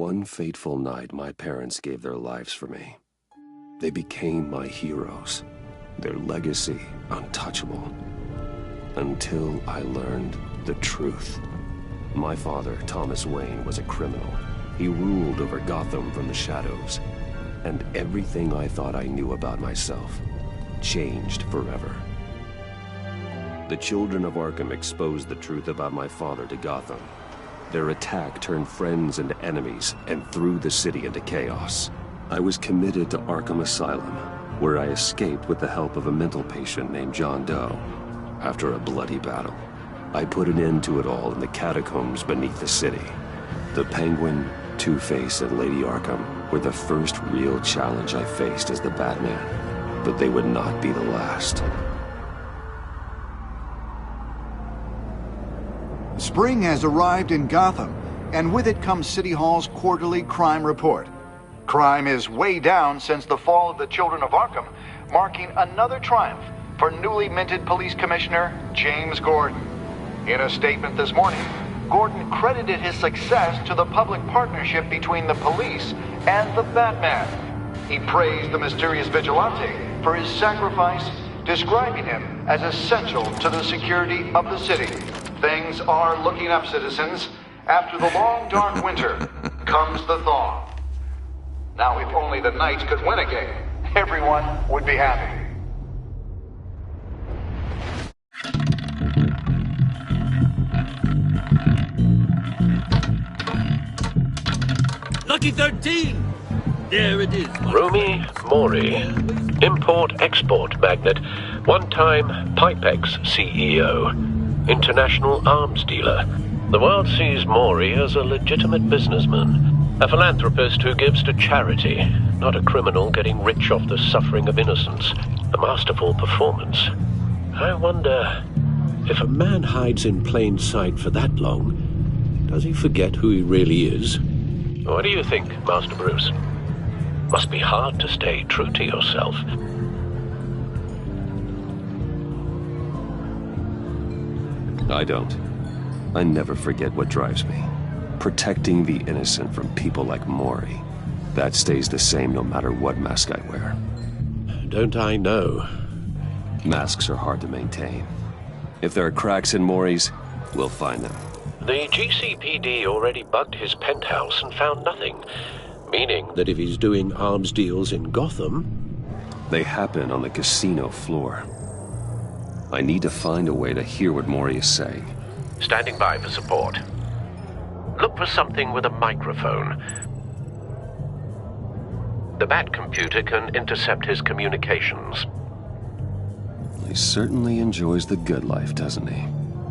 One fateful night, my parents gave their lives for me. They became my heroes, their legacy untouchable. Until I learned the truth. My father, Thomas Wayne, was a criminal. He ruled over Gotham from the shadows. And everything I thought I knew about myself changed forever. The children of Arkham exposed the truth about my father to Gotham. Their attack turned friends into enemies and threw the city into chaos. I was committed to Arkham Asylum, where I escaped with the help of a mental patient named John Doe. After a bloody battle, I put an end to it all in the catacombs beneath the city. The Penguin, Two-Face, and Lady Arkham were the first real challenge I faced as the Batman, but they would not be the last. Spring has arrived in Gotham, and with it comes City Hall's quarterly crime report. Crime is way down since the fall of the Children of Arkham, marking another triumph for newly minted Police Commissioner James Gordon. In a statement this morning, Gordon credited his success to the public partnership between the police and the Batman. He praised the mysterious vigilante for his sacrifice, describing him as essential to the security of the city. Things are looking up, citizens. After the long, dark winter comes the thaw. Now, if only the Knights could win a game, everyone would be happy. Lucky 13! There it is. Rumi Mori, import-export magnate, one-time Pipex CEO, international arms dealer. The world sees Mori as a legitimate businessman, a philanthropist who gives to charity, not a criminal getting rich off the suffering of innocence. A masterful performance. I wonder, if a man hides in plain sight for that long, does he forget who he really is? What do you think, Master Bruce? Must be hard to stay true to yourself. I don't. I never forget what drives me. Protecting the innocent from people like Mori. That stays the same no matter what mask I wear. Don't I know? Masks are hard to maintain. If there are cracks in Mori's, we'll find them. The GCPD already bugged his penthouse and found nothing, meaning that if he's doing arms deals in Gotham... They happen on the casino floor. I need to find a way to hear what Mori is saying. Standing by for support. Look for something with a microphone. The Bat computer can intercept his communications. He certainly enjoys the good life, doesn't he?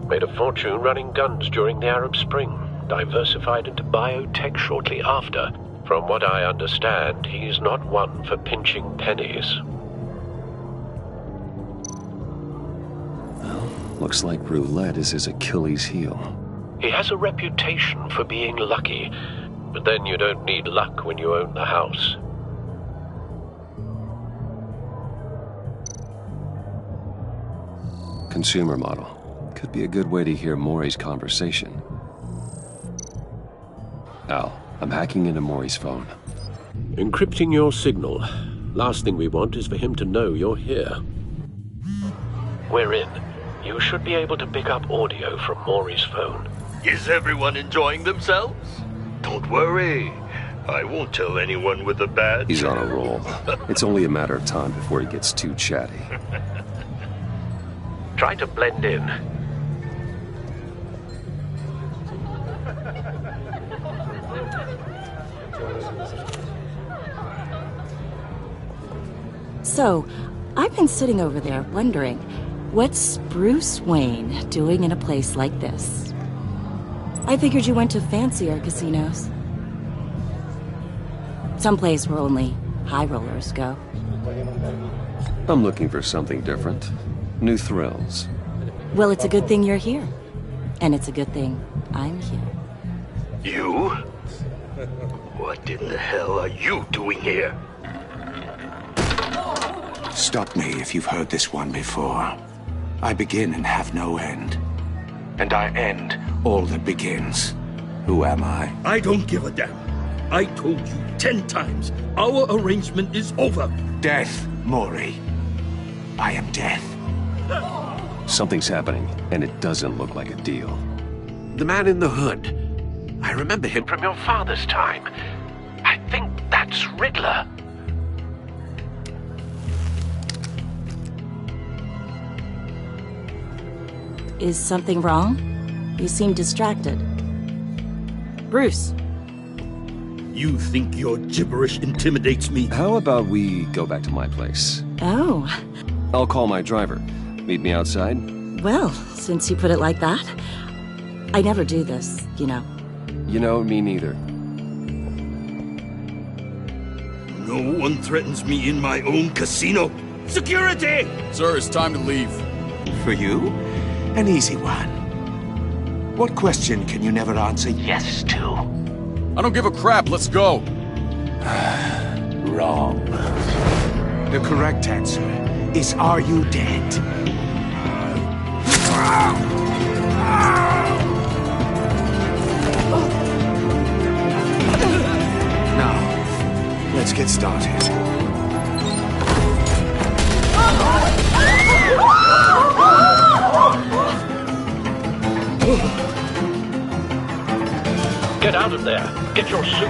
Made a fortune running guns during the Arab Spring. Diversified into biotech shortly after. From what I understand, he's not one for pinching pennies. Well, looks like roulette is his Achilles heel. He has a reputation for being lucky, but then you don't need luck when you own the house. Consumer model. Could be a good way to hear Mori's conversation. Al, I'm hacking into Mori's phone. Encrypting your signal. Last thing we want is for him to know you're here. We're in. You should be able to pick up audio from Mori's phone. Is everyone enjoying themselves? Don't worry. I won't tell anyone with a badge. He's on a roll. It's only a matter of time before he gets too chatty. Try to blend in. So, I've been sitting over there wondering, what's Bruce Wayne doing in a place like this? I figured you went to fancier casinos. Someplace where only high rollers go. I'm looking for something different. New thrills. Well, it's a good thing you're here. And it's a good thing I'm here. You? What in the hell are you doing here? Stop me if you've heard this one before. I begin and have no end. And I end all that begins. Who am I? I don't give a damn. I told you 10 times. Our arrangement is over. Death, Maury. I am death. Something's happening, and it doesn't look like a deal. The man in the hood. I remember him from your father's time. I think that's Riddler. Is something wrong? You seem distracted. Bruce. You think your gibberish intimidates me? How about we go back to my place? Oh. I'll call my driver. Meet me outside? Well, since you put it like that, I never do this, you know. You know, me neither. No one threatens me in my own casino. Security! Sir, it's time to leave. For you, an easy one. What question can you never answer yes to? I don't give a crap, let's go. Wrong. The correct answer is, are you dead? Now, let's get started. Get out of there. Get your suit.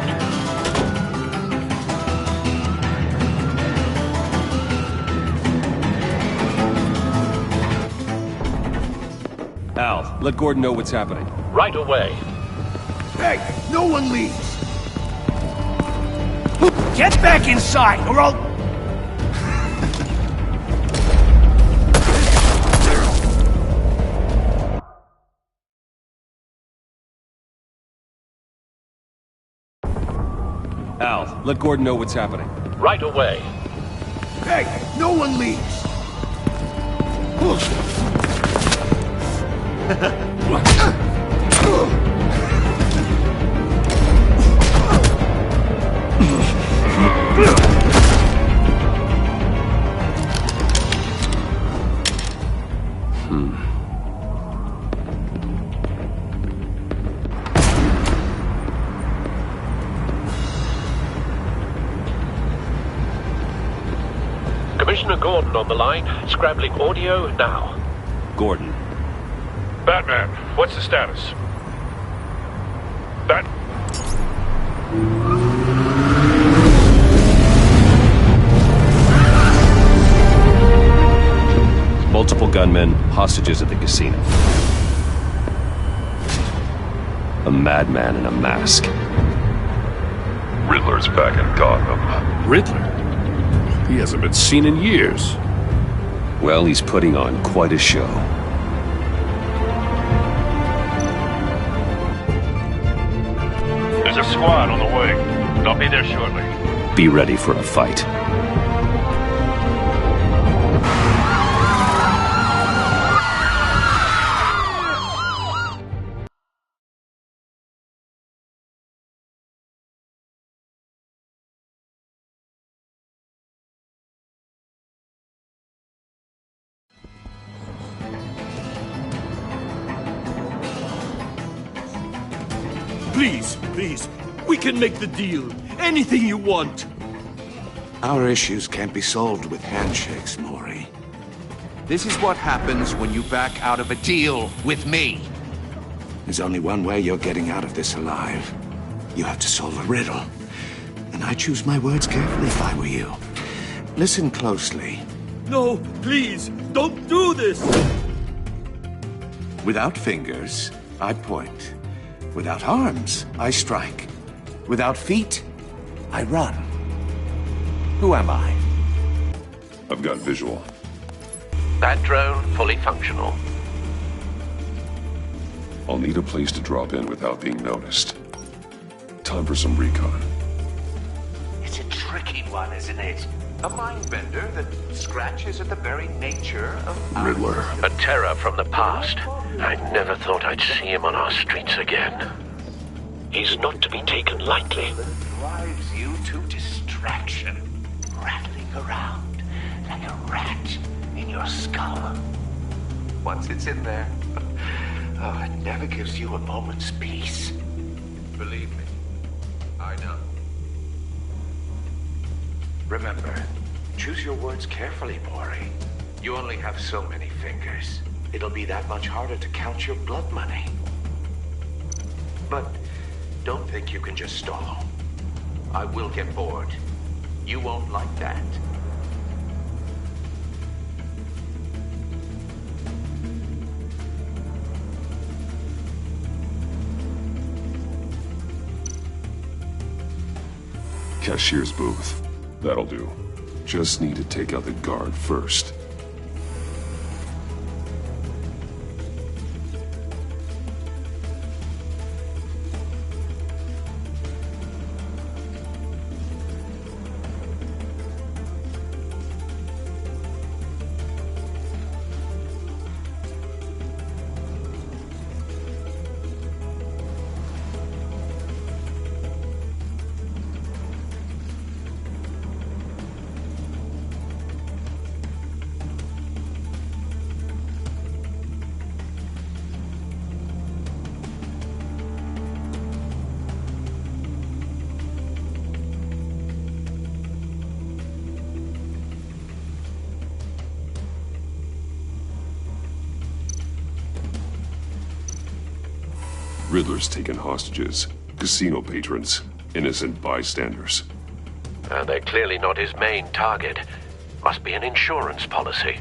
Al, let Gordon know what's happening. Right away. Hey, no one leaves! Get back inside, or I'll... Al, let Gordon know what's happening. Right away. Hey, no one leaves! Commissioner Gordon on the line. Scrambling audio now. Gordon. Batman, what's the status? Multiple gunmen, hostages at the casino. A madman in a mask. Riddler's back in Gotham. Riddler? He hasn't been seen in years. Well, he's putting on quite a show. There's a squad on the way. They'll be there shortly. Be ready for a fight. Please, please. We can make the deal. Anything you want. Our issues can't be solved with handshakes, Maury. This is what happens when you back out of a deal with me. There's only one way you're getting out of this alive. You have to solve a riddle. And I choose my words carefully if I were you. Listen closely. No, please, don't do this. Without fingers, I point. Without arms, I strike. Without feet, I run. Who am I? I've got visual. That drone fully functional. I'll need a place to drop in without being noticed. Time for some recon. It's a tricky one, isn't it? A mind bender that scratches at the very nature of Riddler. A terror from the past. I never thought I'd see him on our streets again. He's not to be taken lightly. drives you to distraction, rattling around like a rat in your skull. Once it's in there, oh, it never gives you a moment's peace. Believe me, I know. Remember, choose your words carefully, Maury. You only have so many fingers. It'll be that much harder to count your blood money. But don't think you can just stall. I will get bored. You won't like that. Cashier's booth. That'll do. Just need to take out the guard first. Riddler's taken hostages, casino patrons, innocent bystanders. And they're clearly not his main target. Must be an insurance policy.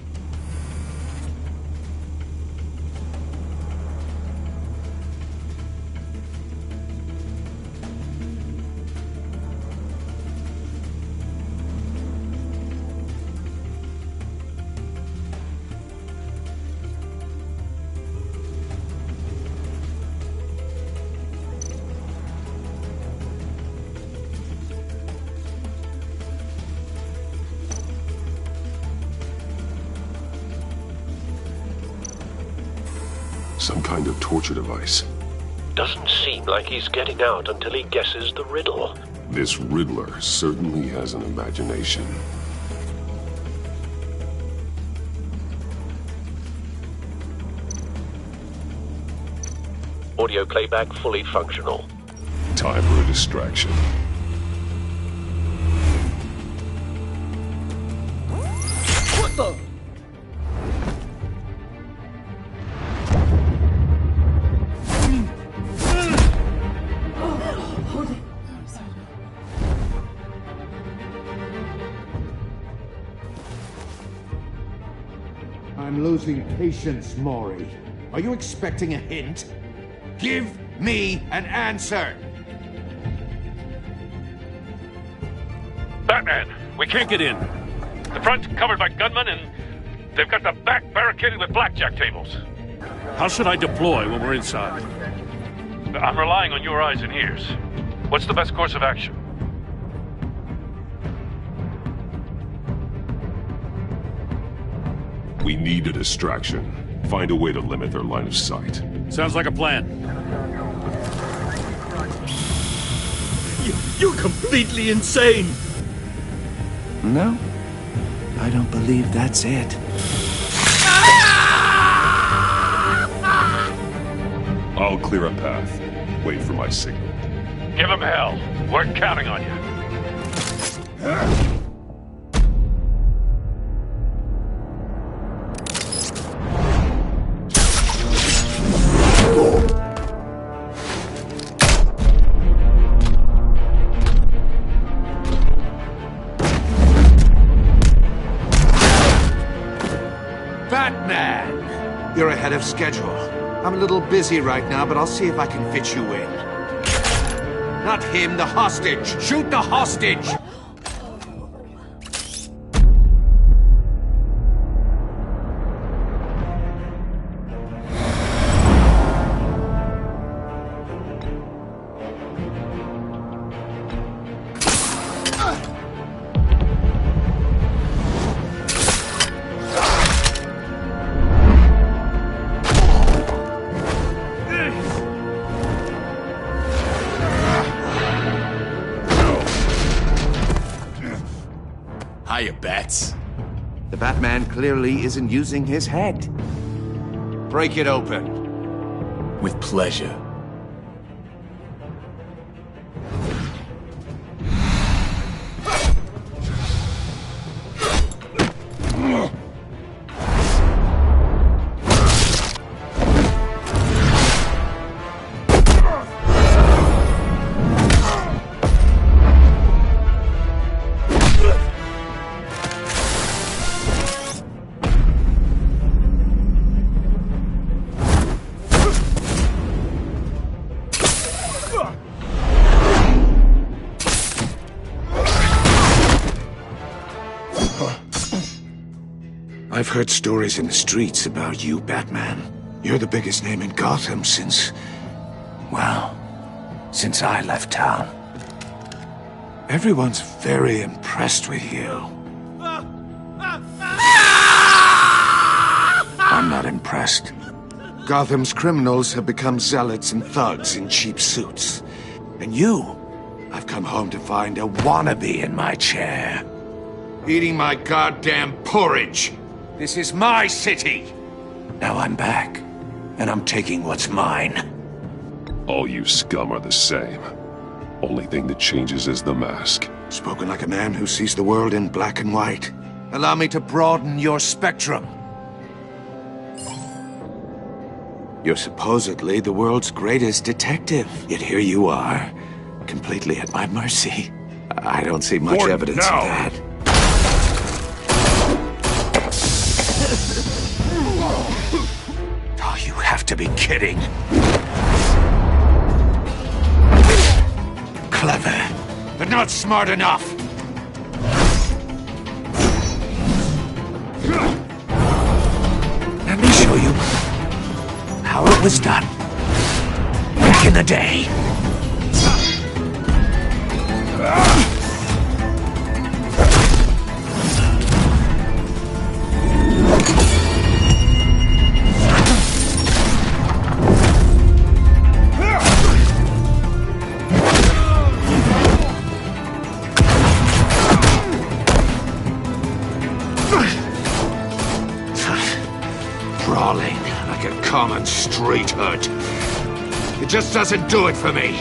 Some kind of torture device. Doesn't seem like he's getting out until he guesses the riddle. This Riddler certainly has an imagination. Audio playback fully functional. Time for a distraction. What the? I'm losing patience, Maury. Are you expecting a hint? Give me an answer! Batman, we can't get in. The front's covered by gunmen, and they've got the back barricaded with blackjack tables. How should I deploy when we're inside? I'm relying on your eyes and ears. What's the best course of action? We need a distraction. Find a way to limit their line of sight. Sounds like a plan. You're completely insane! No, I don't believe that's it. I'll clear a path. Wait for my signal. Give him hell. We're counting on you. Batman! You're ahead of schedule. I'm a little busy right now, but I'll see if I can fit you in. Not him, the hostage! Shoot the hostage! Hiya, Bats. The Batman clearly isn't using his head. Break it open. With pleasure. I've heard stories in the streets about you, Batman. You're the biggest name in Gotham since... well, since I left town. Everyone's very impressed with you. I'm not impressed. Gotham's criminals have become zealots and thugs in cheap suits. And you, I've come home to find a wannabe in my chair. Eating my goddamn porridge. This is my city. Now I'm back, and I'm taking what's mine. All you scum are the same. Only thing that changes is the mask. Spoken like a man who sees the world in black and white. Allow me to broaden your spectrum. You're supposedly the world's greatest detective, yet here you are, completely at my mercy. I don't see much evidence of that. Oh, you have to be kidding. Clever, but not smart enough. Let me show you how it was done back in the day. Brawling like a common street hood. It just doesn't do it for me.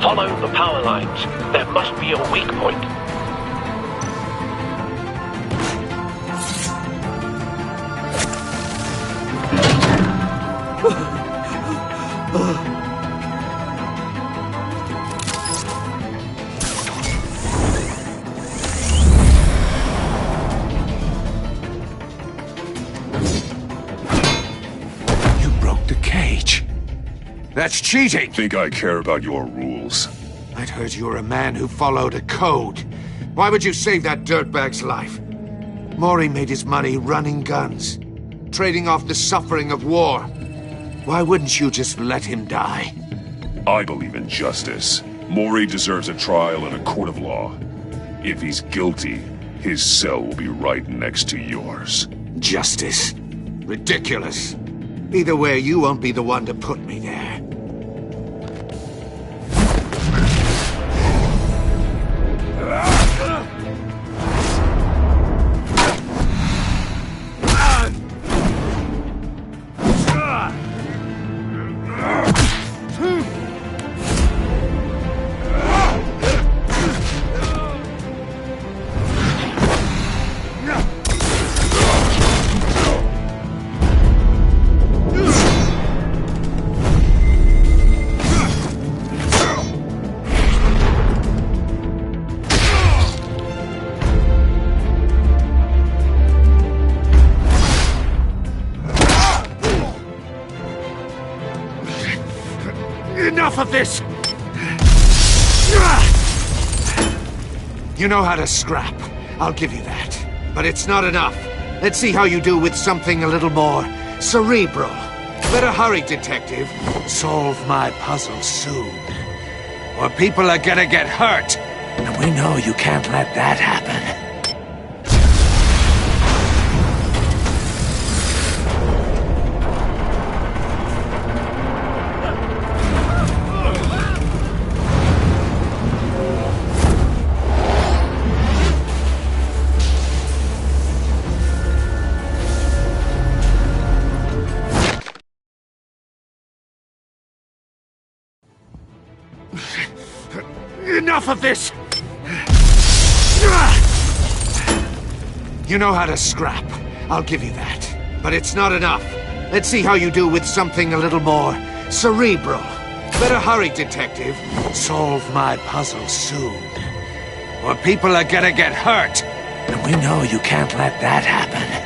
Follow the power lines. There must be a weak point. You broke the cage. That's cheating! Think I care about your rules? I'd heard you were a man who followed a code. Why would you save that dirtbag's life? Mori made his money running guns, trading off the suffering of war. Why wouldn't you just let him die? I believe in justice. Mori deserves a trial in a court of law. If he's guilty, his cell will be right next to yours. Justice? Ridiculous. Either way, you won't be the one to put me there. Enough of this! You know how to scrap. I'll give you that. But it's not enough. Let's see how you do with something a little more cerebral. Better hurry, detective. Solve my puzzle soon. Or people are gonna get hurt. And we know you can't let that happen. Enough of this! You know how to scrap. I'll give you that. But it's not enough. Let's see how you do with something a little more cerebral. Better hurry, detective. Solve my puzzle soon. Or people are gonna get hurt. And we know you can't let that happen.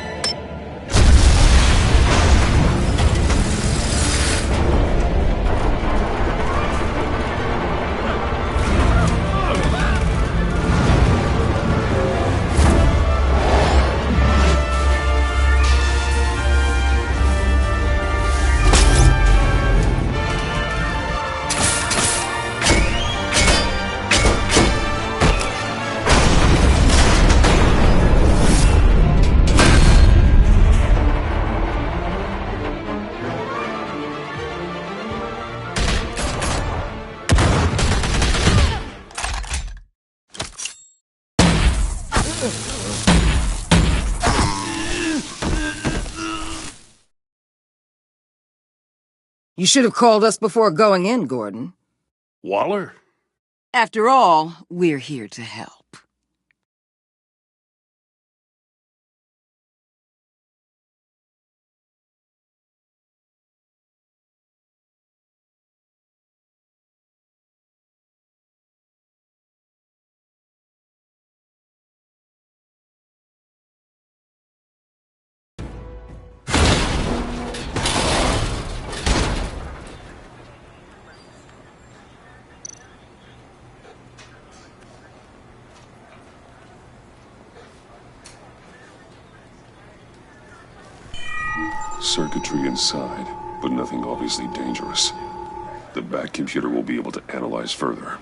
You should have called us before going in, Gordon. Waller? After all, we're here to help. Circuitry inside, but nothing obviously dangerous. The back computer will be able to analyze further.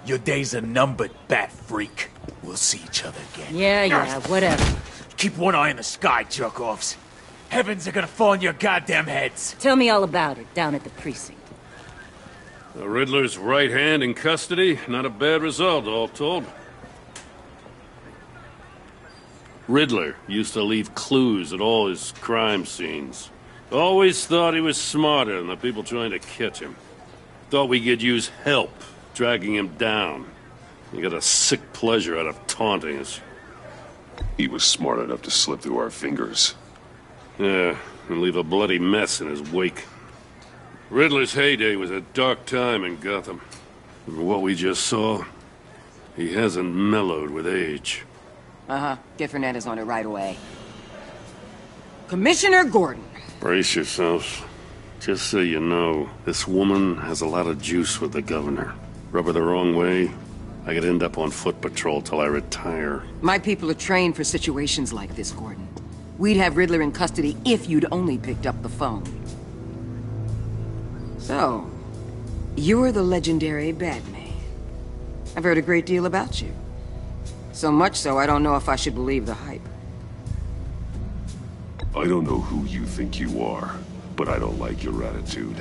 Your days are numbered, bat freak. We'll see each other again. Yeah, whatever. Keep one eye in the sky, jerk-offs. Heavens are gonna fall on your goddamn heads. Tell me all about it down at the precinct. The Riddler's right hand in custody. Not a bad result, all told. Riddler used to leave clues at all his crime scenes. Always thought he was smarter than the people trying to catch him. Thought we could use help dragging him down. He got a sick pleasure out of taunting us. He was smart enough to slip through our fingers. Yeah, and leave a bloody mess in his wake. Riddler's heyday was a dark time in Gotham. From what we just saw, he hasn't mellowed with age. Get Fernandez on it right away. Commissioner Gordon. Brace yourselves. Just so you know, this woman has a lot of juice with the governor. Rub her the wrong way, I could end up on foot patrol till I retire. My people are trained for situations like this, Gordon. We'd have Riddler in custody if you'd only picked up the phone. So, you're the legendary Batman. I've heard a great deal about you. So much so, I don't know if I should believe the hype. I don't know who you think you are, but I don't like your attitude.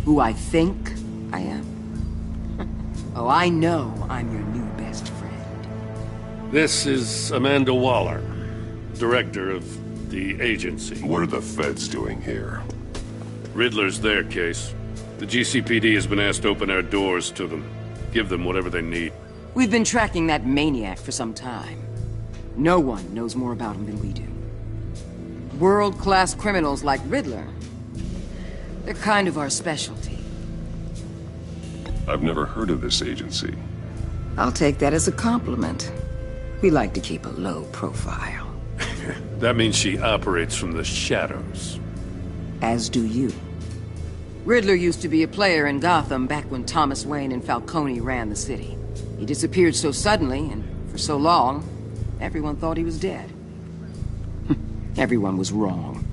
Who I think I am? Oh, I know I'm your new best friend. This is Amanda Waller, director of the agency. What are the feds doing here? Riddler's their case. The GCPD has been asked to open our doors to them. Give them whatever they need. We've been tracking that maniac for some time. No one knows more about him than we do. World-class criminals like Riddler. They're kind of our specialty. I've never heard of this agency. I'll take that as a compliment. We like to keep a low profile. That means she operates from the shadows. As do you. Riddler used to be a player in Gotham back when Thomas Wayne and Falcone ran the city. He disappeared so suddenly, and for so long, everyone thought he was dead. Everyone was wrong.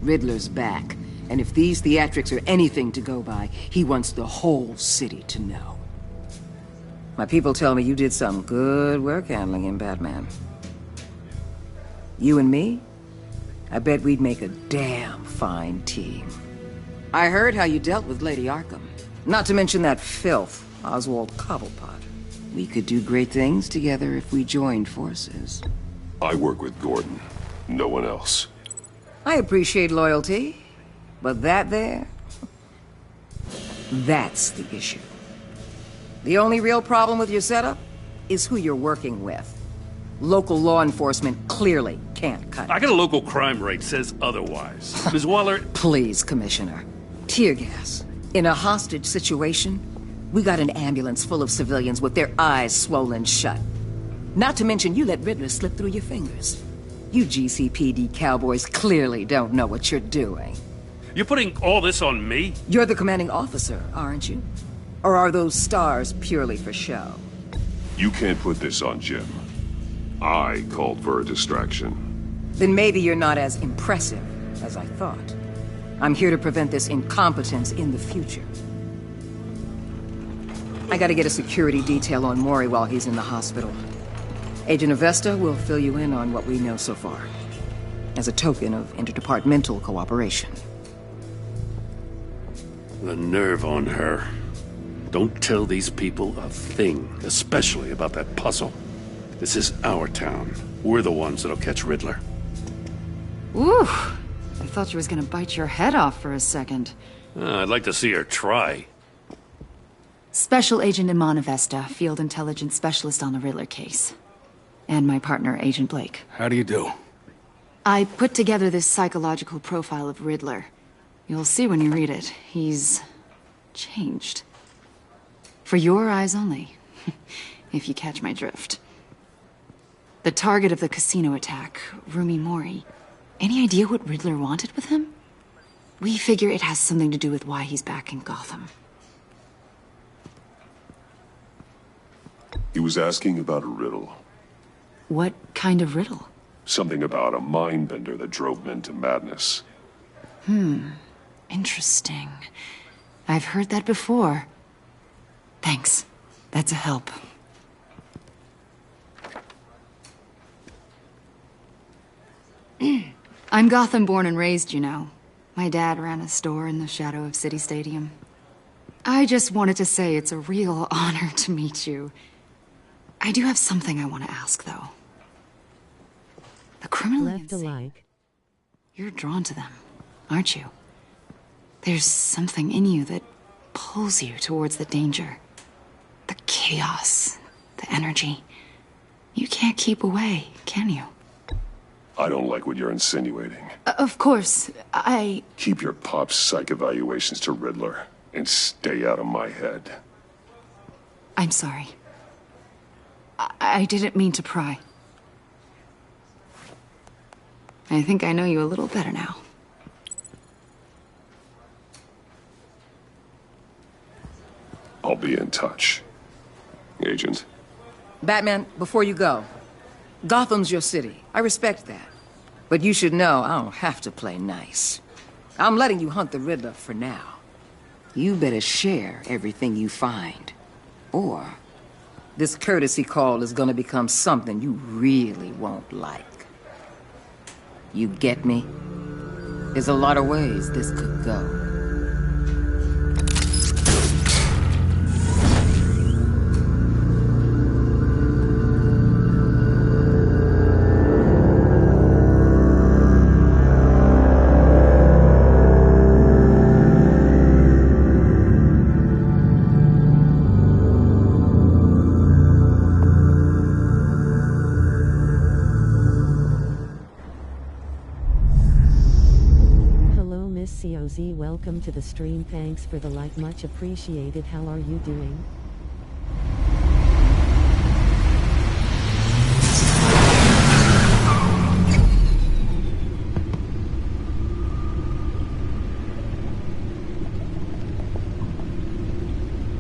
Riddler's back, and if these theatrics are anything to go by, he wants the whole city to know. My people tell me you did some good work handling him, Batman. You and me? I bet we'd make a damn fine team. I heard how you dealt with Lady Arkham. Not to mention that filth, Oswald Cobblepot. We could do great things together if we joined forces. I work with Gordon. No one else. I appreciate loyalty, but that there... that's the issue. The only real problem with your setup is who you're working with. Local law enforcement clearly can't cut I it. got a local crime rate says otherwise. Ms. Waller... Please, Commissioner. Tear gas. In a hostage situation, we got an ambulance full of civilians with their eyes swollen shut. Not to mention you let Riddler slip through your fingers. You GCPD cowboys clearly don't know what you're doing. You're putting all this on me? You're the commanding officer, aren't you? Or are those stars purely for show? You can't put this on Jim. I called for a distraction. Then maybe you're not as impressive as I thought. I'm here to prevent this incompetence in the future. I gotta get a security detail on Maury while he's in the hospital. Agent Avesta will fill you in on what we know so far, as a token of interdepartmental cooperation. The nerve on her. Don't tell these people a thing, especially about that puzzle. This is our town. We're the ones that'll catch Riddler. Ooh, I thought you was gonna bite your head off for a second. I'd like to see her try. Special Agent Iman Avesta, Field Intelligence Specialist on the Riddler case. And my partner, Agent Blake. How do you do? I put together this psychological profile of Riddler. You'll see when you read it. He's changed. For your eyes only, if you catch my drift. The target of the casino attack, Rumi Mori. Any idea what Riddler wanted with him? We figure it has something to do with why he's back in Gotham. He was asking about a riddle. What kind of riddle? Something about a mind-bender that drove men to madness. Interesting. I've heard that before. Thanks. That's a help. I'm Gotham born and raised, you know. My dad ran a store in the shadow of City Stadium. I just wanted to say it's a real honor to meet you. I do have something I want to ask, though. The criminally insane. You're drawn to them, aren't you? There's something in you that pulls you towards the danger. The chaos, the energy. You can't keep away, can you? I don't like what you're insinuating. Of course, I... Keep your pop psych evaluations to Riddler and stay out of my head. I'm sorry. I didn't mean to pry. I think I know you a little better now. I'll be in touch. Agent. Batman, before you go, Gotham's your city. I respect that. But you should know I don't have to play nice. I'm letting you hunt the Riddler for now. You better share everything you find. Or this courtesy call is gonna become something you really won't like. You get me? There's a lot of ways this could go. COZ, welcome to the stream. Thanks for the like, much appreciated. How are you doing?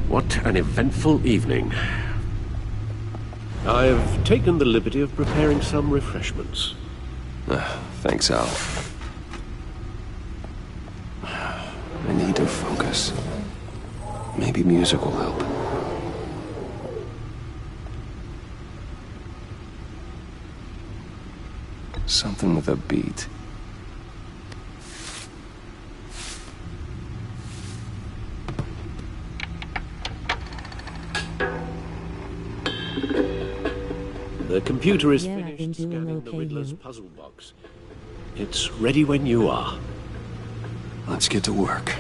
What an eventful evening. I've taken the liberty of preparing some refreshments. Thanks, Al. I need to focus. Maybe music will help. Something with a beat. The computer is finished scanning the Riddler's puzzle box. It's ready when you are. Let's get to work.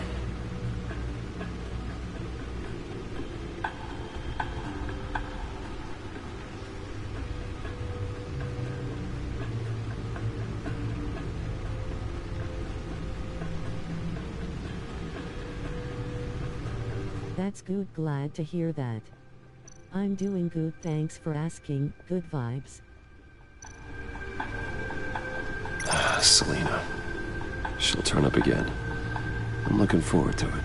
That's good, glad to hear that. I'm doing good, thanks for asking, good vibes. Selena. She'll turn up again. I'm looking forward to it.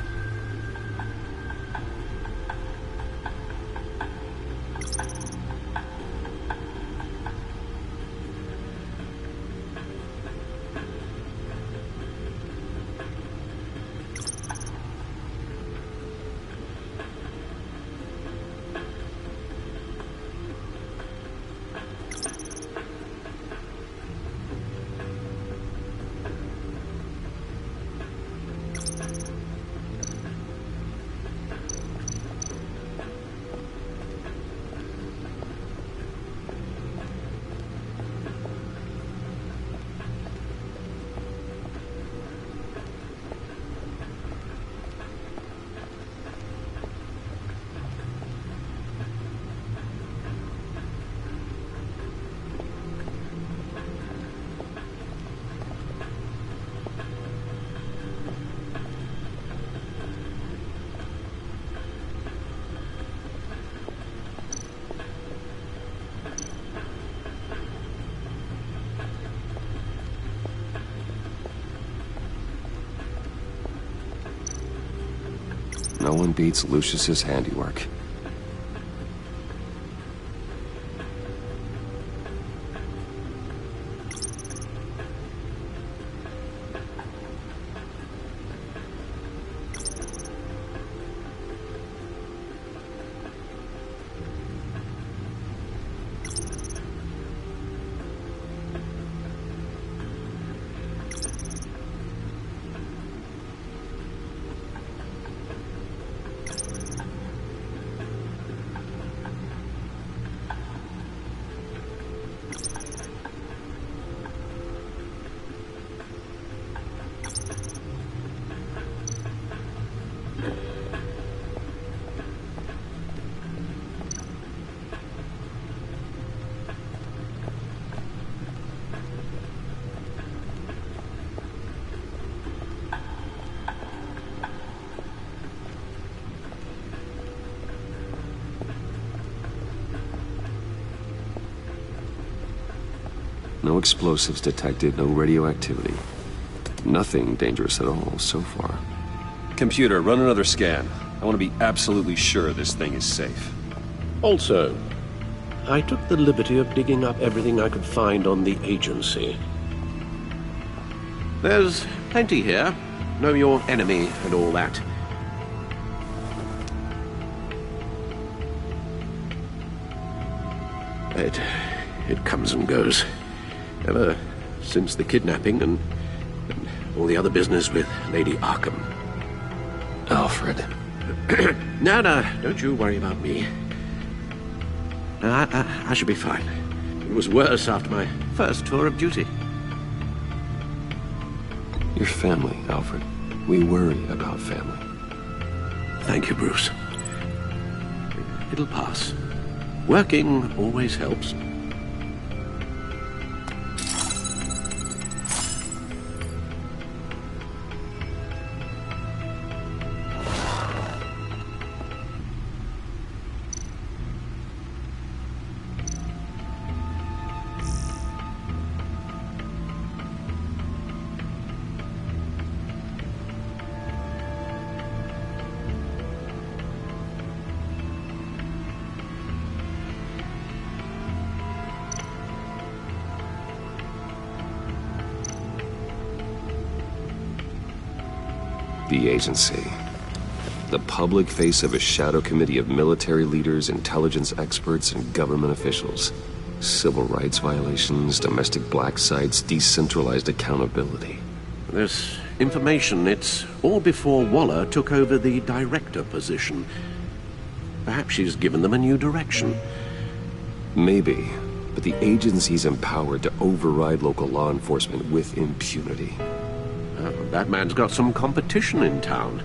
No one beats Lucius's handiwork. No explosives detected, no radioactivity. Nothing dangerous at all so far. Computer, run another scan. I want to be absolutely sure this thing is safe. Also, I took the liberty of digging up everything I could find on the agency. There's plenty here. Know your enemy and all that. It comes and goes. Ever since the kidnapping and all the other business with Lady Arkham. Alfred. No, don't you worry about me. I should be fine. It was worse after my first tour of duty. Your family, Alfred. We worry about family. Thank you, Bruce. It'll pass. Working always helps. The agency. The public face of a shadow committee of military leaders, intelligence experts, and government officials. Civil rights violations, domestic black sites, decentralized accountability. This information, it's all before Waller took over the director position. Perhaps she's given them a new direction. Maybe, but the agency's empowered to override local law enforcement with impunity. That man's got some competition in town.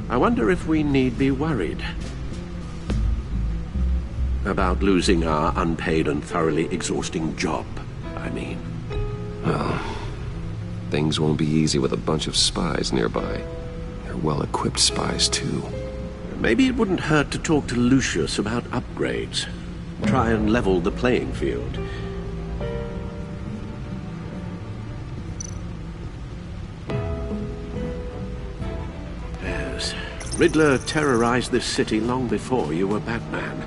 I wonder if we need be worried about losing our unpaid and thoroughly exhausting job, I mean. Well, things won't be easy with a bunch of spies nearby. They're well-equipped spies, too. Maybe it wouldn't hurt to talk to Lucius about upgrades. Try and level the playing field. Yes. Riddler terrorized this city long before you were Batman.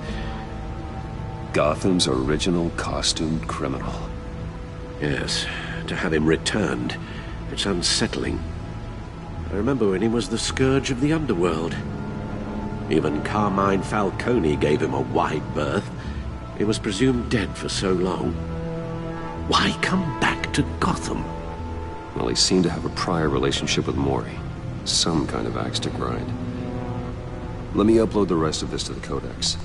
Gotham's original costumed criminal. Yes. To have him returned, it's unsettling. I remember when he was the scourge of the underworld. Even Carmine Falcone gave him a wide berth. He was presumed dead for so long. Why come back to Gotham? Well, he seemed to have a prior relationship with Mori. Some kind of axe to grind. Let me upload the rest of this to the Codex.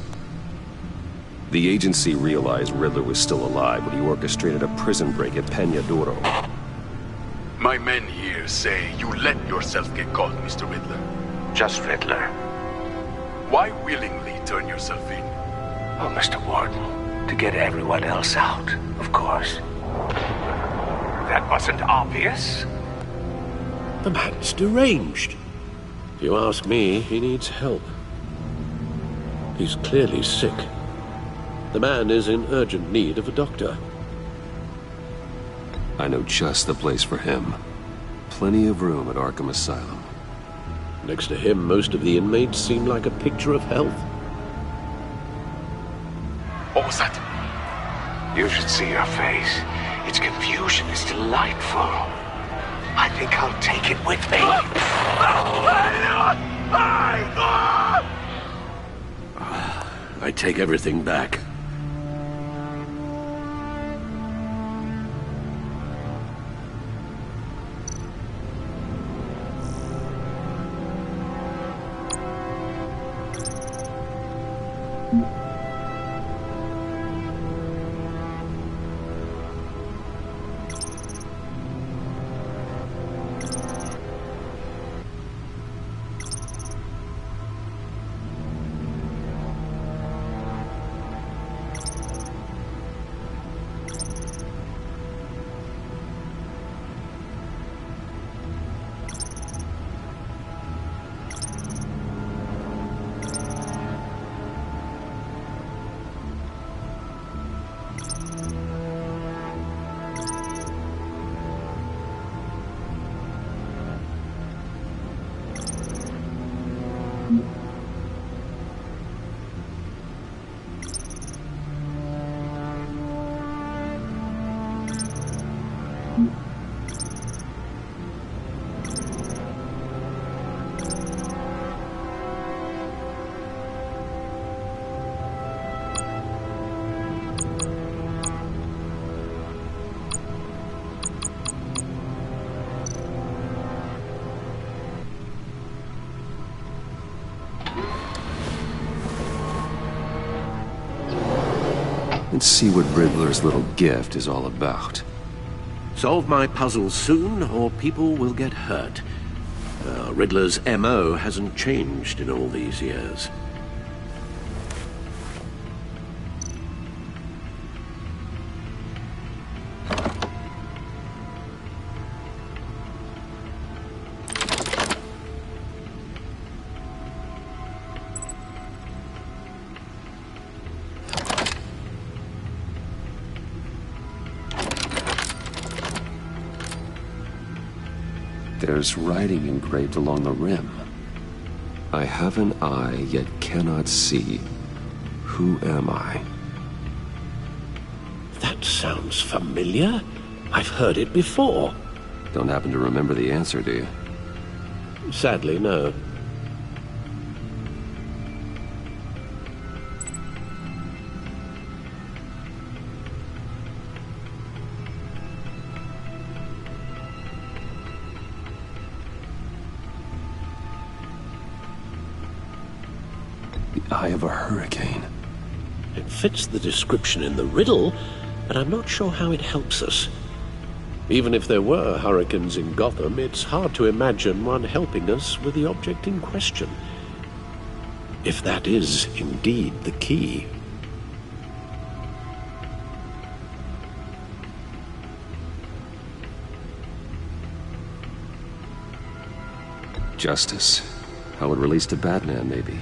The agency realized Riddler was still alive when he orchestrated a prison break at Peña Duro. My men here say you let yourself get caught, Mr. Riddler. Just Riddler. Why willingly turn yourself in? Oh, Mr. Warden, to get everyone else out, of course. That wasn't obvious. The man's deranged. If you ask me, he needs help. He's clearly sick. The man is in urgent need of a doctor. I know just the place for him. Plenty of room at Arkham Asylum. Next to him, most of the inmates seem like a picture of health. What was that? You should see your face. Its confusion is delightful. I think I'll take it with me. I take everything back. Let's see what Riddler's little gift is all about. Solve my puzzles soon, or people will get hurt. Riddler's MO hasn't changed in all these years. There's writing engraved along the rim. I have an eye, yet cannot see. Who am I? That sounds familiar. I've heard it before. Don't happen to remember the answer, do you? Sadly, no. The eye of a hurricane. It fits the description in the riddle, but I'm not sure how it helps us. Even if there were hurricanes in Gotham, it's hard to imagine one helping us with the object in question. If that is indeed the key. Justice. How it relates to Batman, maybe.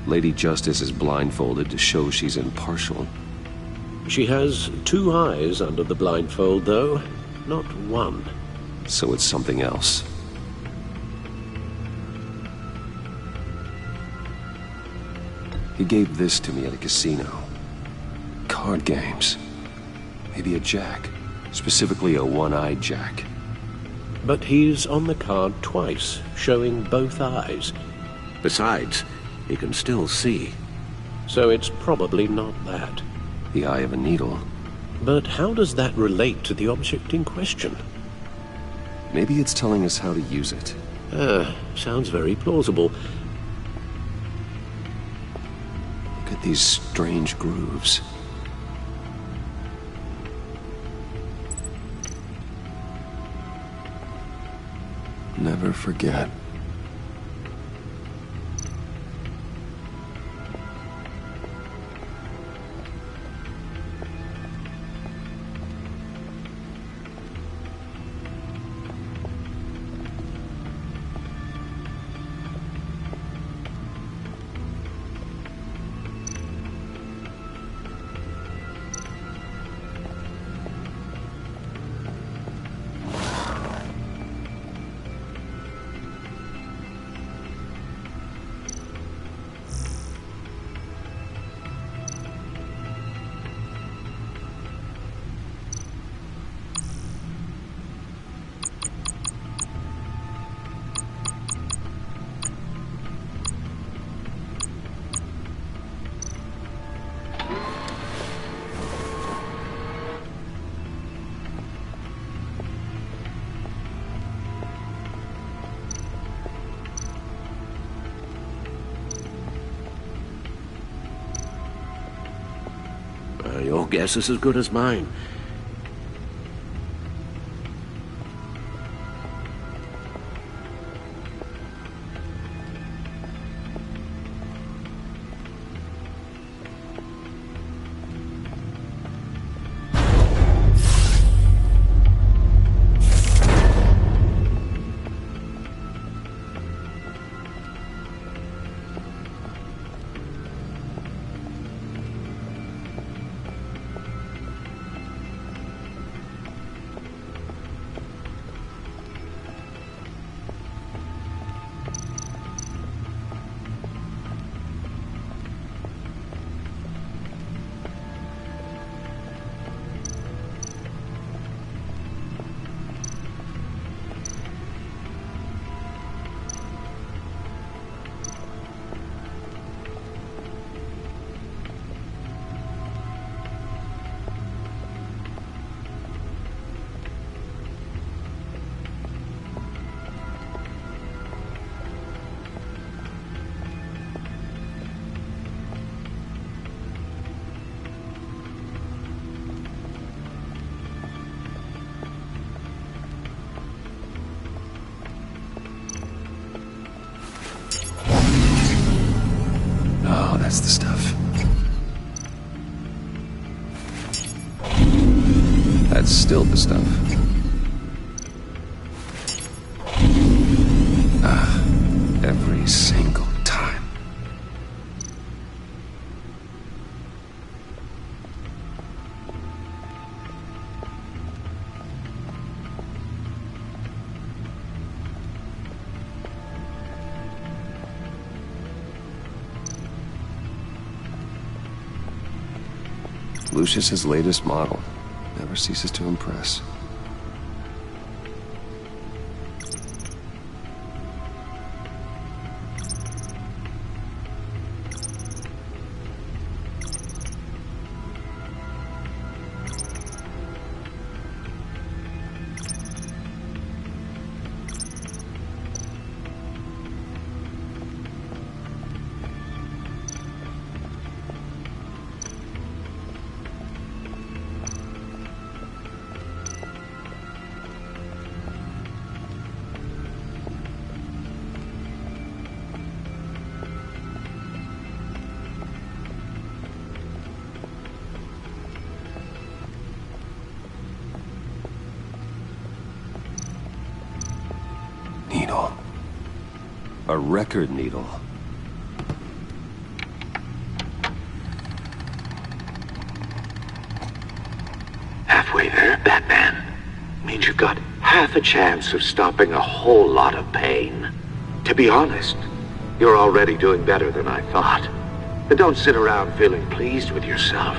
Lady Justice is blindfolded to show she's impartial. She has 2 eyes under the blindfold, though, not 1. So it's something else. He gave this to me at a casino. Card games. Maybe a jack. Specifically a one-eyed jack. But he's on the card twice, showing both eyes. Besides, he can still see. So it's probably not that. The eye of a needle. But how does that relate to the object in question? Maybe it's telling us how to use it. Sounds very plausible. Look at these strange grooves. Never forget. Your guess is as good as mine. That's the stuff. That's still the stuff. Every single time. Lucius's latest model. Never ceases to impress. Needle. A record needle. half a chance of stopping a whole lot of pain. To be honest, you're already doing better than I thought. But don't sit around feeling pleased with yourself,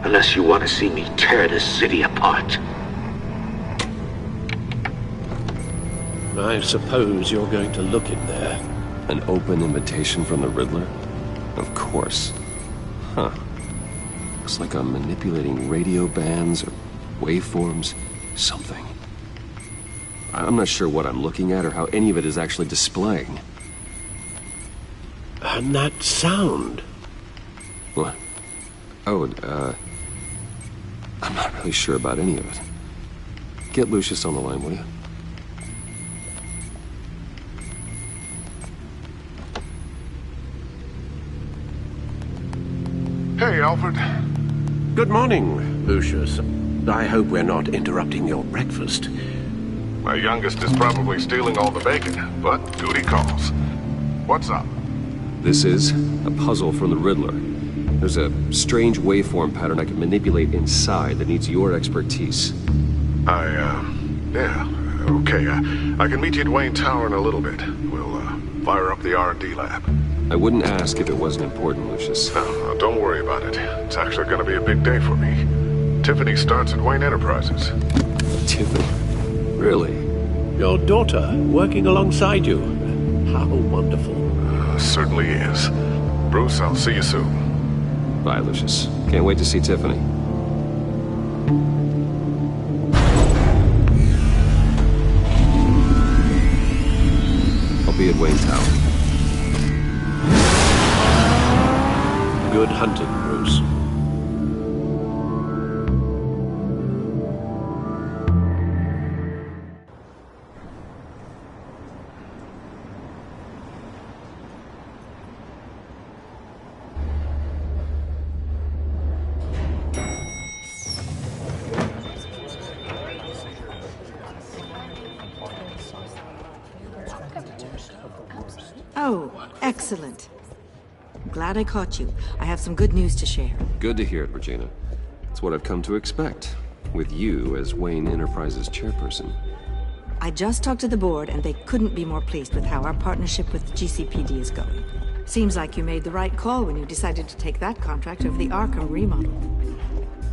unless you want to see me tear this city apart. I suppose you're going to look in there. An open invitation from the Riddler? Of course. Huh. Looks like I'm manipulating radio bands or waveforms. Something. I'm not sure what I'm looking at or how any of it is actually displaying. And that sound? What? Oh, I'm not really sure about any of it. Get Lucius on the line, will you? Hey, Alfred. Good morning, Lucius. I hope we're not interrupting your breakfast. My youngest is probably stealing all the bacon, but duty calls. What's up? This is a puzzle from the Riddler. There's a strange waveform pattern I can manipulate inside that needs your expertise. Yeah, okay. I can meet you at Wayne Tower in a little bit. We'll, fire up the R&D lab. I wouldn't ask if it wasn't important, Lucius. No, don't worry about it. It's actually gonna be a big day for me. Tiffany starts at Wayne Enterprises. Tiffany? Really? Your daughter working alongside you. How wonderful. Certainly is. Bruce, I'll see you soon. Bye, Lucius. Can't wait to see Tiffany. I'll be at Wayne Tower. Good hunting, Bruce. Oh, excellent. Glad I caught you. I have some good news to share. Good to hear it, Regina. It's what I've come to expect, with you as Wayne Enterprises chairperson. I just talked to the board, and they couldn't be more pleased with how our partnership with GCPD is going. Seems like you made the right call when you decided to take that contract over the Arkham remodel.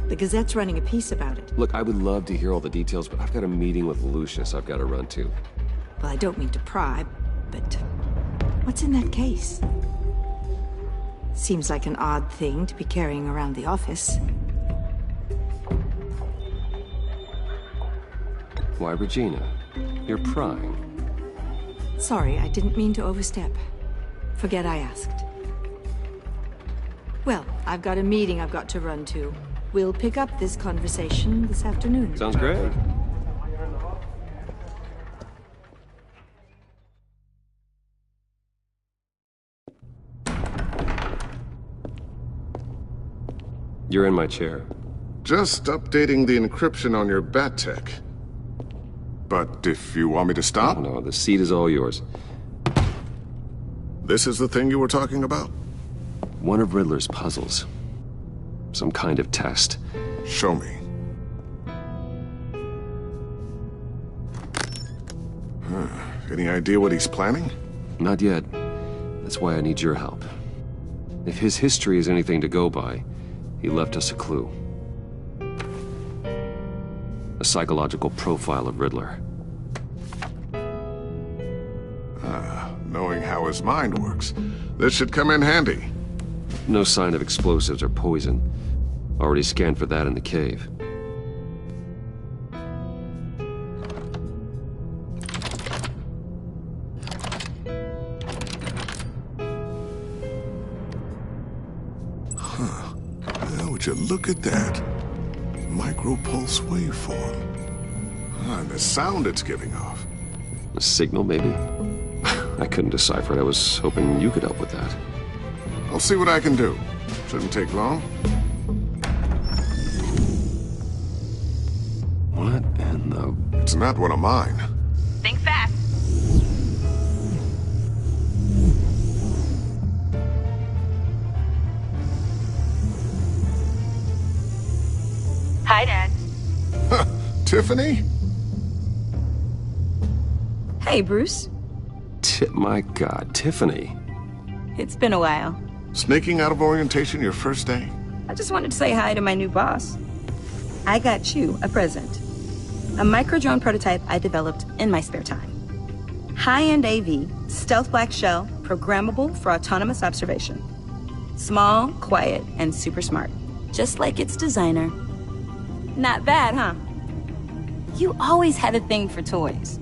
The Gazette's running a piece about it. Look, I would love to hear all the details, but I've got a meeting with Lucius I've got to run to. Well, I don't mean to pry, but what's in that case? Seems like an odd thing to be carrying around the office. Why, Regina? You're prying. Sorry, I didn't mean to overstep. Forget I asked. Well, I've got a meeting I've got to run to. We'll pick up this conversation this afternoon. Sounds great. You're in my chair. Just updating the encryption on your bat tech. But if you want me to stop? No, the seat is all yours. This is the thing you were talking about? One of Riddler's puzzles. Some kind of test. Show me. Any idea what he's planning? Not yet. That's why I need your help. If his history is anything to go by, he left us a clue. A psychological profile of Riddler. Knowing how his mind works, this should come in handy. No sign of explosives or poison. Already scanned for that in the cave. Would you look at that? Micropulse waveform. And the sound it's giving off. A signal, maybe? I couldn't decipher it. I was hoping you could help with that. I'll see what I can do. Shouldn't take long. What in the... It's not one of mine. Think fast. Hi, Dad. Tiffany? Hey, Bruce. My God, Tiffany. It's been a while. Sneaking out of orientation your first day? I just wanted to say hi to my new boss. I got you a present. A micro-drone prototype I developed in my spare time. High-end AV, stealth black shell, programmable for autonomous observation. Small, quiet, and super smart. Just like its designer. Not bad, huh? You always had a thing for toys.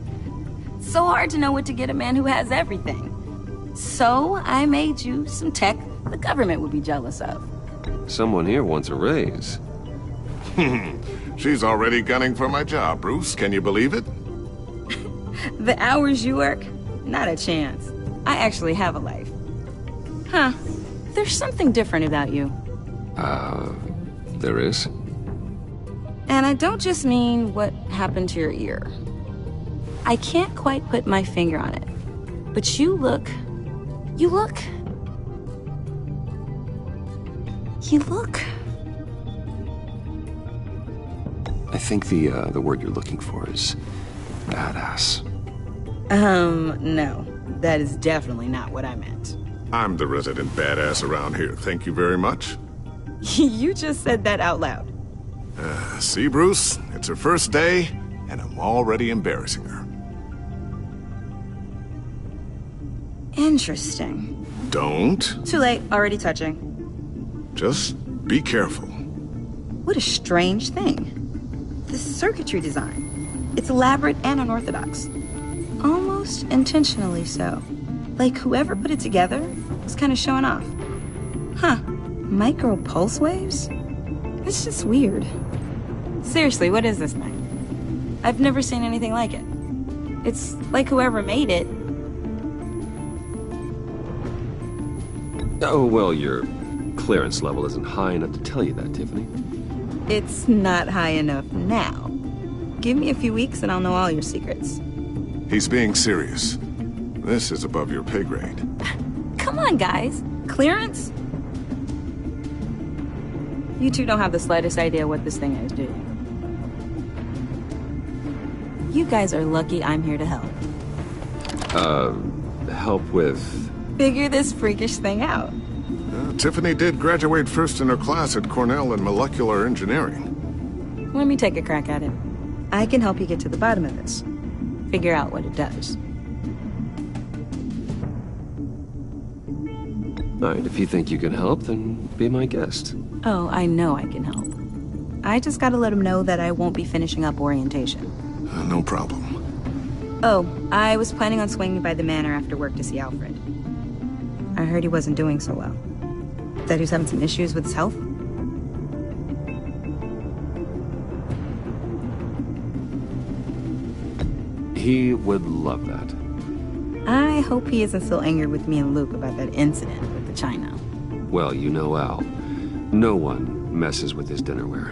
So hard to know what to get a man who has everything. So I made you some tech the government would be jealous of. Someone here wants a raise. She's already gunning for my job, Bruce. Can you believe it? The hours you work? Not a chance. I actually have a life. Huh. There's something different about you. There is? And I don't just mean what happened to your ear. I can't quite put my finger on it. But you look... I think the word you're looking for is badass. No. That is definitely not what I meant. I'm the resident badass around here. Thank you very much. You just said that out loud. See, Bruce? It's her first day, and I'm already embarrassing her. Interesting. Don't. Too late. Already touching. Just be careful. What a strange thing. The circuitry design. It's elaborate and unorthodox. Almost intentionally so. Like whoever put it together was kind of showing off. Huh. Micro pulse waves? It's just weird. Seriously, what is this thing? I've never seen anything like it. It's like whoever made it. Oh, well, your clearance level isn't high enough to tell you that, Tiffany. It's not high enough now. Give me a few weeks and I'll know all your secrets. He's being serious. This is above your pay grade. Come on, guys. Clearance? You two don't have the slightest idea what this thing is, do you? You guys are lucky I'm here to help. Help with... Figure this freakish thing out. Tiffany did graduate first in her class at Cornell in molecular engineering. Let me take a crack at it. I can help you get to the bottom of this. Figure out what it does. All right, if you think you can help, then be my guest. Oh, I know I can help. I just gotta let him know that I won't be finishing up orientation. No problem. Oh, I was planning on swinging by the manor after work to see Alfred. I heard he wasn't doing so well. That he was having some issues with his health. He would love that. I hope he isn't still angry with me and Luke about that incident with the china. Well, you know Al. No one messes with his dinnerware.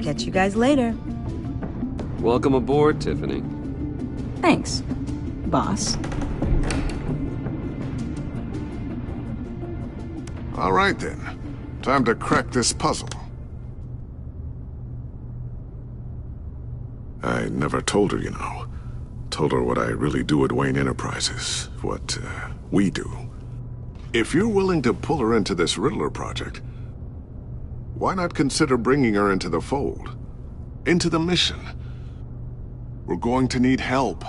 Catch you guys later. Welcome aboard, Tiffany. Thanks, boss. All right, then. Time to crack this puzzle. I never told her, you know. Told her what I really do at Wayne Enterprises. What, we do. If you're willing to pull her into this Riddler project, why not consider bringing her into the fold? Into the mission? We're going to need help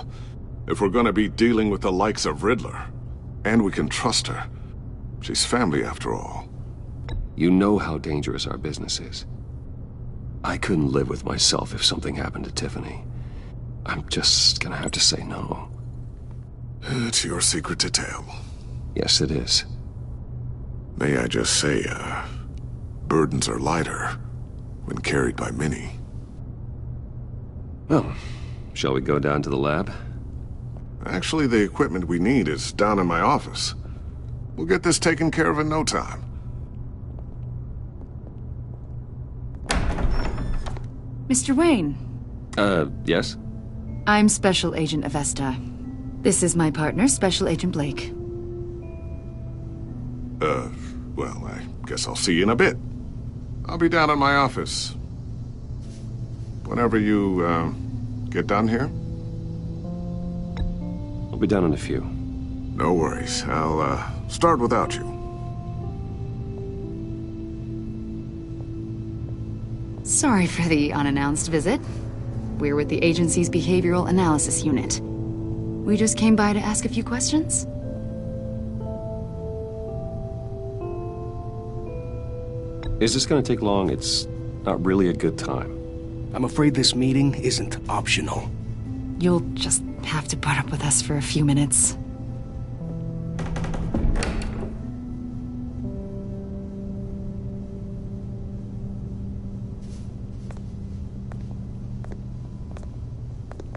if we're going to be dealing with the likes of Riddler. And we can trust her. She's family, after all. You know how dangerous our business is. I couldn't live with myself if something happened to Tiffany. I'm just gonna have to say no. It's your secret to tell. Yes, it is. May I just say, burdens are lighter when carried by many. Well, shall we go down to the lab? Actually, the equipment we need is down in my office. We'll get this taken care of in no time. Mr. Wayne. Yes? I'm Special Agent Avesta. This is my partner, Special Agent Blake. Well, I guess I'll see you in a bit. I'll be down in my office. Whenever you, get done here. I'll be down in a few. No worries. I'll, start without you. Sorry for the unannounced visit. We're with the agency's behavioral analysis unit. We just came by to ask a few questions. Is this gonna take long? It's not really a good time. I'm afraid this meeting isn't optional. You'll just have to put up with us for a few minutes.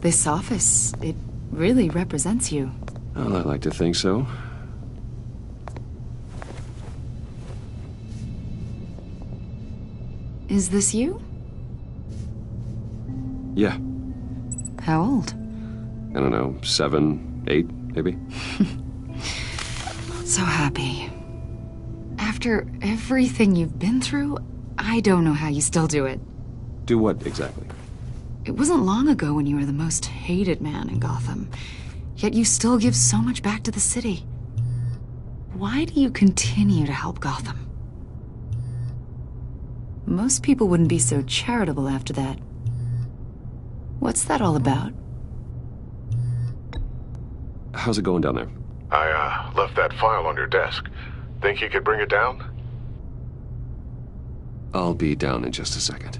This office, it really represents you. Well, I like to think so. Is this you? Yeah. How old? I don't know, 7, 8, maybe? So happy. After everything you've been through, I don't know how you still do it. Do what exactly? It wasn't long ago when you were the most hated man in Gotham, yet you still give so much back to the city. Why do you continue to help Gotham? Most people wouldn't be so charitable after that. What's that all about? How's it going down there? I, left that file on your desk. Think you could bring it down? I'll be down in just a second.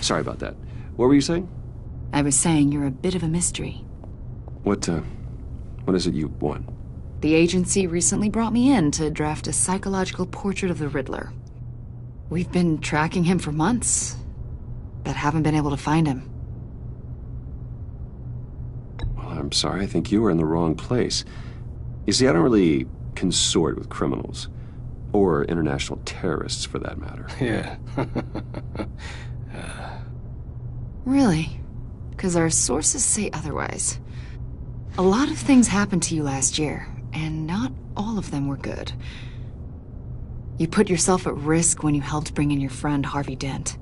Sorry about that. What were you saying? I was saying you're a bit of a mystery. What is it you want? The agency recently brought me in to draft a psychological portrait of the Riddler. We've been tracking him for months, but haven't been able to find him. Well, I'm sorry. I think you were in the wrong place. You see, I don't really consort with criminals. Or international terrorists, for that matter. Yeah. Really? Because our sources say otherwise. A lot of things happened to you last year, and not all of them were good. You put yourself at risk when you helped bring in your friend Harvey Dent.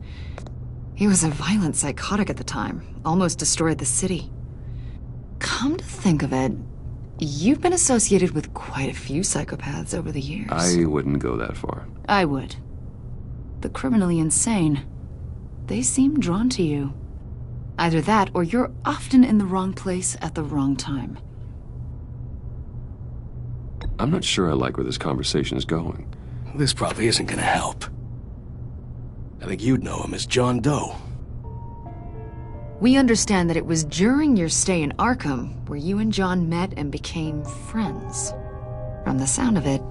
He was a violent psychotic at the time, almost destroyed the city. Come to think of it, you've been associated with quite a few psychopaths over the years. I wouldn't go that far. I would. The criminally insane, they seem drawn to you. Either that, or you're often in the wrong place at the wrong time. I'm not sure I like where this conversation is going. This probably isn't gonna help. I think you'd know him as John Doe. We understand that it was during your stay in Arkham where you and John met and became friends. From the sound of it,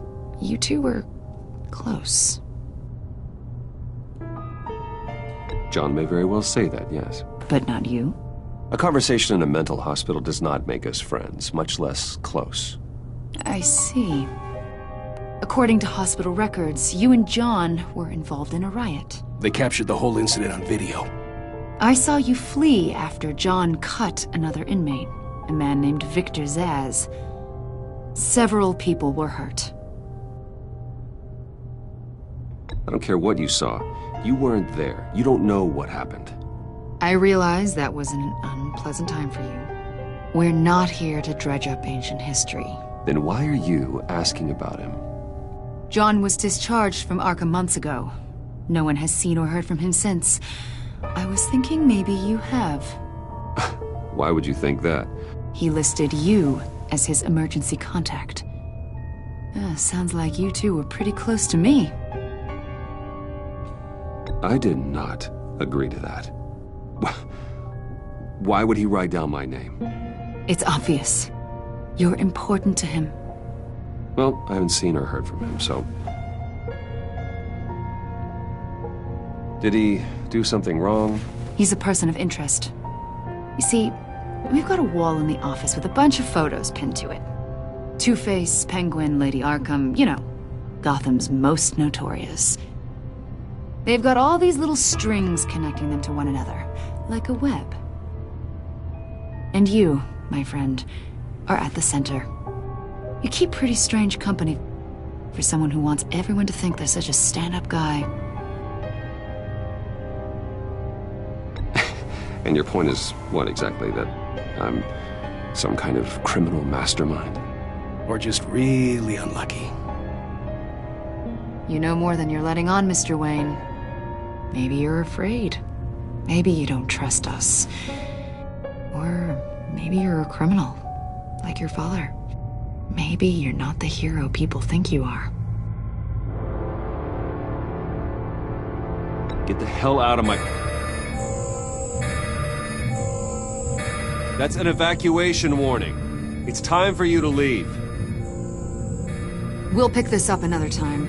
you two were close. John may very well say that, yes. But not you? A conversation in a mental hospital does not make us friends, much less close. I see. According to hospital records, you and John were involved in a riot. They captured the whole incident on video. I saw you flee after John cut another inmate, a man named Victor Zaz. Several people were hurt. I don't care what you saw. You weren't there. You don't know what happened. I realize that was an unpleasant time for you. We're not here to dredge up ancient history. Then why are you asking about him? John was discharged from Arkham months ago. No one has seen or heard from him since. I was thinking maybe you have. Why would you think that? He listed you as his emergency contact. Sounds like you two were pretty close to me. I did not agree to that. Why would he write down my name? It's obvious. You're important to him. Well, I haven't seen or heard from him, so... Did he do something wrong? He's a person of interest. You see, we've got a wall in the office with a bunch of photos pinned to it. Two-Face, Penguin, Lady Arkham, you know, Gotham's most notorious. They've got all these little strings connecting them to one another, like a web. And you, my friend, are at the center. You keep pretty strange company for someone who wants everyone to think they're such a stand-up guy. And your point is what exactly? That I'm some kind of criminal mastermind? Or just really unlucky? You know more than you're letting on, Mr. Wayne. Maybe you're afraid. Maybe you don't trust us. Or maybe you're a criminal, like your father. Maybe you're not the hero people think you are. Get the hell out of my... That's an evacuation warning. It's time for you to leave. We'll pick this up another time.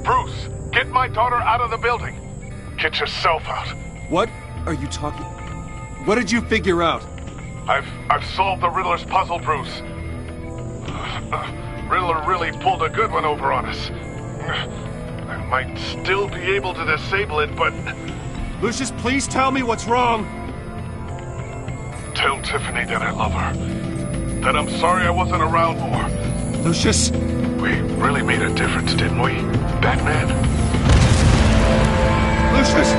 Bruce, get my daughter out of the building. Get yourself out. What are you talking... What did you figure out? I've solved the Riddler's puzzle, Bruce. Riddler really pulled a good one over on us. I might still be able to disable it, but... Lucius, please tell me what's wrong. Tell Tiffany that I love her. That I'm sorry I wasn't around more. Lucius? We really made a difference, didn't we, Batman? Lucius!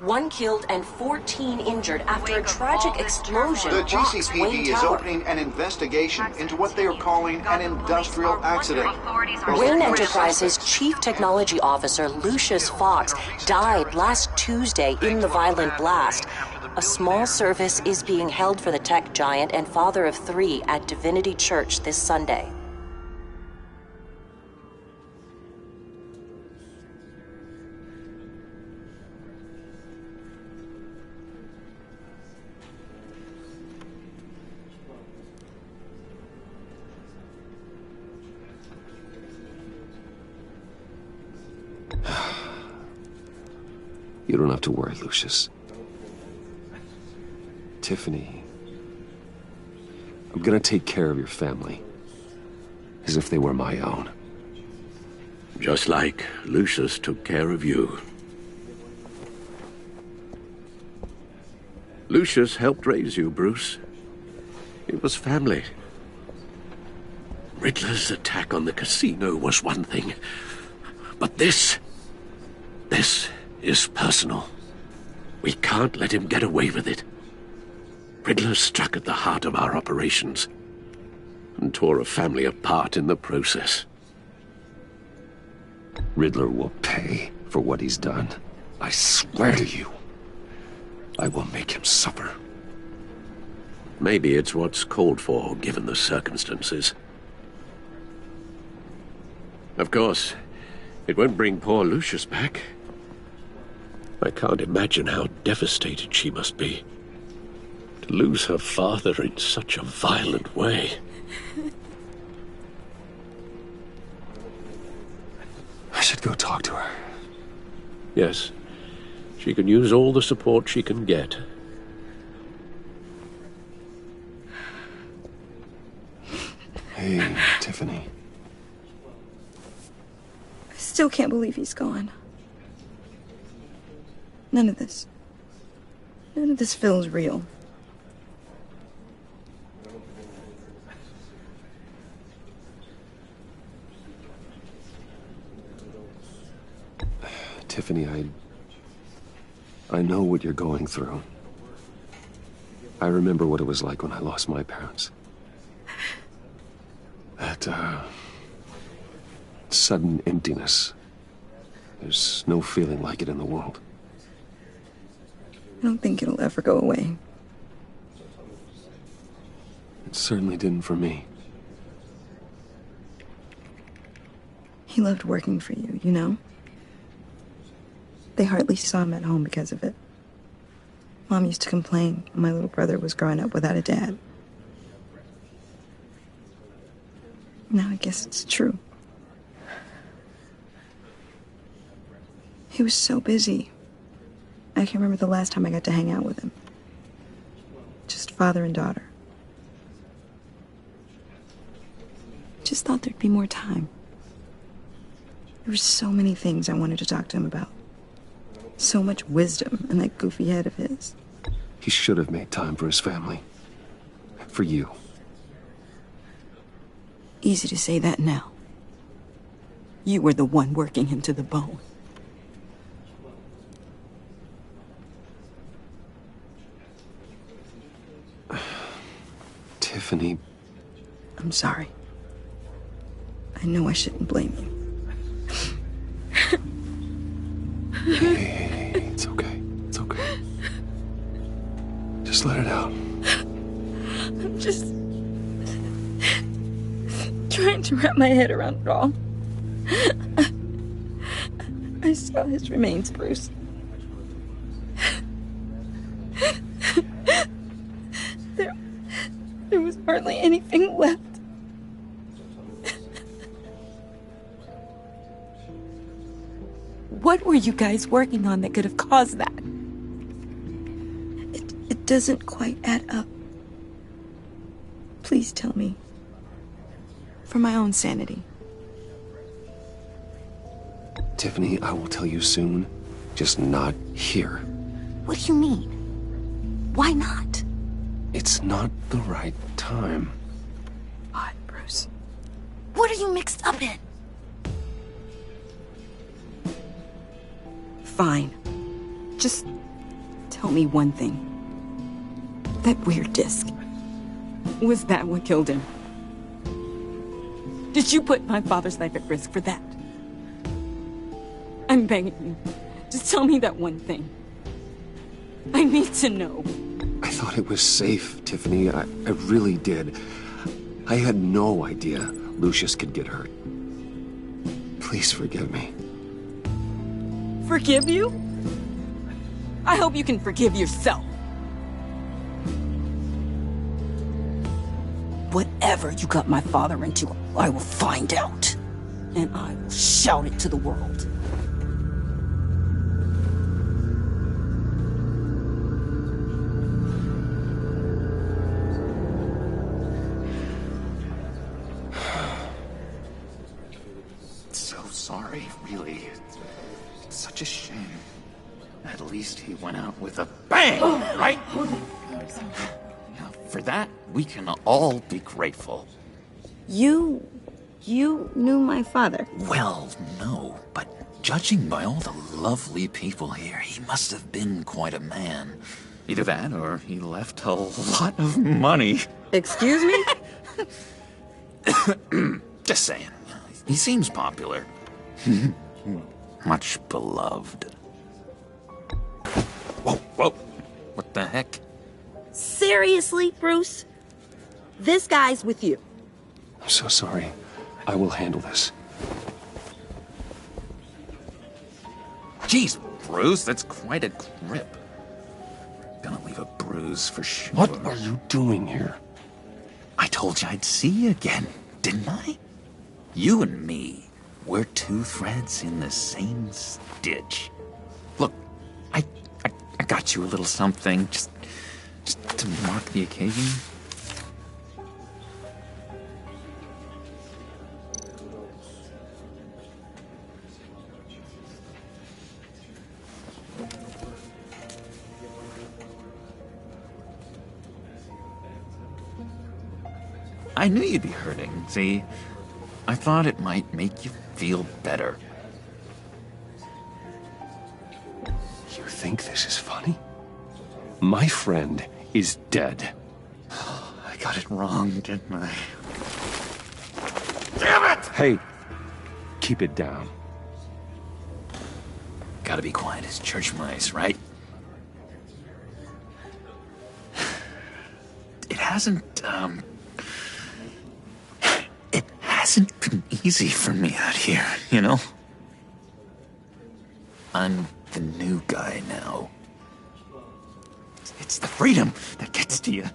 One killed and 14 injured after a tragic explosion. The rocks GCPD Wayne is Tower. opening an investigation into what they are calling an industrial accident. Wayne Enterprises' Chief Technology Officer Lucius Fox died last Tuesday in the violent blast. A small service is being held for the tech giant and father of 3 at Divinity Church this Sunday. You don't have to worry, Lucius. Tiffany, I'm gonna take care of your family. As if they were my own. Just like Lucius took care of you. Lucius helped raise you, Bruce. It was family. Riddler's attack on the casino was one thing. But this is personal. We can't let him get away with it. Riddler struck at the heart of our operations and tore a family apart in the process. Riddler will pay for what he's done. I swear to you, I will make him suffer. Maybe it's what's called for, given the circumstances. Of course, it won't bring poor Lucius back. I can't imagine how devastated she must be. To lose her father in such a violent way. I should go talk to her. Yes, she can use all the support she can get. Hey, Tiffany. I still can't believe he's gone. None of this feels real. Tiffany, I know what you're going through. I remember what it was like when I lost my parents. That, sudden emptiness. There's no feeling like it in the world. I don't think it'll ever go away. It certainly didn't for me. He loved working for you, you know? They hardly saw him at home because of it. Mom used to complain when my little brother was growing up without a dad. Now I guess it's true. He was so busy. I can't remember the last time I got to hang out with him. Just father and daughter. Just thought there'd be more time. There were so many things I wanted to talk to him about. So much wisdom in that goofy head of his. He should have made time for his family. For you. Easy to say that now. You were the one working him to the bone. Tiffany. I'm sorry. I know I shouldn't blame you. Hey, it's okay. It's okay. Just let it out. I'm just trying to wrap my head around it all. I saw his remains, Bruce. There was hardly anything left. What were you guys working on that could have caused that? It doesn't quite add up. Please tell me. For my own sanity. Tiffany, I will tell you soon. Just not here. What do you mean? Why not? It's not the right time. What, Bruce? What are you mixed up in? Fine. Just tell me one thing. That weird disc. Was that what killed him? Did you put my father's life at risk for that? I'm begging you. Just tell me that one thing. I need to know. I thought it was safe, Tiffany. I really did. I had no idea Lucius could get hurt. Please forgive me. Forgive you? I hope you can forgive yourself. Whatever you got my father into, I will find out. And I will shout it to the world. So sorry, really. It's such a shame. At least he went out with a bang, right? Now, for that, we can all be grateful. You knew my father? Well, no, but judging by all the lovely people here, he must have been quite a man. Either that, or he left a lot of money. Excuse me? Just saying. He seems popular. Much beloved. Whoa, whoa. What the heck? Seriously, Bruce? This guy's with you. I'm so sorry. I will handle this. Jeez, Bruce, that's quite a grip. Gonna leave a bruise for sure. What are you doing here? I told you I'd see you again, didn't I? You and me, we're two threads in the same stitch. Look, I got you a little something, just to mark the occasion. I knew you'd be hurting, see? I thought it might make you feel better. You think this is funny? My friend is dead. I got it wrong, didn't I? Damn it! Hey, keep it down. Gotta be quiet as church mice, right? It hasn't been easy for me out here, you know? I'm the new guy now. It's the freedom that gets to you.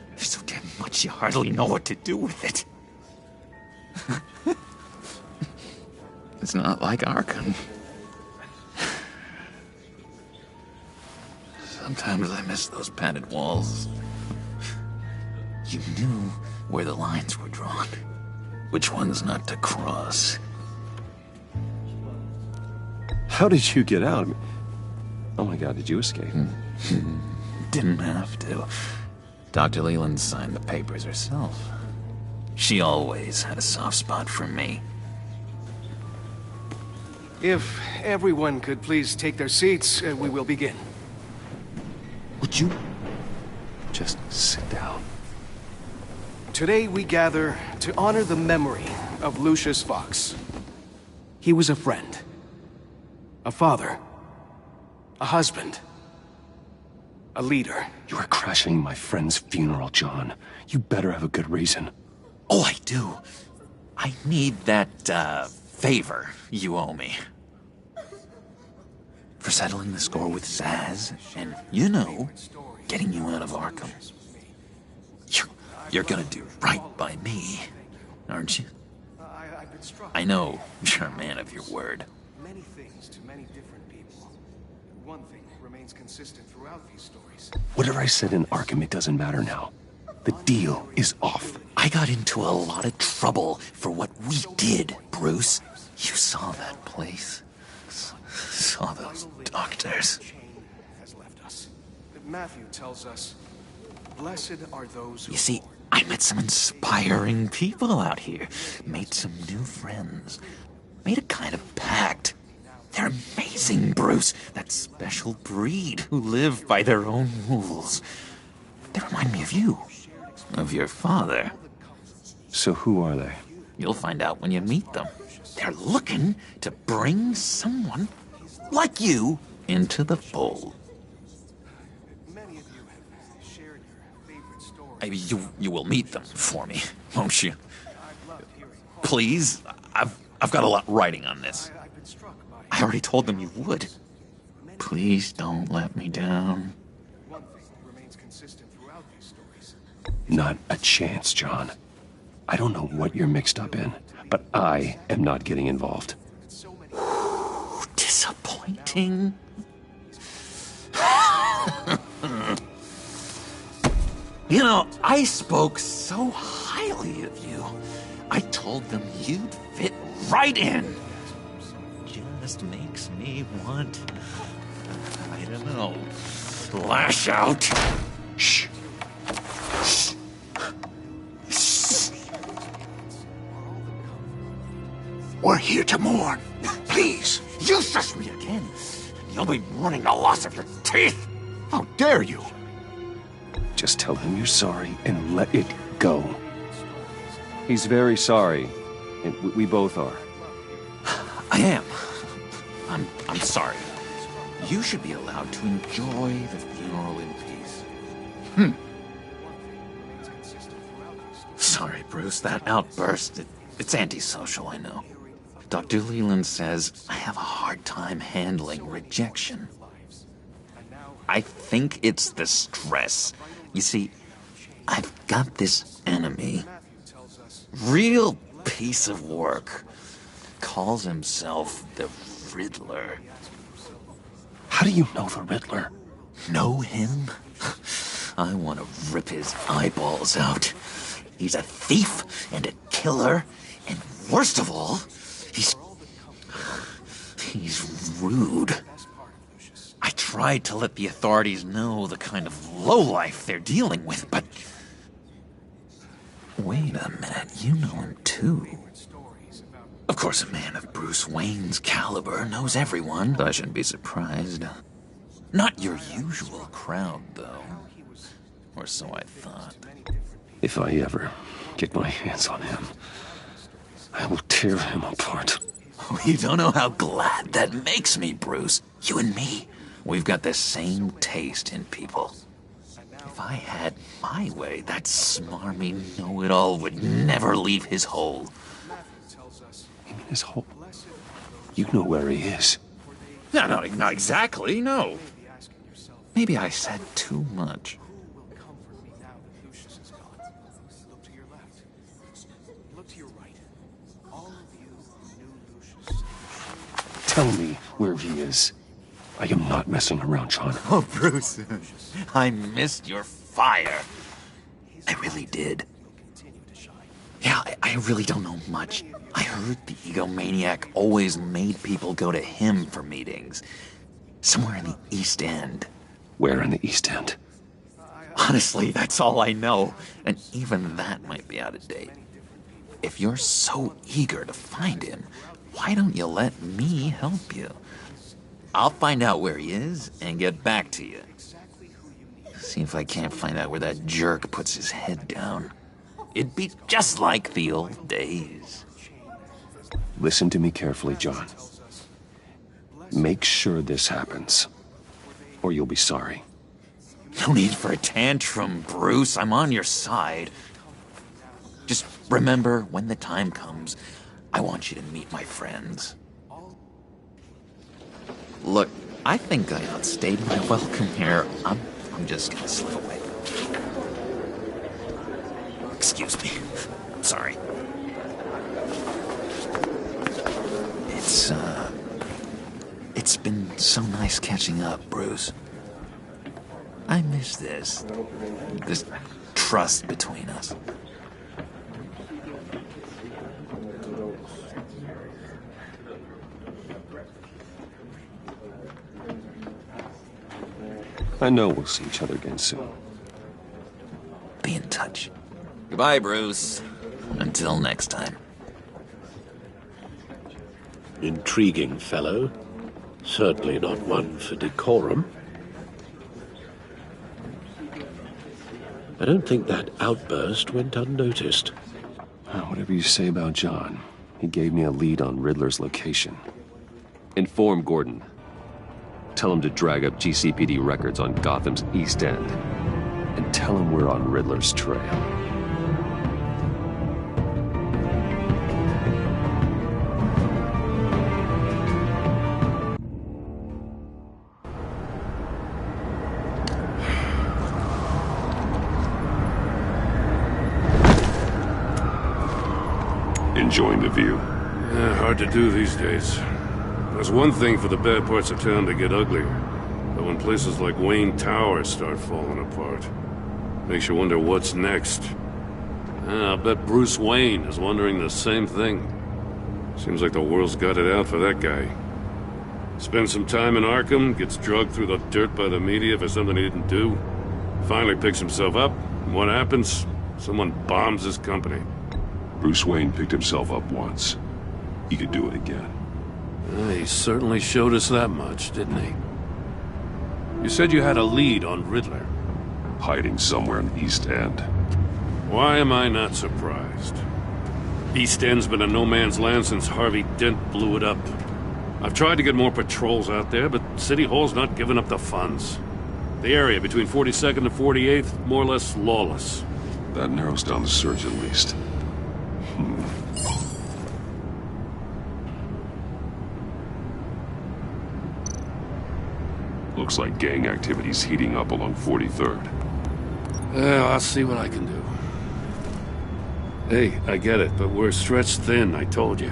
There's so damn much you hardly know what to do with it. It's not like Arkham. Sometimes I miss those padded walls. You knew where the lines were drawn. Which ones not to cross. How did you get out? Oh my God, did you escape? Didn't have to. Dr. Leland signed the papers herself. She always had a soft spot for me. If everyone could please take their seats, we will begin. Would you just sit down? Today we gather to honor the memory of Lucius Fox. He was a friend, a father, a husband, a leader. You are crashing my friend's funeral, John. You better have a good reason. Oh, I do. I need that, favor you owe me. For settling the score with Zaz, and, you know, getting you out of Arkham. You're gonna do right by me, aren't you? I know you're a man of your word. Many things to many different people. One thing remains consistent throughout these stories. Whatever I said in Arkham, it doesn't matter now. The deal is off. I got into a lot of trouble for what we did, Bruce. You saw that place. Saw those doctors. Has left us. Matthew tells us, blessed are those who... You see, I met some inspiring people out here. Made some new friends. Made a kind of pact. They're amazing, Bruce. That special breed who live by their own rules. They remind me of you. Of your father. So who are they? You'll find out when you meet them. They're looking to bring someone like you into the fold. Many of you have shared your favorite stories. You will meet them for me, won't you? Please, I've got a lot writing on this. I already told them you would. Please don't let me down. One thing remains consistent throughout these stories. Not a chance, John. I don't know what you're mixed up in, but I am not getting involved. Disappointing. You know, I spoke so highly of you. I told them you'd fit right in. Just makes me want, I don't know, lash out. Shh. Shh. We're here to mourn. Please. You shush me again. You'll be mourning the loss of your teeth. How dare you? Just tell him you're sorry and let it go. He's very sorry. And we both are. I am. I'm sorry. You should be allowed to enjoy the funeral in peace. Sorry, Bruce. That outburst, it's antisocial, I know. Dr. Leland says I have a hard time handling rejection. I think it's the stress. You see, I've got this enemy. Real piece of work. Calls himself the Riddler. How do you know the Riddler? Know him? I want to rip his eyeballs out. He's a thief and a killer, and worst of all, he's rude. I tried to let the authorities know the kind of lowlife they're dealing with, but... Wait a minute, you know him too. Of course, a man of Bruce Wayne's caliber knows everyone. I shouldn't be surprised. Not your usual crowd, though. Or so I thought. If I ever get my hands on him, I will tear him apart. Oh, you don't know how glad that makes me, Bruce. You and me, we've got the same taste in people. If I had my way, that smarmy know-it-all would never leave his hole. You mean his hole? You know where he is. No, not exactly, no. Maybe I said too much. Tell me where he is. I am not messing around, John. Oh, Bruce, I missed your fire. I really did. Yeah, I really don't know much. I heard the egomaniac always made people go to him for meetings. Somewhere in the East End. Where in the East End? Honestly, that's all I know. And even that might be out of date. If you're so eager to find him, why don't you let me help you? I'll find out where he is and get back to you. See if I can't find out where that jerk puts his head down. It'd be just like the old days. Listen to me carefully, John. Make sure this happens, or you'll be sorry. No need for a tantrum, Bruce. I'm on your side. Just remember, when the time comes, I want you to meet my friends. Look, I think I outstayed my welcome here. I'm just gonna slip away. Excuse me. I'm sorry. It's been so nice catching up, Bruce. I miss this trust between us. I know we'll see each other again soon. Be in touch. Goodbye, Bruce. Until next time. Intriguing fellow. Certainly not one for decorum. I don't think that outburst went unnoticed. Whatever you say about John, he gave me a lead on Riddler's location. Inform Gordon. Tell him to drag up GCPD records on Gotham's East End. And tell him we're on Riddler's trail. Enjoying the view? Yeah, hard to do these days. There's one thing for the bad parts of town to get uglier, but when places like Wayne Tower start falling apart, makes you wonder what's next. I'll bet Bruce Wayne is wondering the same thing. Seems like the world's got it out for that guy. Spends some time in Arkham, gets drugged through the dirt by the media for something he didn't do, finally picks himself up, and what happens? Someone bombs his company. Bruce Wayne picked himself up once. He could do it again. He certainly showed us that much, didn't he? You said you had a lead on Riddler. Hiding somewhere in the East End. Why am I not surprised? East End's been a no-man's land since Harvey Dent blew it up. I've tried to get more patrols out there, but City Hall's not giving up the funds. The area between 42nd and 48th, more or less lawless. That narrows down the search at least. Looks like gang activity's heating up along 43rd. Well, I'll see what I can do. Hey, I get it, but we're stretched thin, I told you.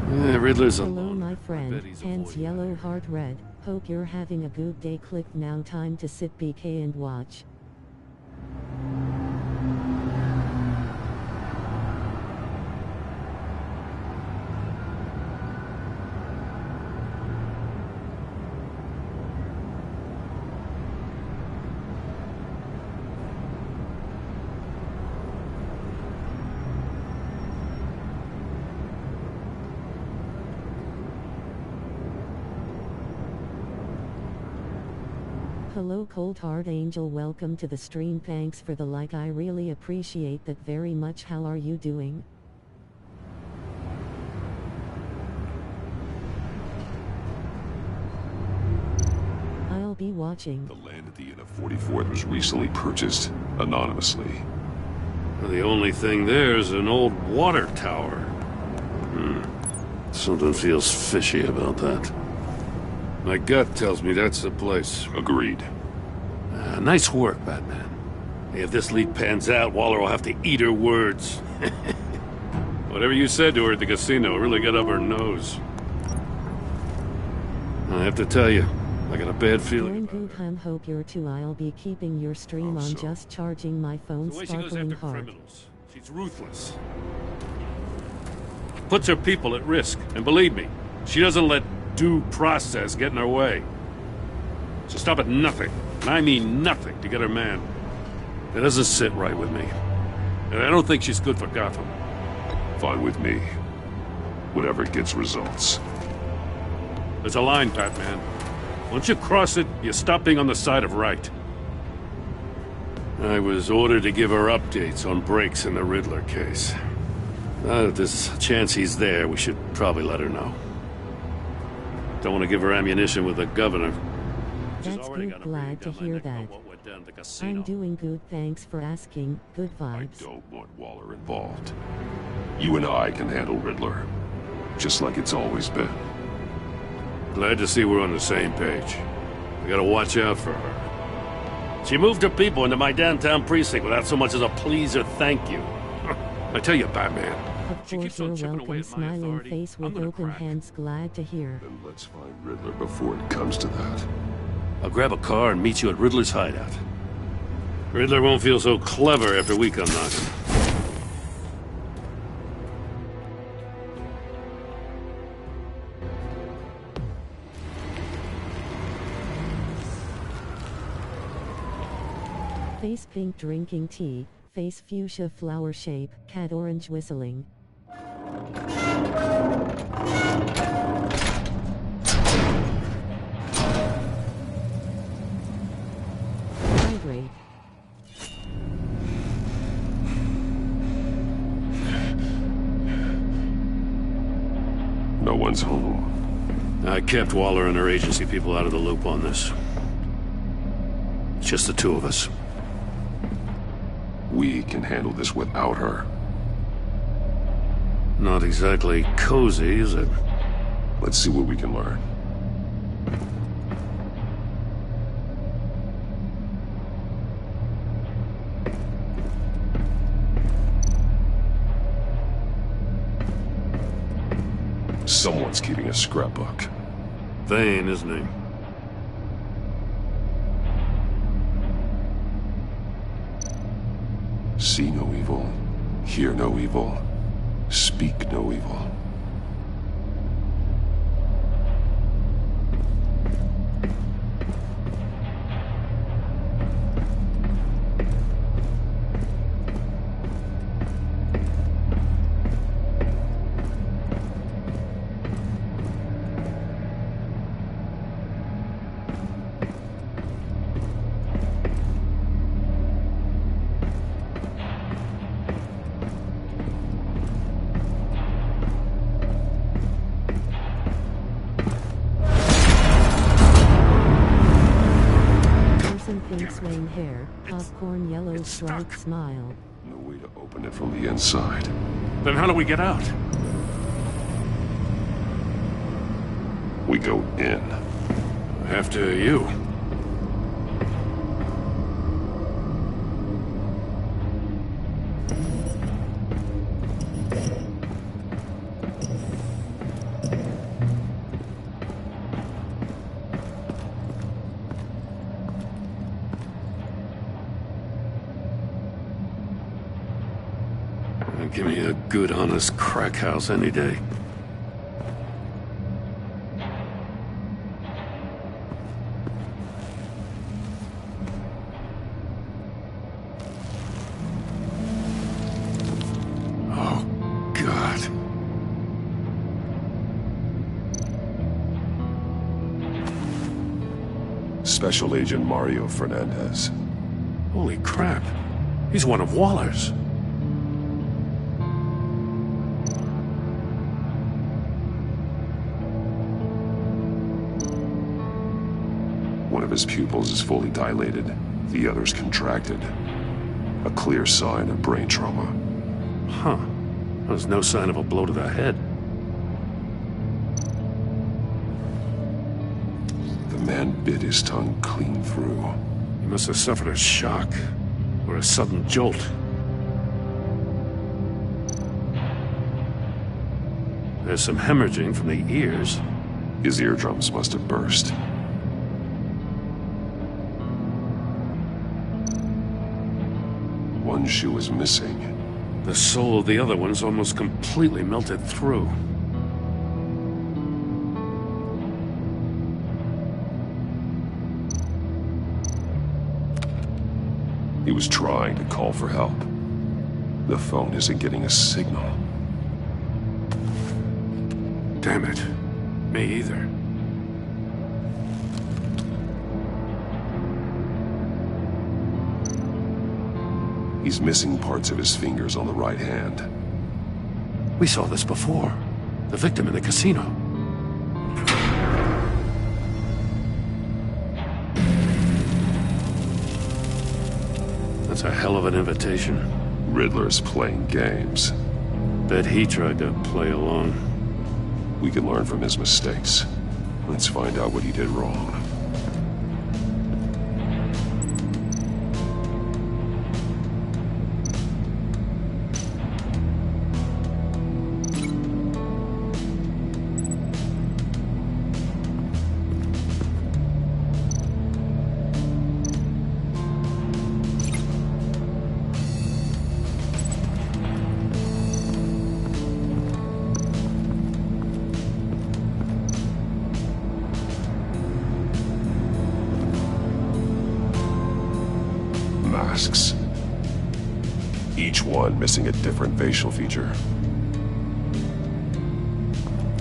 Riddler's a... Hello, my friend. Hands yellow, heart red. Hope you're having a good day. Click now. Time to sit PK and watch. Hello Cold Heart Angel, welcome to the stream. Thanks for the like, I really appreciate that very much. How are you doing? I'll be watching. The land at the end of 44th was recently purchased anonymously. The only thing there is an old water tower. Something feels fishy about that. My gut tells me that's the place. Agreed. Nice work, Batman. Hey, if this lead pans out, Waller will have to eat her words. Whatever you said to her at the casino really got up her nose. I have to tell you, I got a bad feeling. Hope you're too. I'll be keeping your stream on, just charging my phone. Sparkling heart. She's ruthless. Puts her people at risk, and believe me, she doesn't let due process get in her way. She'll stop at nothing, and I mean nothing, to get her man. That doesn't sit right with me. And I don't think she's good for Gotham. Fine with me. Whatever gets results. There's a line, Batman. Once you cross it, you stop being on the side of right. I was ordered to give her updates on breaks in the Riddler case. Now that there's a chance he's there, we should probably let her know. Don't want to give her ammunition with the governor. That's good, glad to hear that. I'm doing good, thanks for asking. Good vibes. I don't want Waller involved. You and I can handle Riddler. Just like it's always been. Glad to see we're on the same page. We gotta watch out for her. She moved her people into my downtown precinct without so much as a please or thank you. I tell you, Batman. Of course, you're welcome, smiling face with open hands, glad to hear. Then let's find Riddler before it comes to that. I'll grab a car and meet you at Riddler's hideout. Riddler won't feel so clever after we come knocking. Face pink drinking tea, face fuchsia flower shape, cat orange whistling. Hydrate. No one's home. I kept Waller and her agency people out of the loop on this. It's just the two of us. We can handle this without her. Not exactly cozy, is it? Let's see what we can learn. Someone's keeping a scrapbook. Vane, isn't he? See no evil, hear no evil, speak no evil. Pink swaying hair, popcorn yellow striped smile. No way to open it from the inside. Then how do we get out? We go in. After you. Give me a good, honest crack house any day. Oh, God. Special Agent Mario Fernandez. Holy crap. He's one of Waller's. One of his pupils is fully dilated, the other's contracted. A clear sign of brain trauma. Huh. There's no sign of a blow to the head. The man bit his tongue clean through. He must have suffered a shock, or a sudden jolt. There's some hemorrhaging from the ears. His eardrums must have burst. One shoe is missing. The soul of the other one's almost completely melted through. He was trying to call for help. The phone isn't getting a signal. Damn it. Me either. He's missing parts of his fingers on the right hand. We saw this before. The victim in the casino. That's a hell of an invitation. Riddler's playing games. Bet he tried to play along. We can learn from his mistakes. Let's find out what he did wrong. Masks. Each one missing a different facial feature.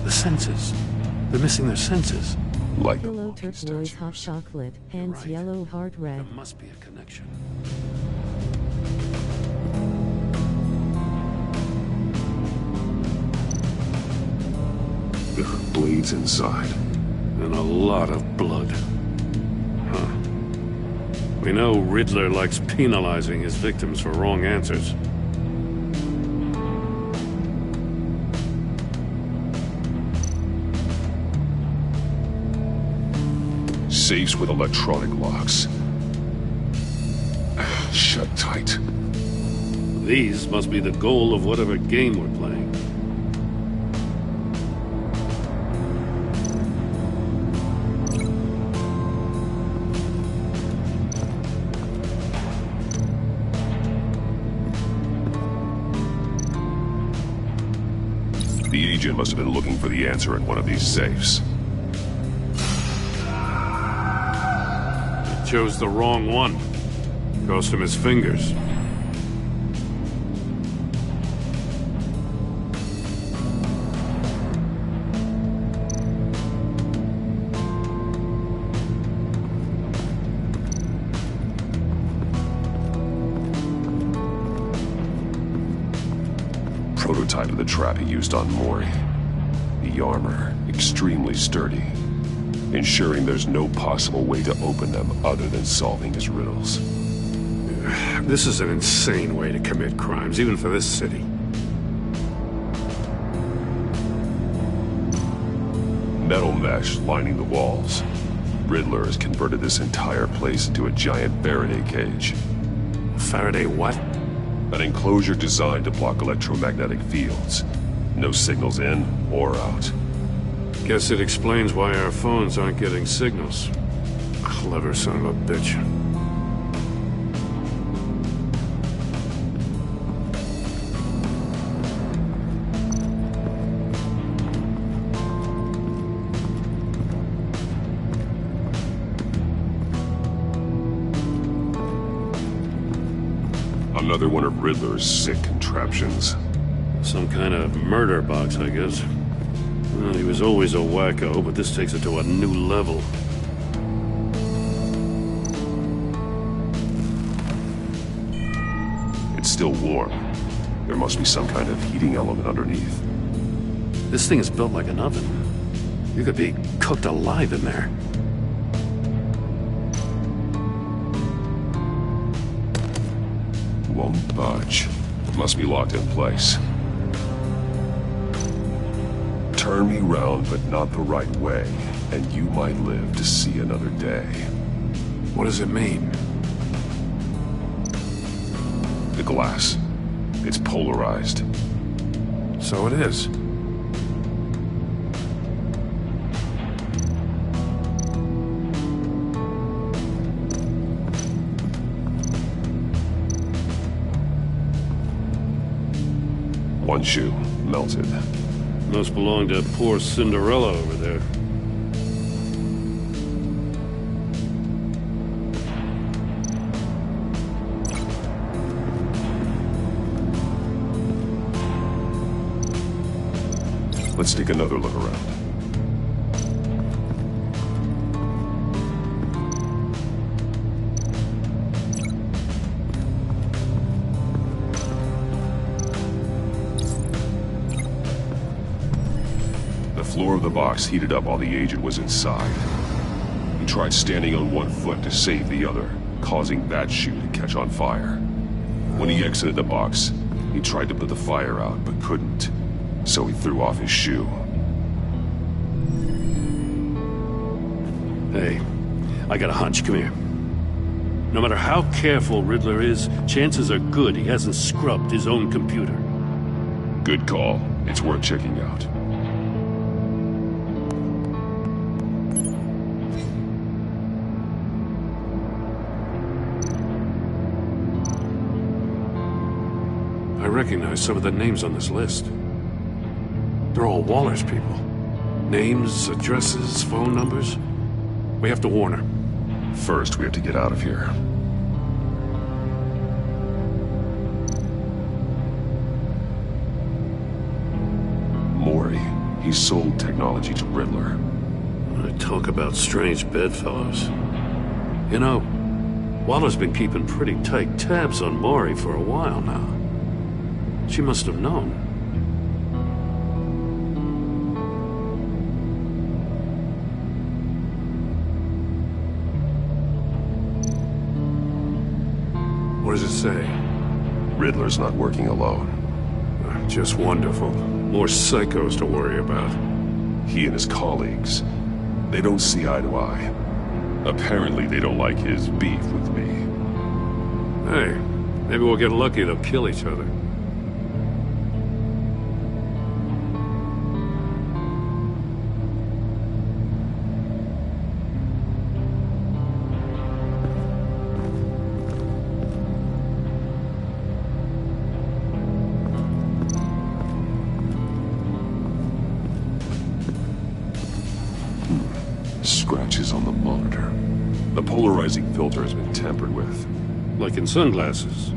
The senses. They're missing their senses. Like Pillow turquoise hot chocolate, hands yellow heart red. There must be a connection. There are blades inside. And a lot of blood. Huh. We know Riddler likes penalizing his victims for wrong answers. Safes with electronic locks. Shut tight. These must be the goal of whatever game we're playing. The agent must have been looking for the answer in one of these safes. He chose the wrong one. Cost him his fingers. Prototype of the trap he used on Mori. The armor, extremely sturdy, ensuring there's no possible way to open them other than solving his riddles. This is an insane way to commit crimes, even for this city. Metal mesh lining the walls. Riddler has converted this entire place into a giant Faraday cage. Faraday what? An enclosure designed to block electromagnetic fields. No signals in or out. Guess it explains why our phones aren't getting signals. Clever son of a bitch. Another one of Riddler's sick contraptions. Some kind of murder box, I guess. Well, he was always a wacko, but this takes it to a new level. It's still warm. There must be some kind of heating element underneath. This thing is built like an oven. You could be cooked alive in there. Won't budge. Must be locked in place. Turn me round, but not the right way, and you might live to see another day. What does it mean? The glass. It's polarized. So it is. One shoe, melted. Must belong to poor Cinderella over there. Let's take another look around. The floor of the box heated up while the agent was inside. He tried standing on one foot to save the other, causing that shoe to catch on fire. When he exited the box, he tried to put the fire out, but couldn't. So he threw off his shoe. Hey, I got a hunch. Come here. No matter how careful Riddler is, chances are good he hasn't scrubbed his own computer. Good call. It's worth checking out. I recognize some of the names on this list. They're all Waller's people. Names, addresses, phone numbers. We have to warn her. First, we have to get out of here. Mori, he sold technology to Riddler. I talk about strange bedfellows. You know, Waller's been keeping pretty tight tabs on Mori for a while now. She must have known. What does it say? Riddler's not working alone. Just wonderful. More psychos to worry about. He and his colleagues, they don't see eye to eye. Apparently they don't like his beef with me. Hey, maybe we'll get lucky they'll kill each other. Scratches on the monitor. The polarizing filter has been tampered with. Like in sunglasses.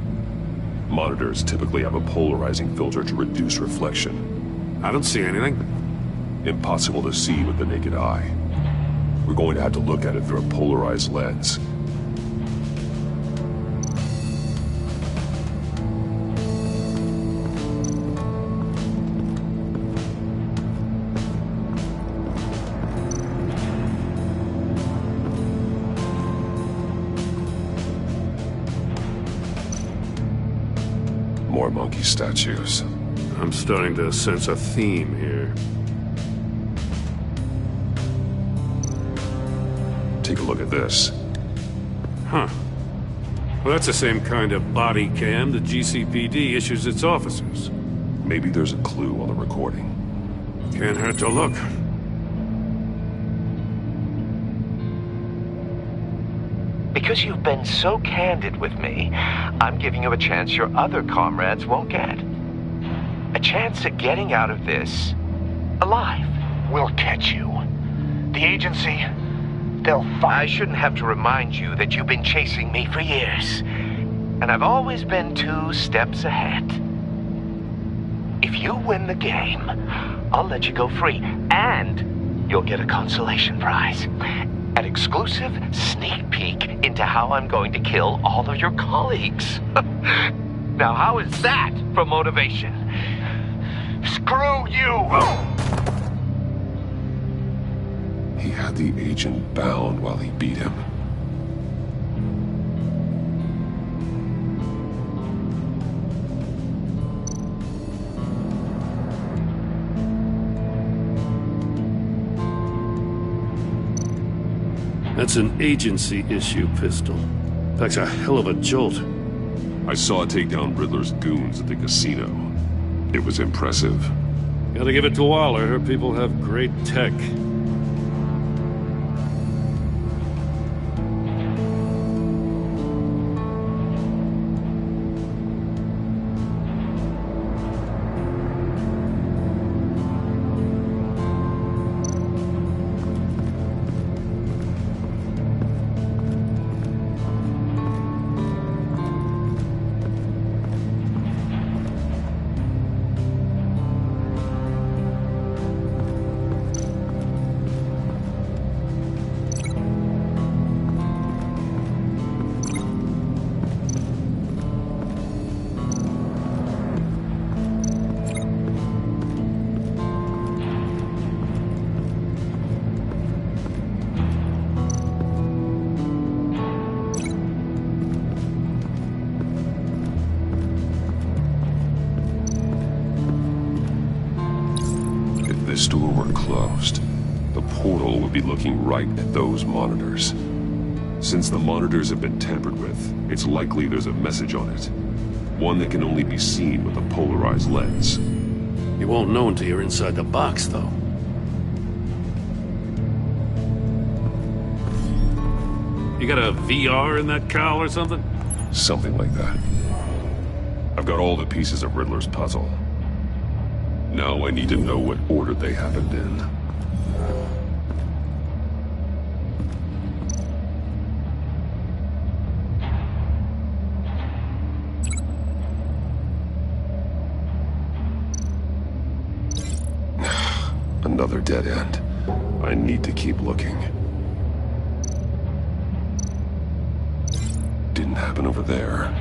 Monitors typically have a polarizing filter to reduce reflection. I don't see anything. Impossible to see with the naked eye. We're going to have to look at it through a polarized lens. More monkey statues. I'm starting to sense a theme here. Take a look at this. Huh. Well, that's the same kind of body cam the GCPD issues its officers. Maybe there's a clue on the recording. Can't hurt to look. Because you've been so candid with me, I'm giving you a chance your other comrades won't get. A chance at getting out of this alive. We'll catch you. The agency, they'll find... I shouldn't have to remind you that you've been chasing me for years. And I've always been 2 steps ahead. If you win the game, I'll let you go free. And you'll get a consolation prize. An exclusive sneak peek into how I'm going to kill all of your colleagues. Now, how is that for motivation? Screw you! He had the agent bound while he beat him. That's an agency-issue pistol. Packs a hell of a jolt. I saw it take down Riddler's goons at the casino. It was impressive. Gotta give it to Waller. Her people have great tech. store were closed, the portal would be looking right at those monitors. Since the monitors have been tampered with, it's likely there's a message on it. One that can only be seen with a polarized lens. You won't know until you're inside the box, though. You got a VR in that cowl or something? Something like that. I've got all the pieces of Riddler's puzzle. Now I need to know what order they happened in. Another dead end. I need to keep looking. Didn't happen over there.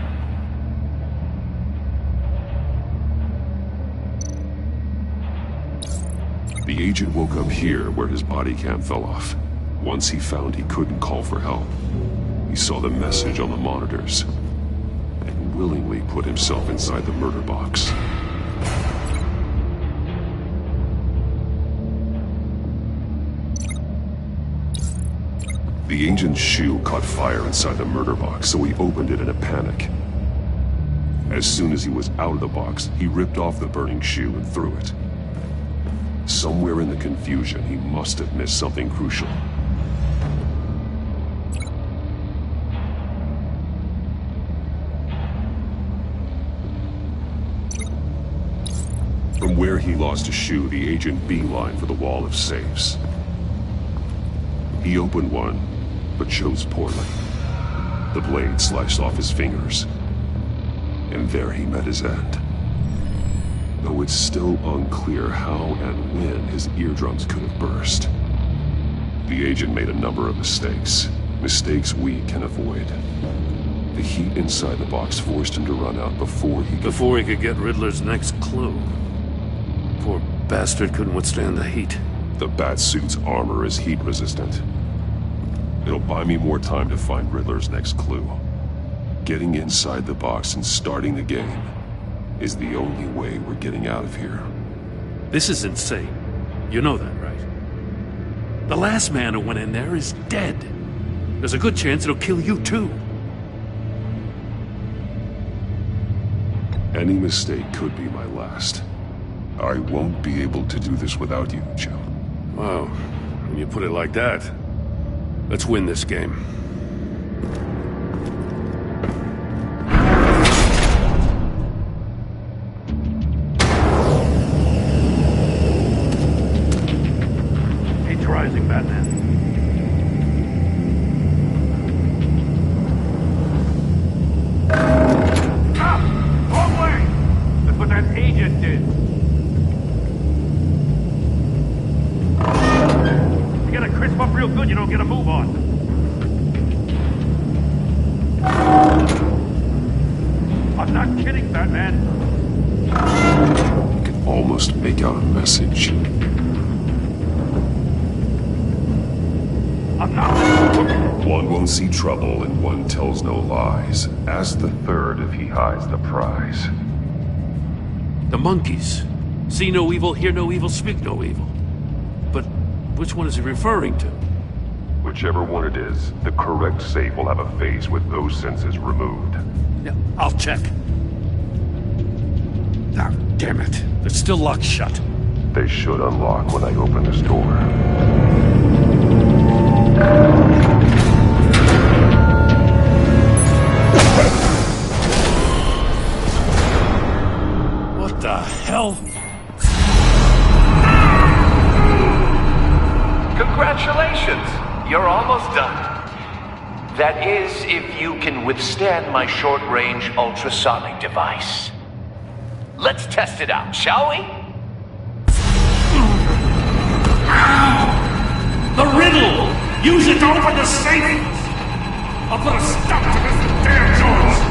The agent woke up here where his body cam fell off. Once he found he couldn't call for help, he saw the message on the monitors and willingly put himself inside the murder box. The agent's shoe caught fire inside the murder box, so he opened it in a panic. As soon as he was out of the box, he ripped off the burning shoe and threw it. Somewhere in the confusion, he must have missed something crucial. From where he lost a shoe, the agent beelined for the wall of safes. He opened one, but chose poorly. The blade sliced off his fingers, and there he met his end. Though it's still unclear how and when his eardrums could have burst. The agent made a number of mistakes. Mistakes we can avoid. The heat inside the box forced him to run out before he could get Riddler's next clue. Poor bastard couldn't withstand the heat. The Batsuit's armor is heat resistant. It'll buy me more time to find Riddler's next clue. Getting inside the box and starting the game is the only way we're getting out of here. This is insane. You know that, right? The last man who went in there is dead. There's a good chance it'll kill you too. Any mistake could be my last. I won't be able to do this without you, Joe. Wow, when you put it like that, let's win this game. Heat's rising, Batman. Stop! Wrong way! That's what that agent did. You gotta crisp up real good, you don't get a move on. I'm not kidding, Batman. I can almost make out a message. I'm not. One won't see trouble and one tells no lies. Ask the third if he hides the prize. The monkeys. See no evil, hear no evil, speak no evil. But which one is he referring to? Whichever one it is, the correct safe will have a face with those senses removed. Yeah, I'll check. Ah, damn it. They're still locked shut. They should unlock when I open this door. What the hell? Congratulations! You're almost done. That is, if you can withstand my short-range ultrasonic device. Let's test it out, shall we? The riddle! Use it to open the safe! I'll put a stop to this damn noise!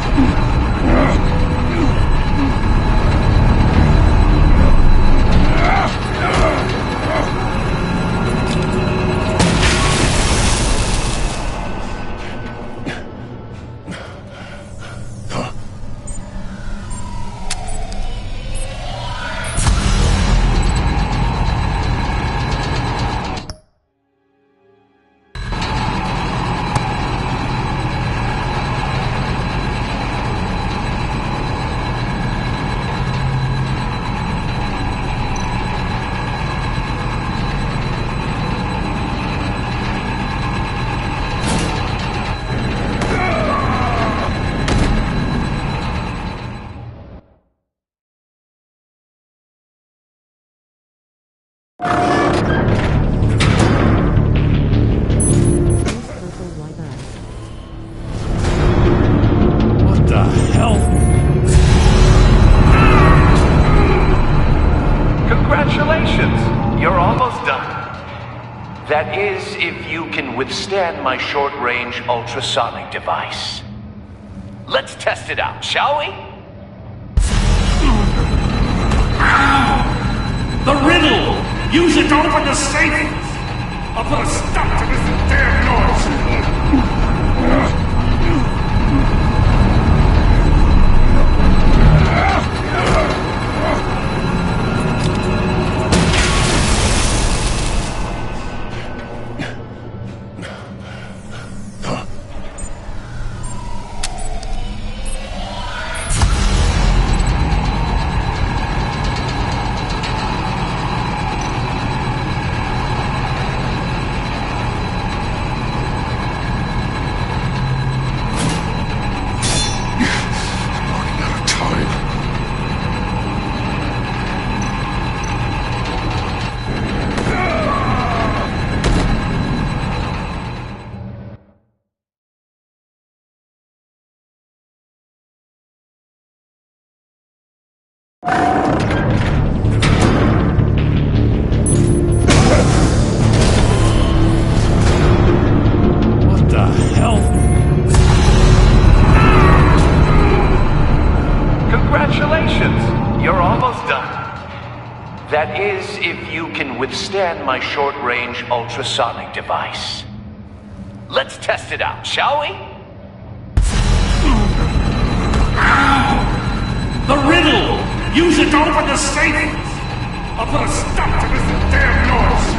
That is, if you can withstand my short-range ultrasonic device. Let's test it out, shall we? The riddle! Use it to open the safe! I'll put a stop to this damn noise! That is, if you can withstand my short-range ultrasonic device. Let's test it out, shall we? The riddle! Use it to open the safe! I'll put a stop to this damn noise!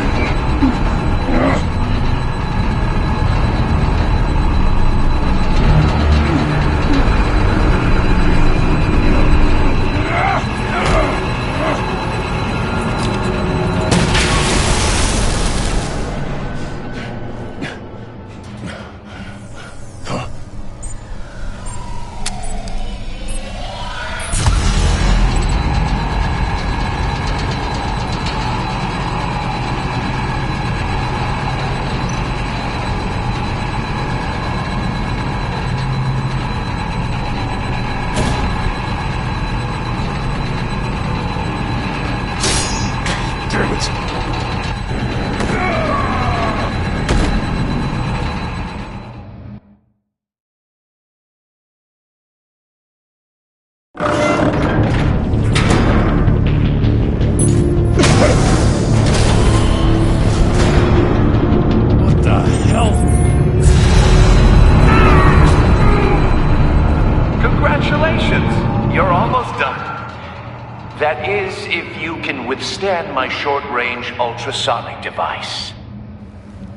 That is, if you can withstand my short-range ultrasonic device.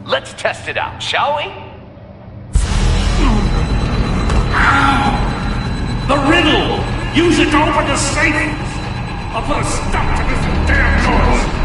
Let's test it out, shall we? The riddle! Use it to open the safe! I'll put a stop to this damn noise!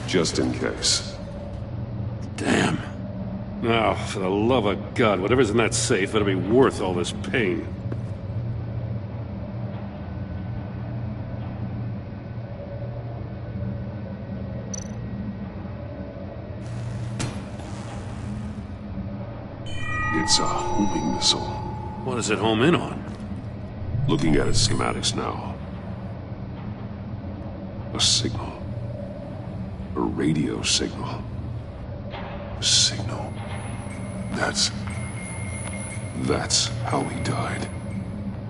just in case. Damn. Now, for the love of God, whatever's in that safe better be worth all this pain. It's a homing missile. What does it home in on? Looking at its schematics now. A signal. A radio signal. A signal. That's how he died.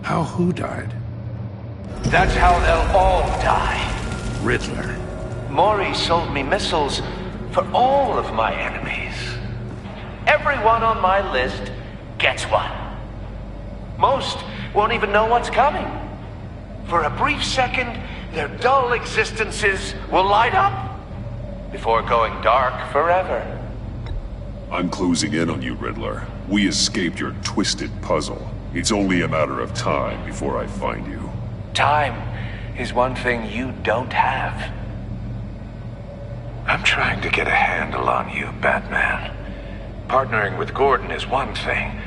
How who died? That's how they'll all die. Riddler. Maury sold me missiles for all of my enemies. Everyone on my list gets one. Most won't even know what's coming. For a brief second, their dull existences will light up before going dark forever. I'm closing in on you, Riddler. We escaped your twisted puzzle. It's only a matter of time before I find you. Time is one thing you don't have. I'm trying to get a handle on you, Batman. Partnering with Gordon is one thing.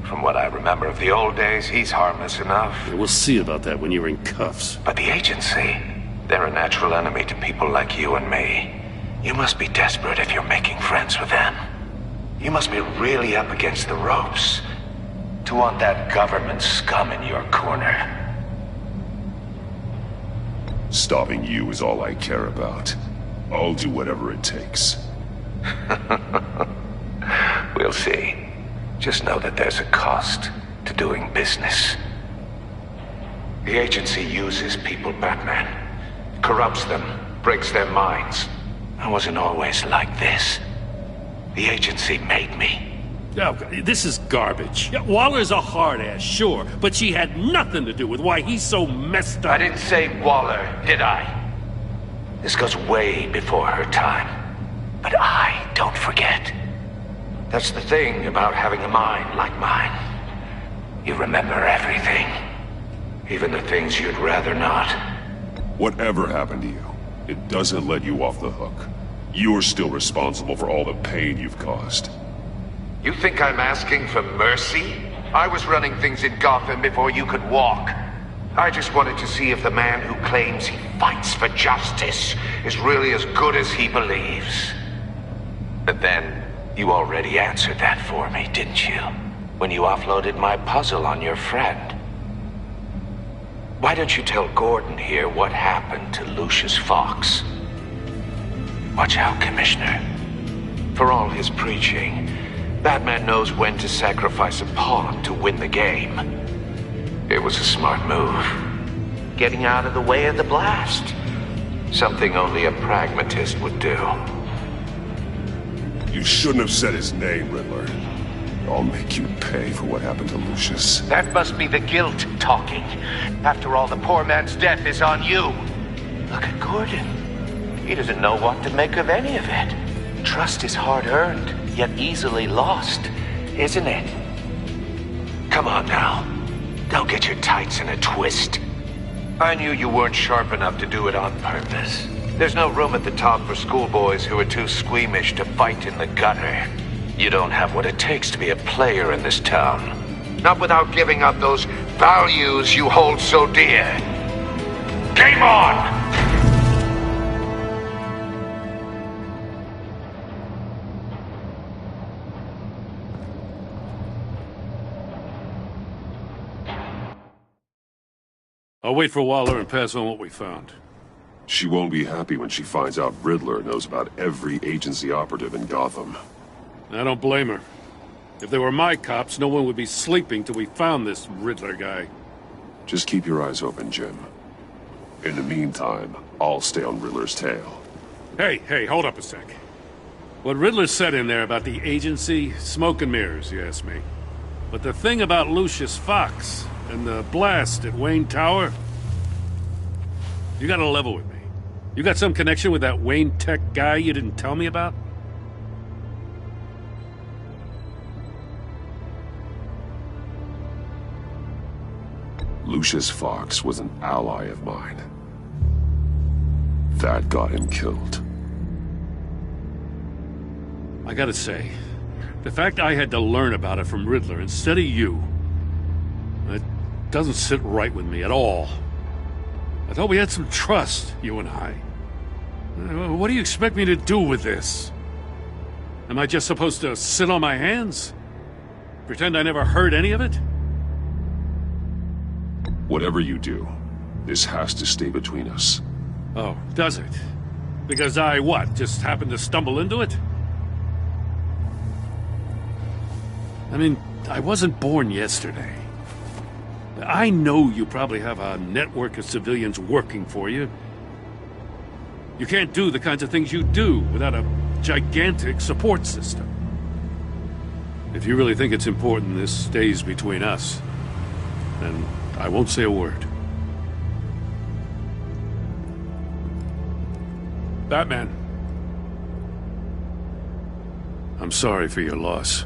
From what I remember of the old days, he's harmless enough. Yeah, we'll see about that when you're in cuffs. But the agency, they're a natural enemy to people like you and me. You must be desperate if you're making friends with them. You must be really up against the ropes to want that government scum in your corner. Stopping you is all I care about. I'll do whatever it takes. We'll see. Just know that there's a cost to doing business. The agency uses people, Batman. Corrupts them, breaks their minds. I wasn't always like this. The agency made me. Oh, this is garbage. Yeah, Waller's a hard ass, sure, but she had nothing to do with why he's so messed up. I didn't say Waller, did I? This goes way before her time. But I don't forget. That's the thing about having a mind like mine. You remember everything. Even the things you'd rather not. Whatever happened to you, it doesn't let you off the hook. You're still responsible for all the pain you've caused. You think I'm asking for mercy? I was running things in Gotham before you could walk. I just wanted to see if the man who claims he fights for justice is really as good as he believes. But then, you already answered that for me, didn't you? When you offloaded my puzzle on your friend. Why don't you tell Gordon here what happened to Lucius Fox? Watch out, Commissioner. For all his preaching, Batman knows when to sacrifice a pawn to win the game. It was a smart move. Getting out of the way of the blast. Something only a pragmatist would do. You shouldn't have said his name, Riddler. I'll make you pay for what happened to Lucius. That must be the guilt talking. After all, the poor man's death is on you. Look at Gordon. He doesn't know what to make of any of it. Trust is hard-earned, yet easily lost, isn't it? Come on now. Don't get your tights in a twist. I knew you weren't sharp enough to do it on purpose. There's no room at the top for schoolboys who are too squeamish to fight in the gutter. You don't have what it takes to be a player in this town. Not without giving up those values you hold so dear. Game on! I'll wait for Waller and pass on what we found. She won't be happy when she finds out Riddler knows about every agency operative in Gotham. I don't blame her. If they were my cops, no one would be sleeping till we found this Riddler guy. Just keep your eyes open, Jim. In the meantime, I'll stay on Riddler's tail. Hey, hold up a sec. What Riddler said in there about the agency, smoke and mirrors, you ask me. But the thing about Lucius Fox and the blast at Wayne Tower, you gotta level with me. You got some connection with that Wayne Tech guy you didn't tell me about? Lucius Fox was an ally of mine. That got him killed. I gotta say, the fact I had to learn about it from Riddler instead of you, it doesn't sit right with me at all. I thought we had some trust, you and I. What do you expect me to do with this? Am I just supposed to sit on my hands? Pretend I never heard any of it? Whatever you do, this has to stay between us. Oh, does it? Because I, what, just happened to stumble into it? I mean, I wasn't born yesterday. I know you probably have a network of civilians working for you. You can't do the kinds of things you do without a gigantic support system. If you really think it's important this stays between us, then I won't say a word. Batman. I'm sorry for your loss.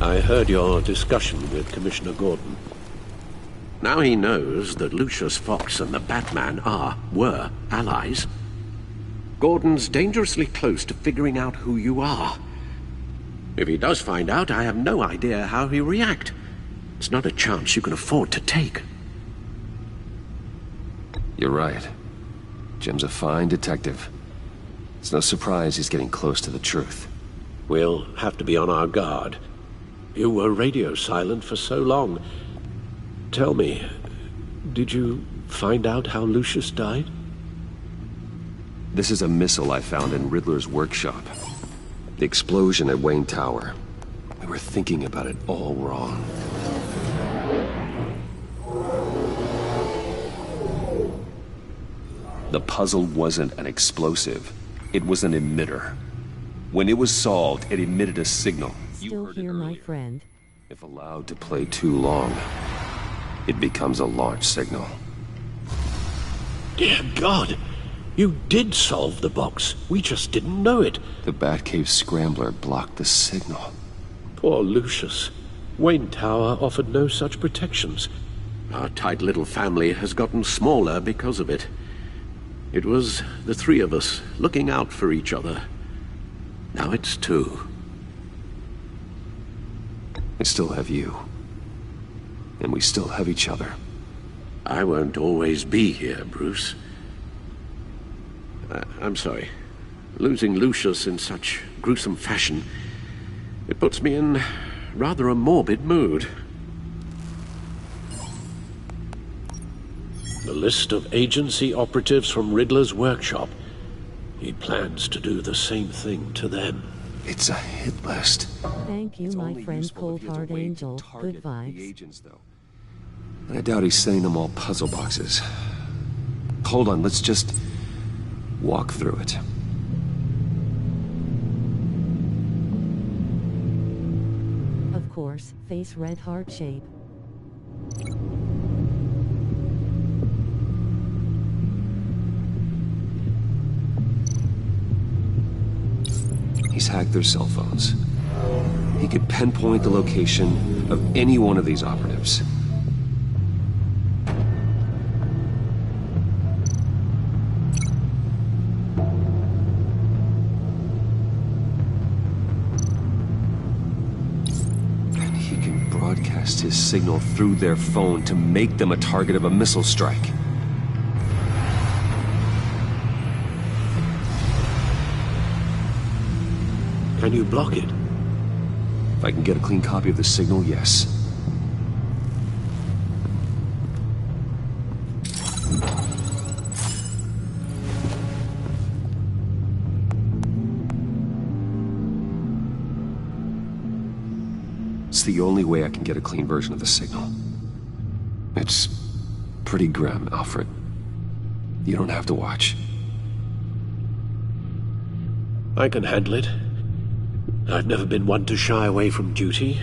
I heard your discussion with Commissioner Gordon. Now he knows that Lucius Fox and the Batman were allies. Gordon's dangerously close to figuring out who you are. If he does find out, I have no idea how he'll react. It's not a chance you can afford to take. You're right. Jim's a fine detective. It's no surprise he's getting close to the truth. We'll have to be on our guard. You were radio silent for so long. Tell me, did you find out how Lucius died? This is a missile I found in Riddler's workshop. The explosion at Wayne Tower. We were thinking about it all wrong. The puzzle wasn't an explosive. It was an emitter. When it was solved, it emitted a signal. Still here, my friend. If allowed to play too long, it becomes a launch signal. Dear God! You did solve the box. We just didn't know it. The Batcave scrambler blocked the signal. Poor Lucius. Wayne Tower offered no such protections. Our tight little family has gotten smaller because of it. It was the three of us looking out for each other. Now it's two. I still have you. And we still have each other. I won't always be here, Bruce. I'm sorry. Losing Lucius in such gruesome fashion, it puts me in rather a morbid mood. The list of agency operatives from Riddler's workshop. He plans to do the same thing to them. It's a hit list. Thank you, my friend Cold Heart Angel. Good vibes. Agents, though. And I doubt he's sending them all puzzle boxes. Hold on, let's just walk through it. Of course, face red heart shape. He's hacked their cell phones. He could pinpoint the location of any one of these operatives. And he can broadcast his signal through their phone to make them a target of a missile strike. Can you block it? If I can get a clean copy of the signal, yes. It's the only way I can get a clean version of the signal. It's pretty grim, Alfred. You don't have to watch. I can handle it. I've never been one to shy away from duty.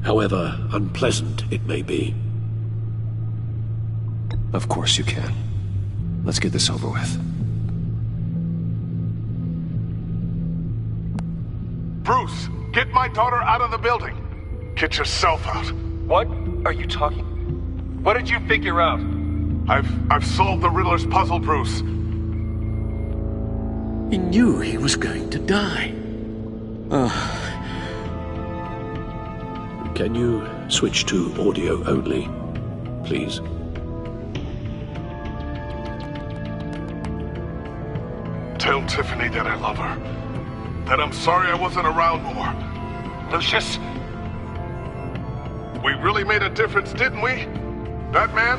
however unpleasant it may be. Of course you can. Let's get this over with. Bruce, get my daughter out of the building. Get yourself out. What are you talking? What did you figure out? I've solved the Riddler's puzzle, Bruce. He knew he was going to die. Can you switch to audio only, please? Tell Tiffany that I love her. That I'm sorry I wasn't around more. Lucius, we really made a difference, didn't we? Batman?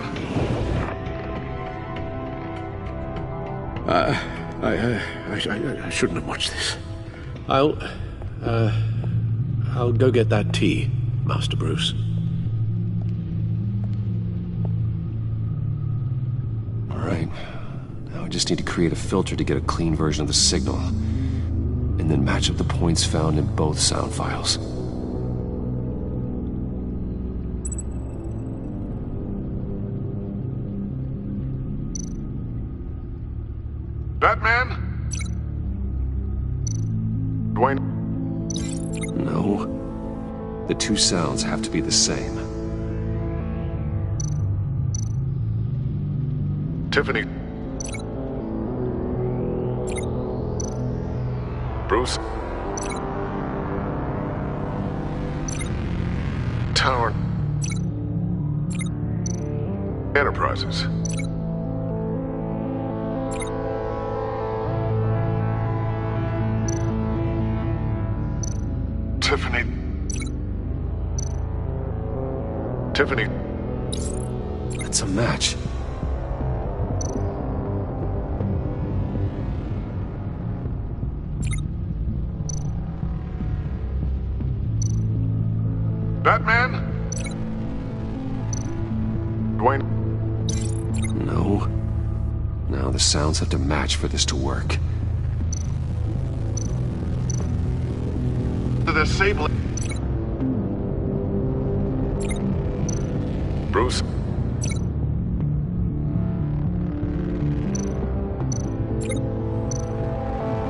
I shouldn't have watched this. I'll go get that tea, Master Bruce. All right. Now I just need to create a filter to get a clean version of the signal, and then match up the points found in both sound files. Batman? Dwayne? No. The two sounds have to be the same. Tiffany? Bruce? Tower? Enterprises? Tiffany. Tiffany. That's a match. Batman? Dwayne? No. Now the sounds have to match for this to work. The disabling. Bruce?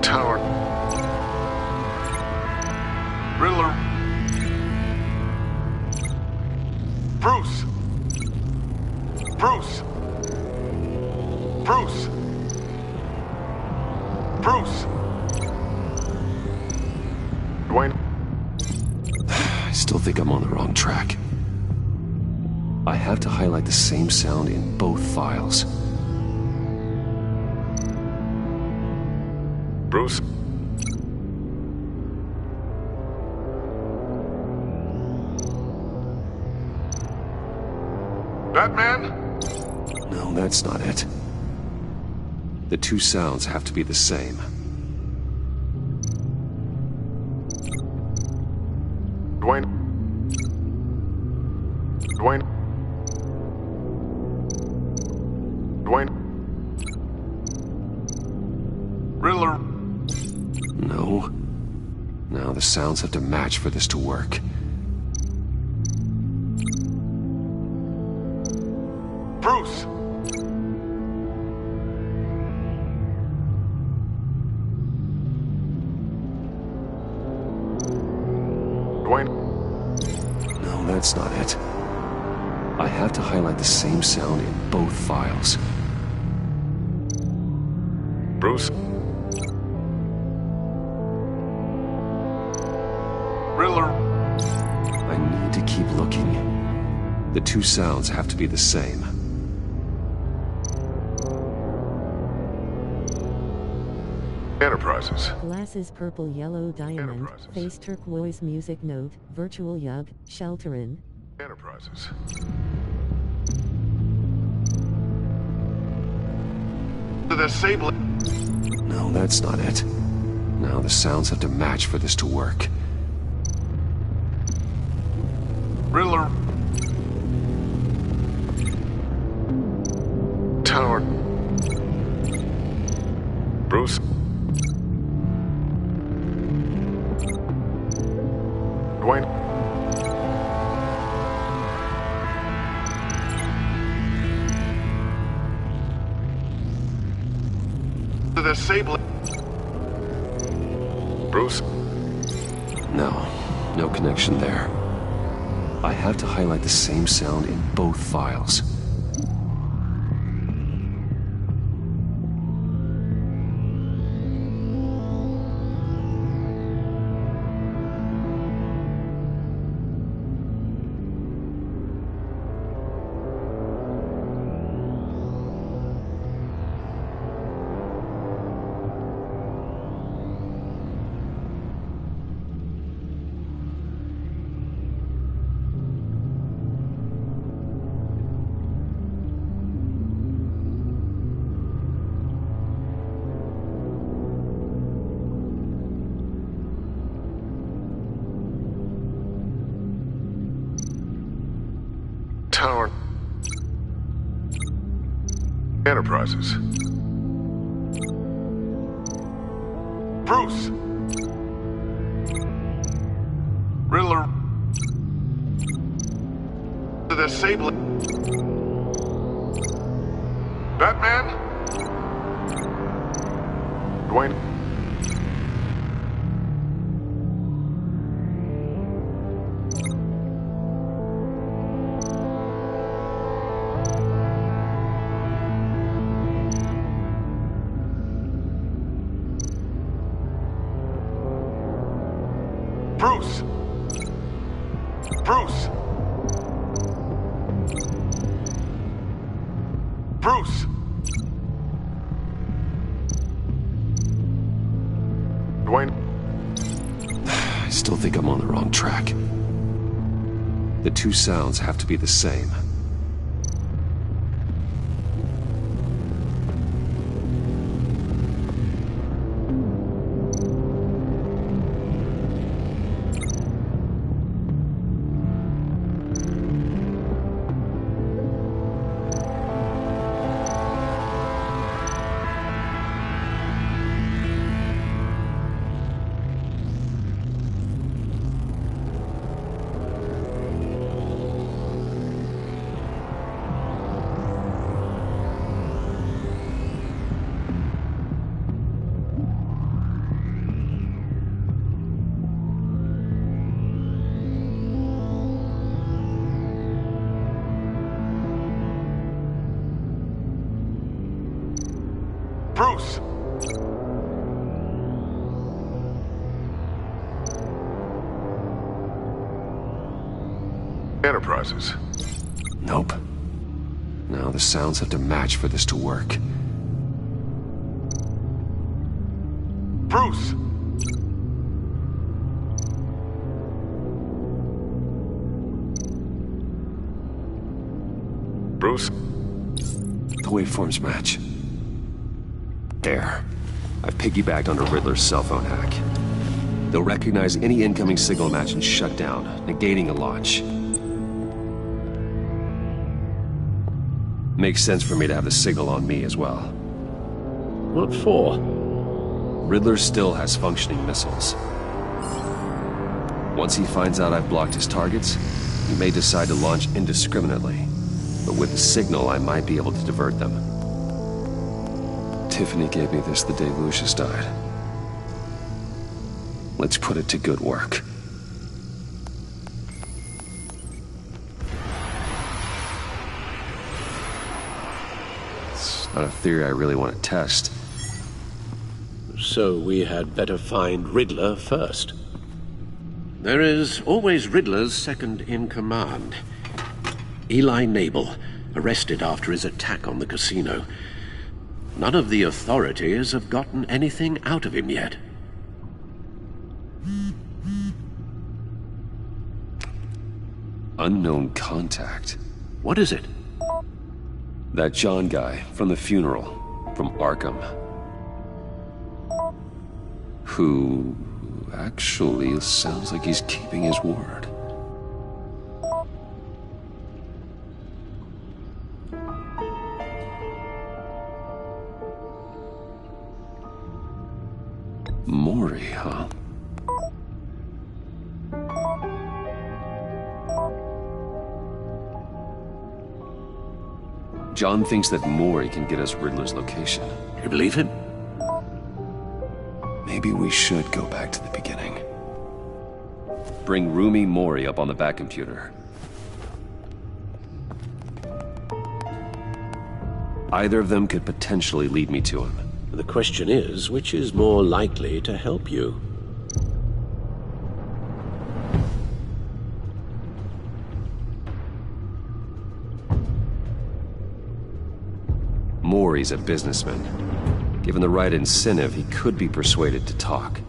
Tower. Riddler. Bruce. Bruce. Bruce. Bruce. Dwayne. I still think I'm on the wrong track. I have to highlight the same sound in both files. Bruce? Batman? No, that's not it. The two sounds have to be the same. Dwayne? Dwayne? Dwayne? Riddler? No. Now the sounds have to match for this to work. Bruce! Dwayne? No, that's not it. I have to highlight the same sound in both files. Bruce? Riddler? I need to keep looking. The two sounds have to be the same. Enterprises. Glasses purple yellow diamond. Face turquoise music note. Virtual yug. Shelterin. Enterprises. The disabling. No, that's not it. Now the sounds have to match for this to work. Riddler. Tower. Bruce. Dwayne. The disabling... Bruce? No connection there. I have to highlight the same sound in both files. Tower... Enterprises. Bruce! Riddler... The disabling... Batman? Dwayne... Bruce! Bruce! Bruce! Dwayne... I still think I'm on the wrong track. The two sounds have to be the same. Bruce! Enterprises. Nope. Now the sounds have to match for this to work. Bruce! Bruce? The waveforms match. There. I've piggybacked onto Riddler's cell phone hack. They'll recognize any incoming signal match and shut down, negating a launch. Makes sense for me to have the signal on me as well. What for? Riddler still has functioning missiles. Once he finds out I've blocked his targets, he may decide to launch indiscriminately. But with the signal, I might be able to divert them. Tiffany gave me this the day Lucius died. Let's put it to good work. It's not a theory I really want to test. So we had better find Riddler first. There is always Riddler's second in command. Eli Nabel, arrested after his attack on the casino. None of the authorities have gotten anything out of him yet. Unknown contact. What is it? That John guy from the funeral, from Arkham. Who actually sounds like he's keeping his word. Maury, huh? John thinks that Maury can get us Riddler's location. You believe him? Maybe we should go back to the beginning. Bring Rumi Mori up on the back computer. Either of them could potentially lead me to him. The question is, which is more likely to help you? Mori's a businessman. Given the right incentive, he could be persuaded to talk.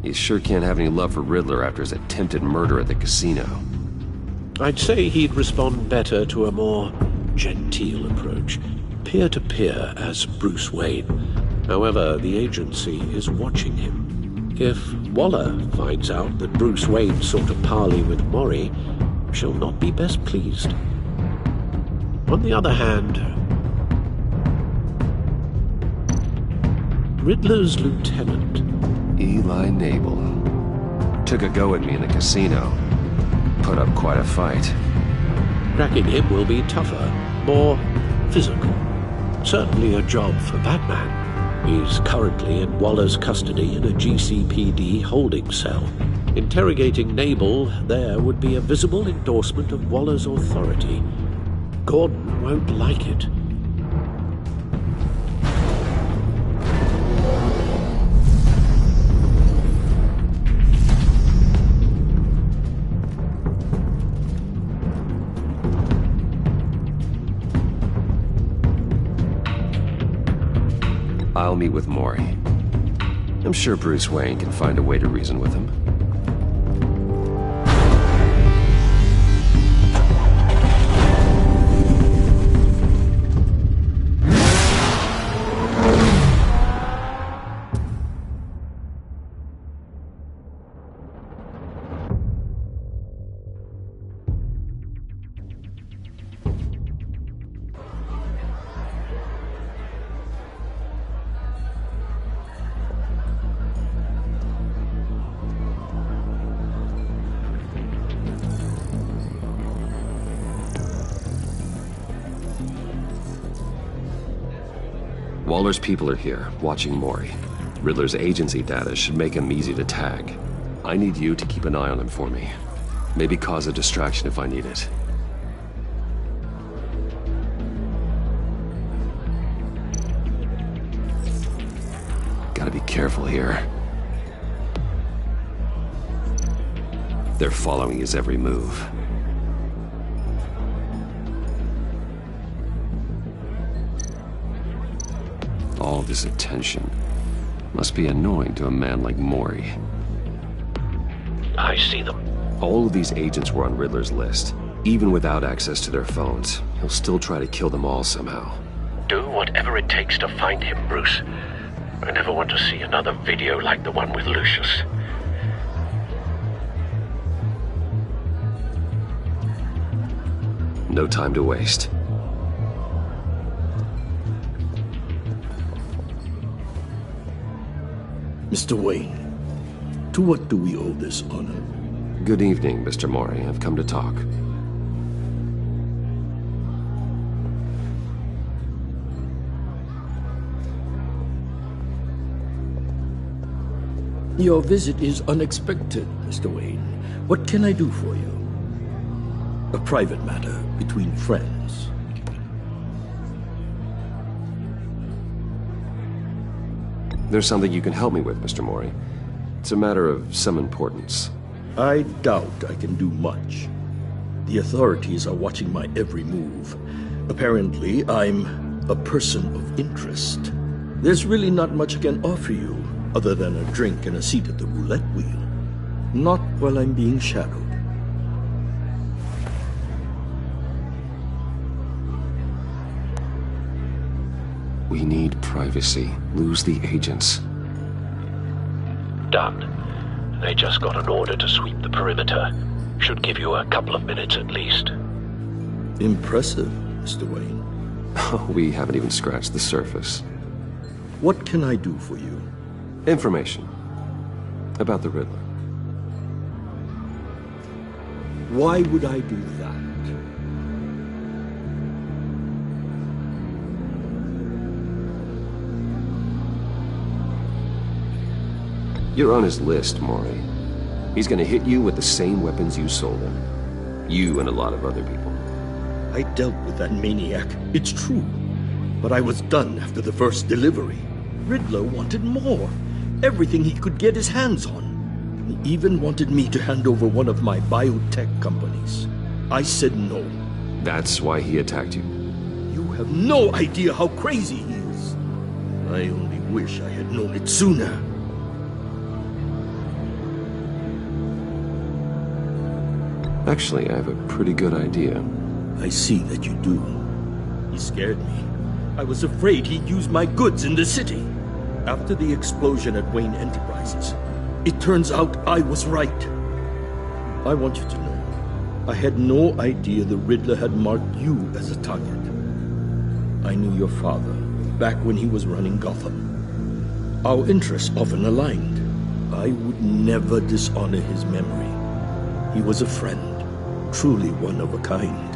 He sure can't have any love for Riddler after his attempted murder at the casino. I'd say he'd respond better to a more genteel approach. Peer-to-peer as Bruce Wayne. However, the agency is watching him. If Waller finds out that Bruce Wayne sought a parley with Mori, she'll not be best pleased. On the other hand, Riddler's lieutenant, Eli Nabel, took a go at me in the casino. Put up quite a fight. Cracking him will be tougher, more physical. Certainly a job for Batman. He's currently in Waller's custody in a GCPD holding cell. Interrogating Nabel there would be a visible endorsement of Waller's authority. Gordon won't like it. I'll meet with Mori. I'm sure Bruce Wayne can find a way to reason with him. Waller's people are here, watching Mori. Riddler's agency data should make him easy to tag. I need you to keep an eye on him for me. Maybe cause a distraction if I need it. Gotta be careful here. They're following his every move. All this attention must be annoying to a man like Mori. I see them. All of these agents were on Riddler's list. Even without access to their phones, he'll still try to kill them all somehow. Do whatever it takes to find him, Bruce. I never want to see another video like the one with Lucius. No time to waste. Mr. Wayne, to what do we owe this honor? Good evening, Mr. Mori. I've come to talk. Your visit is unexpected, Mr. Wayne. What can I do for you? A private matter between friends. There's something you can help me with, Mr. Mori. It's a matter of some importance. I doubt I can do much. The authorities are watching my every move. Apparently, I'm a person of interest. There's really not much I can offer you, other than a drink and a seat at the roulette wheel. Not while I'm being shadowed. We need privacy. Lose the agents. Done. They just got an order to sweep the perimeter. Should give you a couple of minutes at least. Impressive, Mr. Wayne. We haven't even scratched the surface. What can I do for you? Information. About the Riddler. Why would I do that? You're on his list, Maury. He's gonna hit you with the same weapons you sold him. You and a lot of other people. I dealt with that maniac, it's true. But I was done after the first delivery. Riddler wanted more. Everything he could get his hands on. He even wanted me to hand over one of my biotech companies. I said no. That's why he attacked you? You have no idea how crazy he is. I only wish I had known it sooner. Actually, I have a pretty good idea. I see that you do. He scared me. I was afraid he'd use my goods in the city. After the explosion at Wayne Enterprises, it turns out I was right. I want you to know, I had no idea the Riddler had marked you as a target. I knew your father back when he was running Gotham. Our interests often aligned. I would never dishonor his memory. He was a friend, truly one of a kind.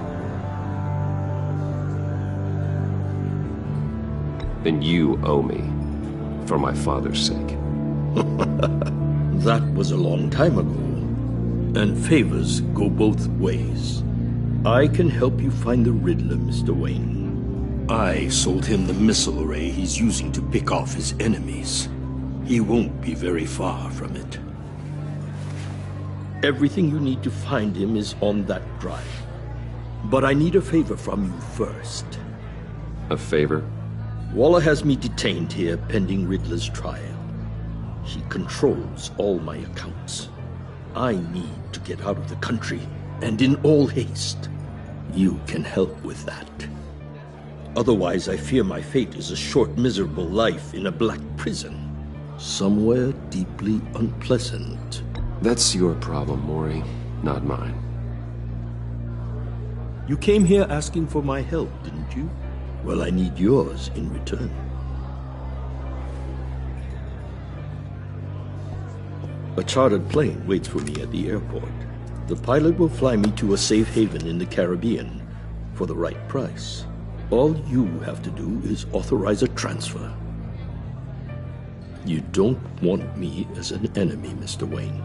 Then you owe me, for my father's sake. That was a long time ago, and favors go both ways. I can help you find the Riddler, Mr. Wayne. I sold him the missile array he's using to pick off his enemies. He won't be very far from it. Everything you need to find him is on that drive. But I need a favor from you first. A favor? Waller has me detained here pending Riddler's trial. He controls all my accounts. I need to get out of the country, and in all haste. You can help with that. Otherwise, I fear my fate is a short, miserable life in a black prison. Somewhere deeply unpleasant. That's your problem, Maury, not mine. You came here asking for my help, didn't you? Well, I need yours in return. A chartered plane waits for me at the airport. The pilot will fly me to a safe haven in the Caribbean for the right price. All you have to do is authorize a transfer. You don't want me as an enemy, Mr. Wayne.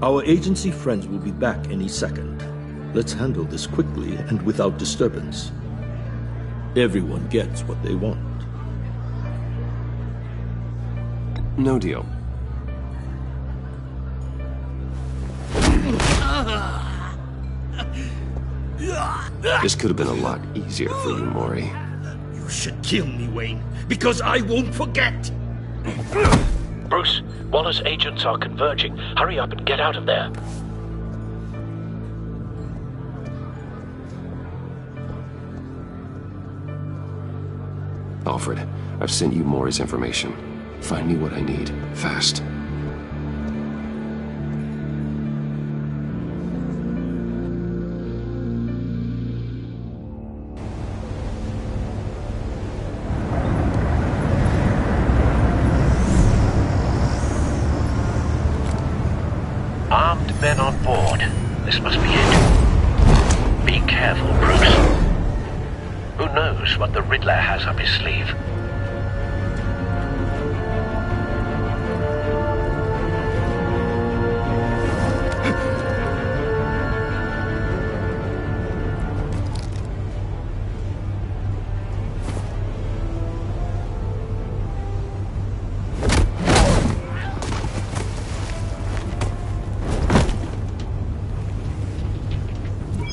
Our agency friends will be back any second. Let's handle this quickly and without disturbance. Everyone gets what they want. No deal. This could have been a lot easier for you, Maury. You should kill me, Wayne, because I won't forget! Bruce, Waller's agents are converging. Hurry up and get out of there. Alfred, I've sent you Maury's information. Find me what I need, fast. Armed men on board. This must be it. Be careful, Bruce. Who knows what the Riddler has up his sleeve?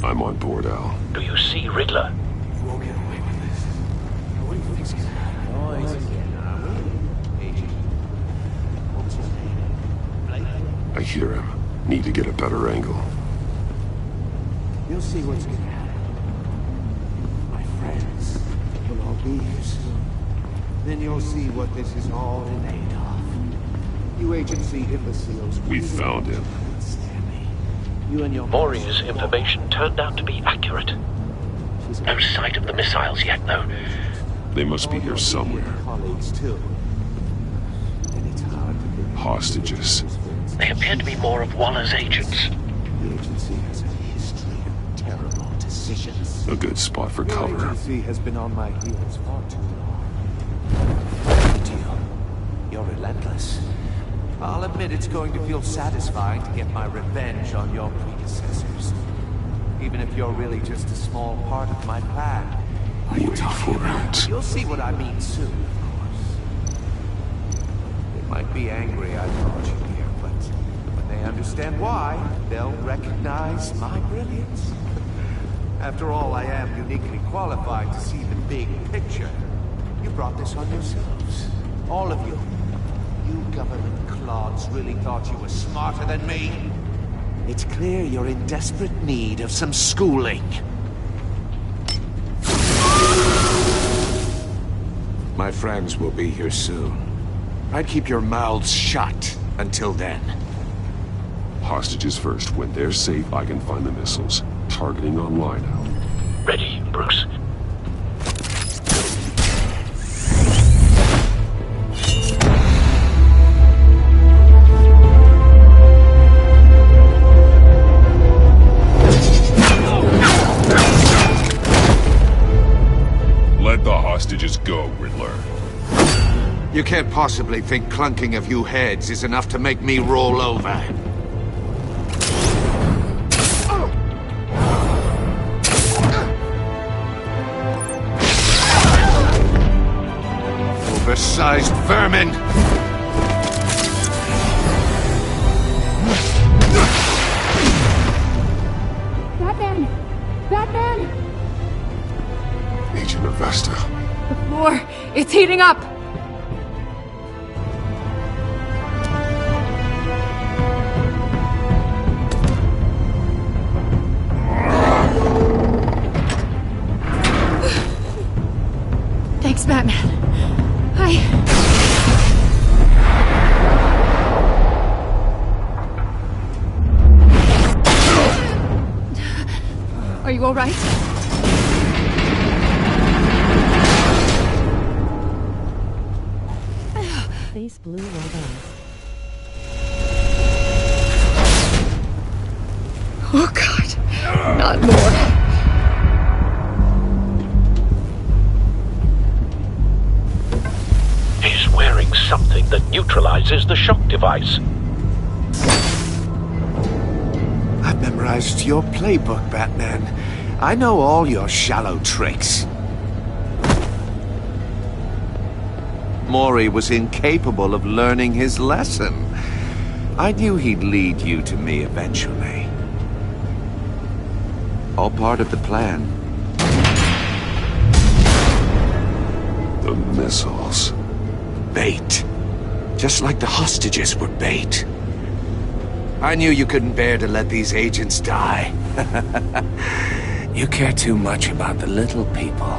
I'm on board, Al. Do you see Riddler? You won't get away with this. What do you think's gonna happen? I hear him. Need to get a better angle. You'll see what's gonna happen. My friends will all be here soon. Then you'll see what this is all in aid of. You agency imbeciles. We found him. You and your Maury's information turned out to be accurate. No sight of the missiles yet, though. They must be here somewhere. colleagues too. And it's hard to believe. Hostages. They appear to be more of Waller's agents. The agency has a history of terrible decisions. A good spot for Your cover. agency has been on my heels far too long. you're relentless. I'll admit it's going to feel satisfying to get my revenge on your predecessors. Even if you're really just a small part of my plan. Are you talking about? You'll see what I mean soon, of course. They might be angry I brought you here, but when they understand why, they'll recognize my brilliance. After all, I am uniquely qualified to see the big picture. You brought this on yourselves. All of you. You government clods really thought you were smarter than me? It's clear you're in desperate need of some schooling. My friends will be here soon. I'd keep your mouths shut until then. Hostages first. When they're safe, I can find the missiles. Targeting online now. Ready, Bruce. Let the hostages go, Riddler. You can't possibly think clunking a few heads is enough to make me roll over. Oversized vermin! Batman! Batman! Agent Avesta. The floor, it's heating up! Thanks, Batman. Are you all right? Face blue robot. Oh, God. Not more. He's wearing something that neutralizes the shock device. I've memorized your playbook, Batman. I know all your shallow tricks. Mori was incapable of learning his lesson. I knew he'd lead you to me eventually. All part of the plan. The missiles. Bait. Just like the hostages were bait. I knew you couldn't bear to let these agents die. You care too much about the little people.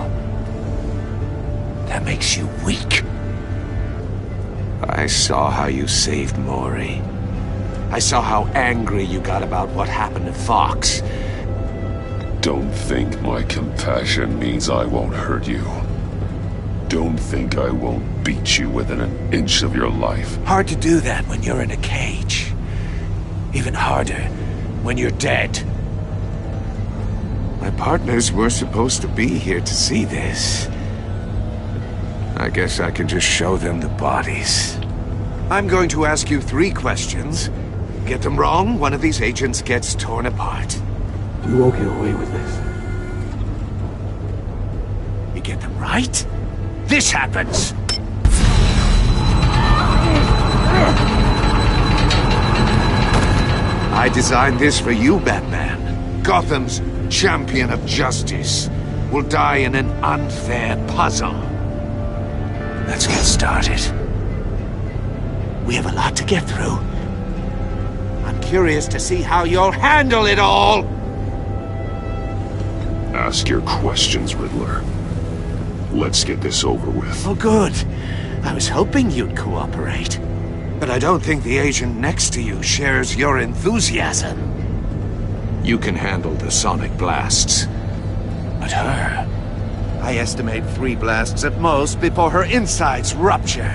That makes you weak. I saw how you saved Mori. I saw how angry you got about what happened to Fox. Don't think my compassion means I won't hurt you. Don't think I won't beat you within an inch of your life. Hard to do that when you're in a cage. Even harder when you're dead. My partners were supposed to be here to see this. I guess I can just show them the bodies. I'm going to ask you 3 questions. Get them wrong, one of these agents gets torn apart. You won't get away with this. You get them right, this happens! I designed this for you, Batman. Gotham's champion of justice will die in an unfair puzzle. Let's get started. We have a lot to get through. I'm curious to see how you'll handle it all! Ask your questions, Riddler. Let's get this over with. Oh, good. I was hoping you'd cooperate. But I don't think the agent next to you shares your enthusiasm. You can handle the sonic blasts. But her... I estimate 3 blasts at most before her insides rupture.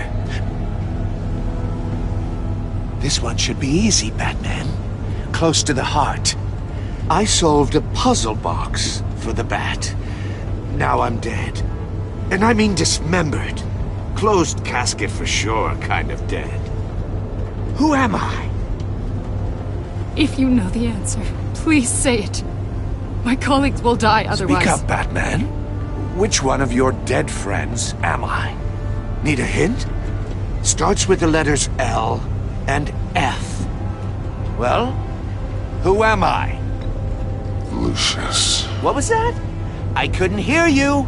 This one should be easy, Batman. Close to the heart. I solved a puzzle box for the Bat. Now I'm dead. And I mean dismembered. closed casket for sure kind of dead. Who am I? If you know the answer, please say it. My colleagues will die otherwise. Speak up, Batman. Which one of your dead friends am I? Need a hint? Starts with the letters L and F. Well, who am I? Lucius. What was that? I couldn't hear you.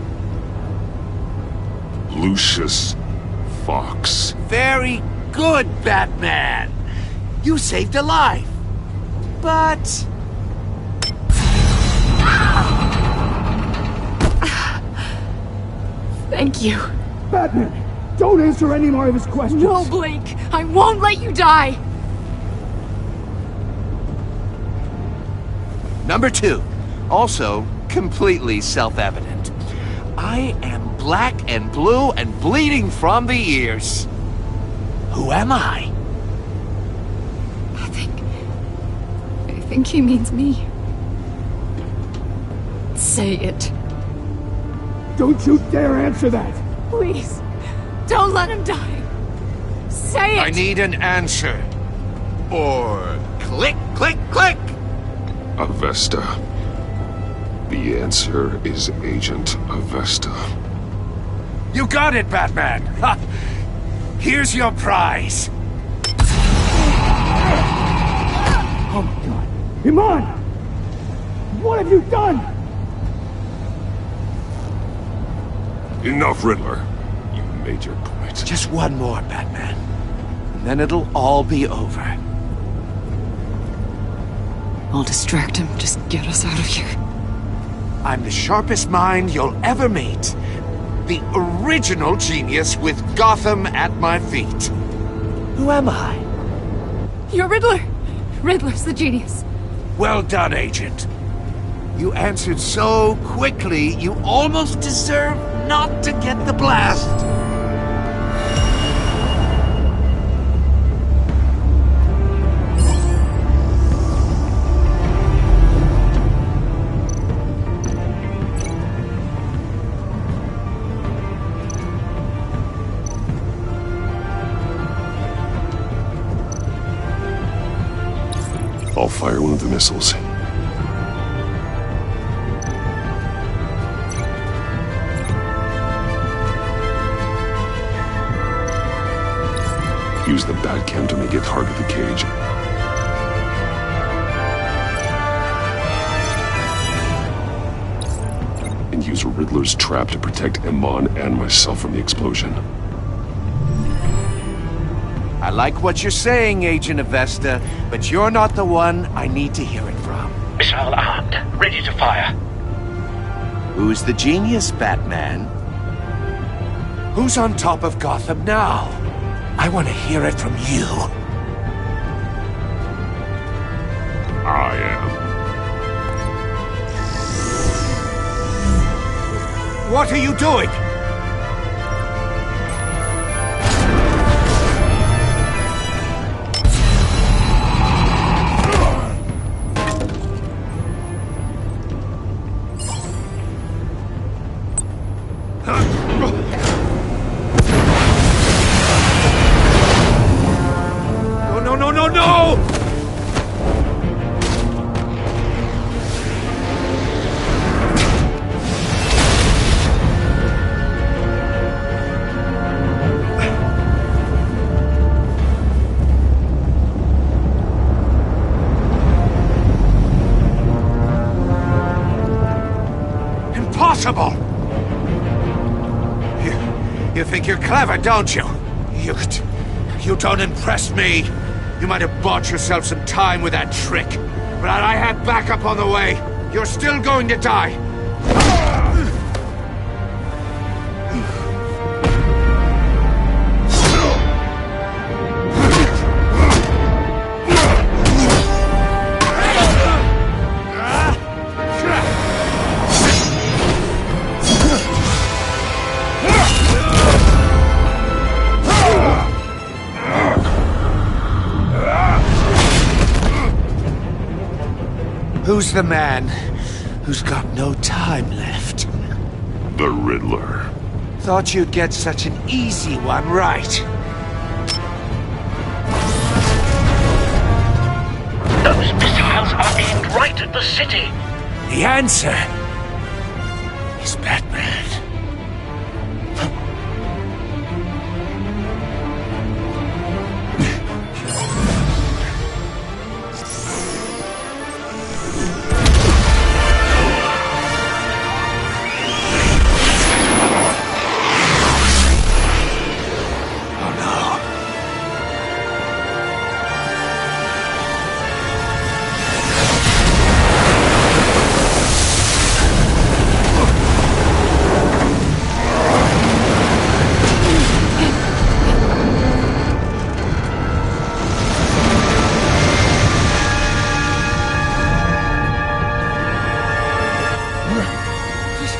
Lucius Fox. Very good, Batman. You saved a life. But... Thank you. Batman, don't answer any more of his questions. No, Blake. I won't let you die. Number 2. Also, completely self-evident. I am black and blue and bleeding from the ears. Who am I? I think he means me. Say it. Don't you dare answer that! Please, don't let him die. Say it! I need an answer. Or click, click, click! Avesta. The answer is Agent Avesta. You got it, Batman! Ha! Here's your prize. Oh my god. Iman! What have you done? Enough, Riddler. You made your point. Just one more, Batman. And then it'll all be over. I'll distract him. Just get us out of here. I'm the sharpest mind you'll ever meet. The original genius with Gotham at my feet. Who am I? You're Riddler. Riddler's the genius. Well done, Agent. You answered so quickly, you almost deserve not to get the blast. I'll fire one of the missiles. Use the Batcam to make it target the cage. And use Riddler's trap to protect Iman and myself from the explosion. I like what you're saying, Agent Avesta, but you're not the one I need to hear it from. Missile armed, ready to fire. Who's the genius, Batman? Who's on top of Gotham now? I want to hear it from you. I am. What are you doing? No! Impossible! You think you're clever, don't you? You don't impress me. You might have bought yourself some time with that trick, but I had backup on the way. You're still going to die. Who's the man who's got no time left? The Riddler. Thought you'd get such an easy one right. Those missiles are aimed right at the city. The answer is Batman.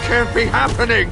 Can't be happening!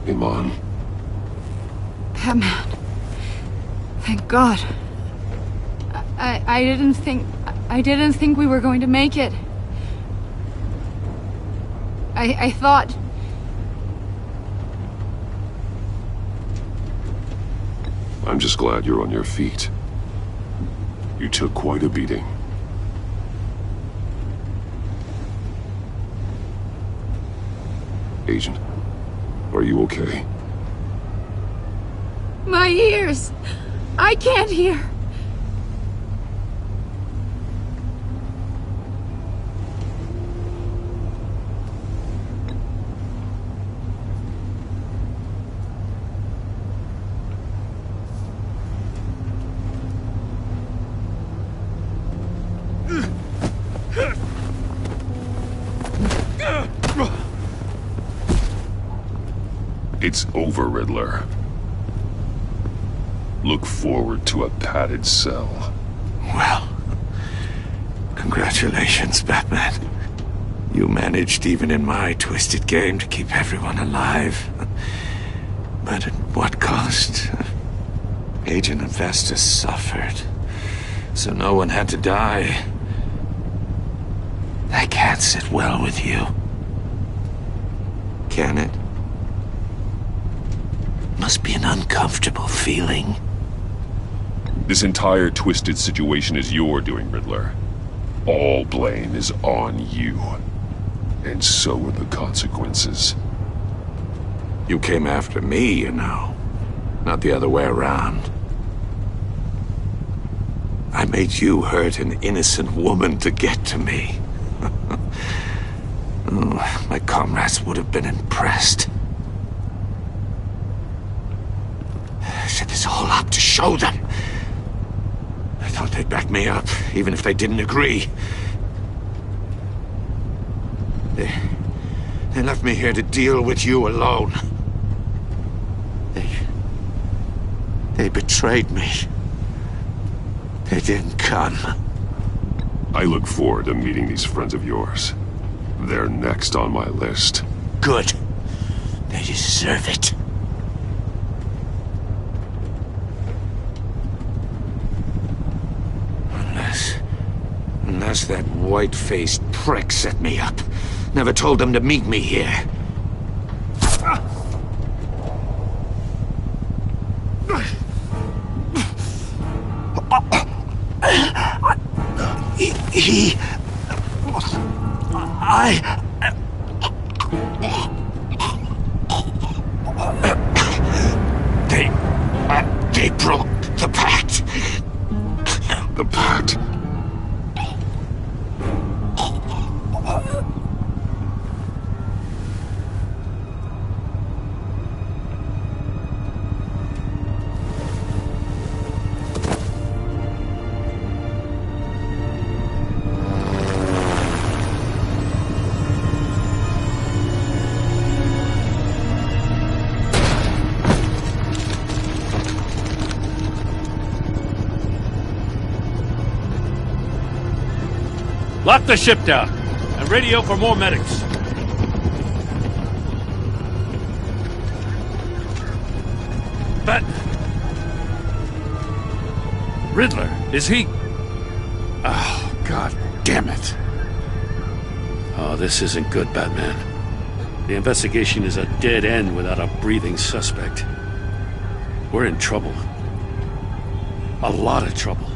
Iman. Batman. Thank God. I didn't think we were going to make it. I thought... I'm just glad you're on your feet. You took quite a beating. Agent, are you okay? My ears! I can't hear! It's over, Riddler. Look forward to a padded cell. Well, congratulations, Batman. You managed, even in my twisted game, to keep everyone alive. But at what cost? Agent Investor suffered, so no one had to die. That can't sit well with you. Can it? Must be an uncomfortable feeling. This entire twisted situation is your doing, Riddler. All blame is on you. And so are the consequences. You came after me, you know. Not the other way around. I made you hurt an innocent woman to get to me. Oh, my comrades would have been impressed. I set this all up to show them. I thought they'd back me up, even if they didn't agree. They left me here to deal with you alone. They betrayed me. They didn't come. I look forward to meeting these friends of yours. They're next on my list. Good. They deserve it. Unless that white-faced prick set me up. Never told them to meet me here. They broke the pact. The pact? Lock the ship down, and radio for more medics. Batman. Riddler, is he... Oh, God damn it. Oh, this isn't good, Batman. The investigation is a dead end without a breathing suspect. We're in trouble. A lot of trouble.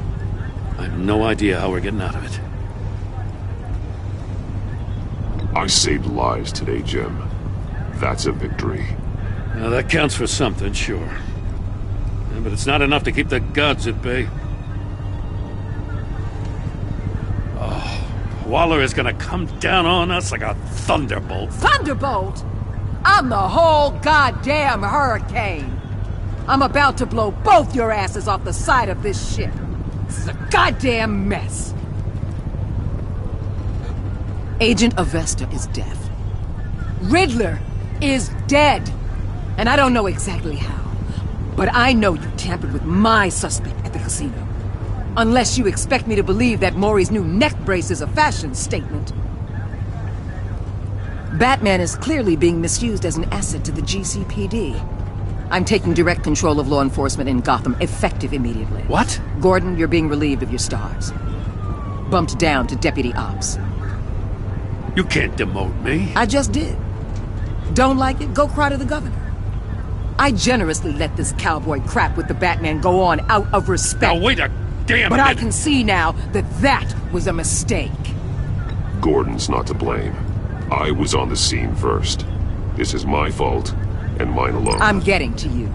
I have no idea how we're getting out of it. I saved lives today, Jim. That's a victory. Now, that counts for something, sure. Yeah, but it's not enough to keep the gods at bay. Oh, Waller is gonna come down on us like a thunderbolt. Thunderbolt? I'm the whole goddamn hurricane. I'm about to blow both your asses off the side of this ship. This is a goddamn mess. Agent Avesta is dead. Riddler is dead. And I don't know exactly how. But I know you tampered with my suspect at the casino. Unless you expect me to believe that Maury's new neck brace is a fashion statement. Batman is clearly being misused as an asset to the GCPD. I'm taking direct control of law enforcement in Gotham, effective immediately. What? Gordon, you're being relieved of your stars. Bumped down to Deputy Ops. You can't demote me. I just did. Don't like it? Go cry to the governor. I generously let this cowboy crap with the Batman go on out of respect. Now wait a damn But minute. I can see now that that was a mistake. Gordon's not to blame. I was on the scene first. This is my fault, and mine alone. I'm getting to you.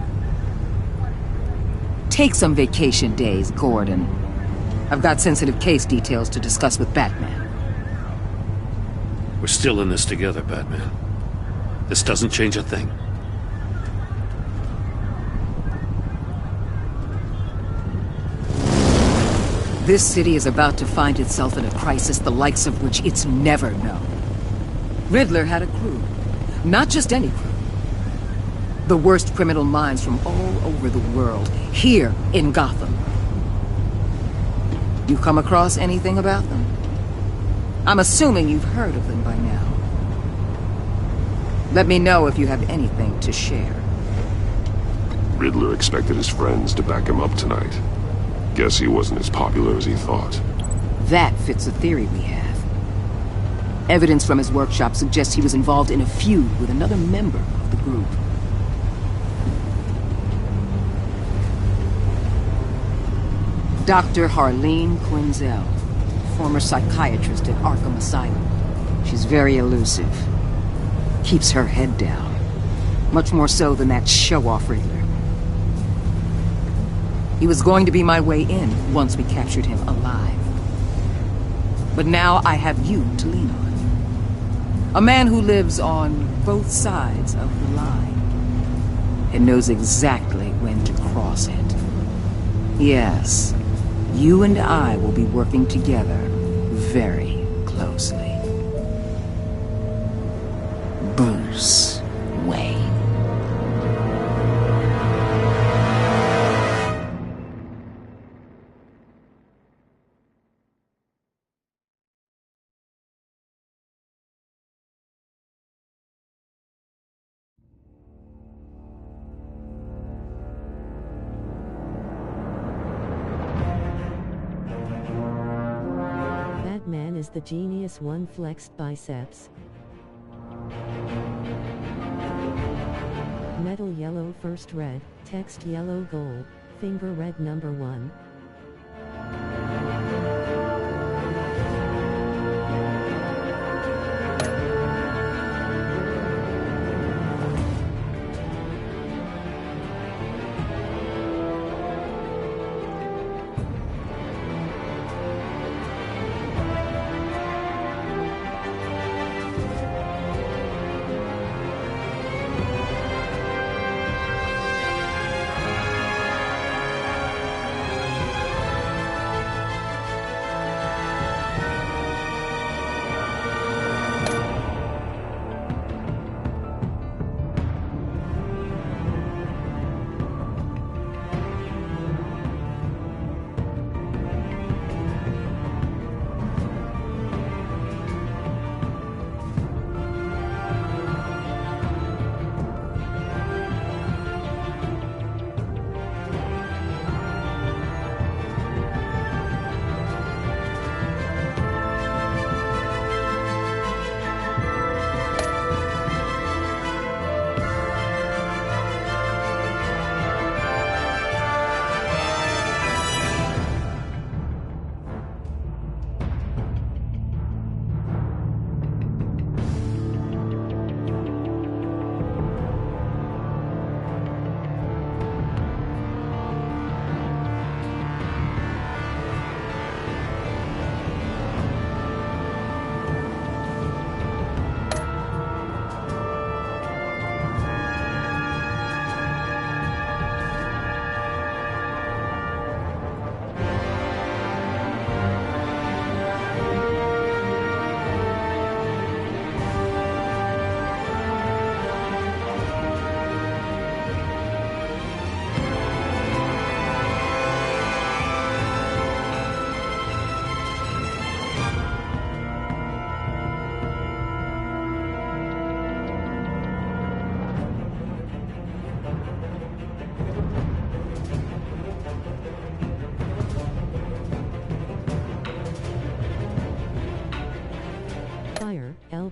Take some vacation days, Gordon. I've got sensitive case details to discuss with Batman. We're still in this together, Batman. This doesn't change a thing. This city is about to find itself in a crisis the likes of which it's never known. Riddler had a crew. Not just any crew. The worst criminal minds from all over the world, here in Gotham. You come across anything about them? I'm assuming you've heard of them by now. Let me know if you have anything to share. Riddler expected his friends to back him up tonight. Guess he wasn't as popular as he thought. That fits a theory we have. Evidence from his workshop suggests he was involved in a feud with another member of the group. Dr. Harleen Quinzel, former psychiatrist at Arkham Asylum. She's very elusive. Keeps her head down. Much more so than that show-off Riddler. He was going to be my way in once we captured him alive. But now I have you to lean on. A man who lives on both sides of the line and knows exactly when to cross it. Yes, you and I will be working together very closely. Bruce Wayne. Batman is the genius one flexed biceps. Metal yellow first red, text yellow gold, finger red number 1.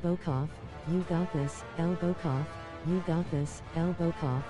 elbow cough, you got this, elbow cough, you got this, elbow cough.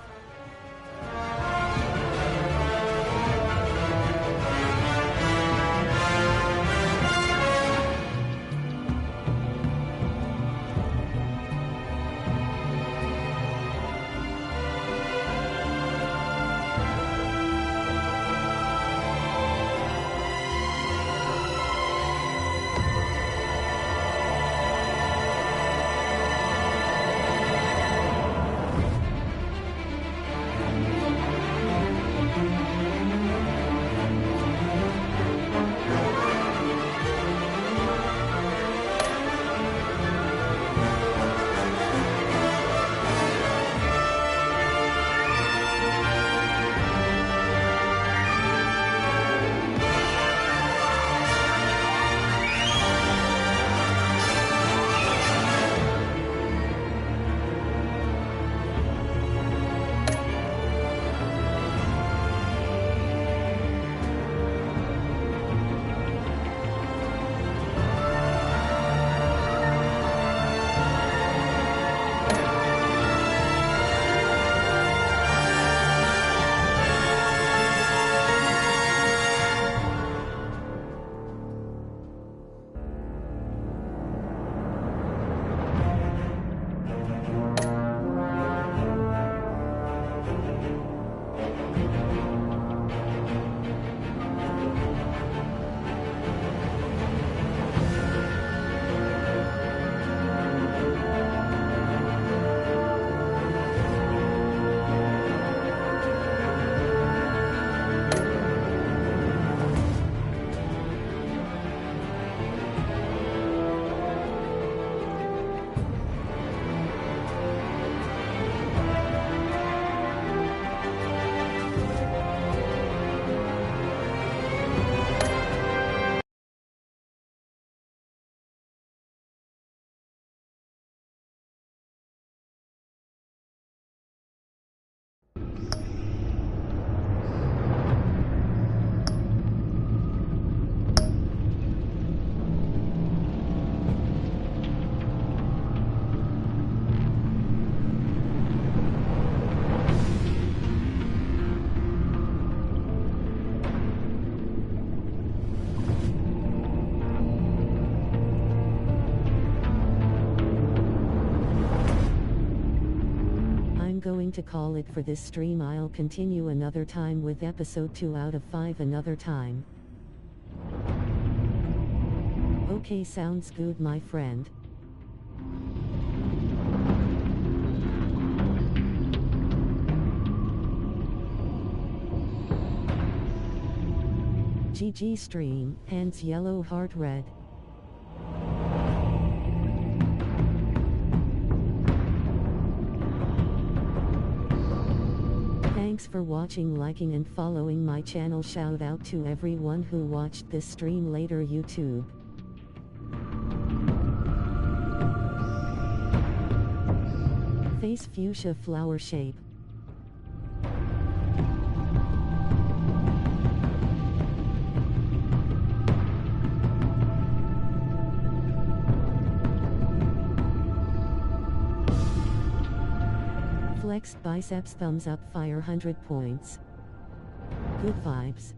Going to call it for this stream. I'll continue another time with episode 2 out of 5 another time. Okay, sounds good, my friend. GG stream, hands yellow, heart red. Thanks for watching, liking and following my channel. Shout out to everyone who watched this stream later YouTube. Face fuchsia flower shape. Flexed biceps, thumbs up, fire 100 points. Good vibes.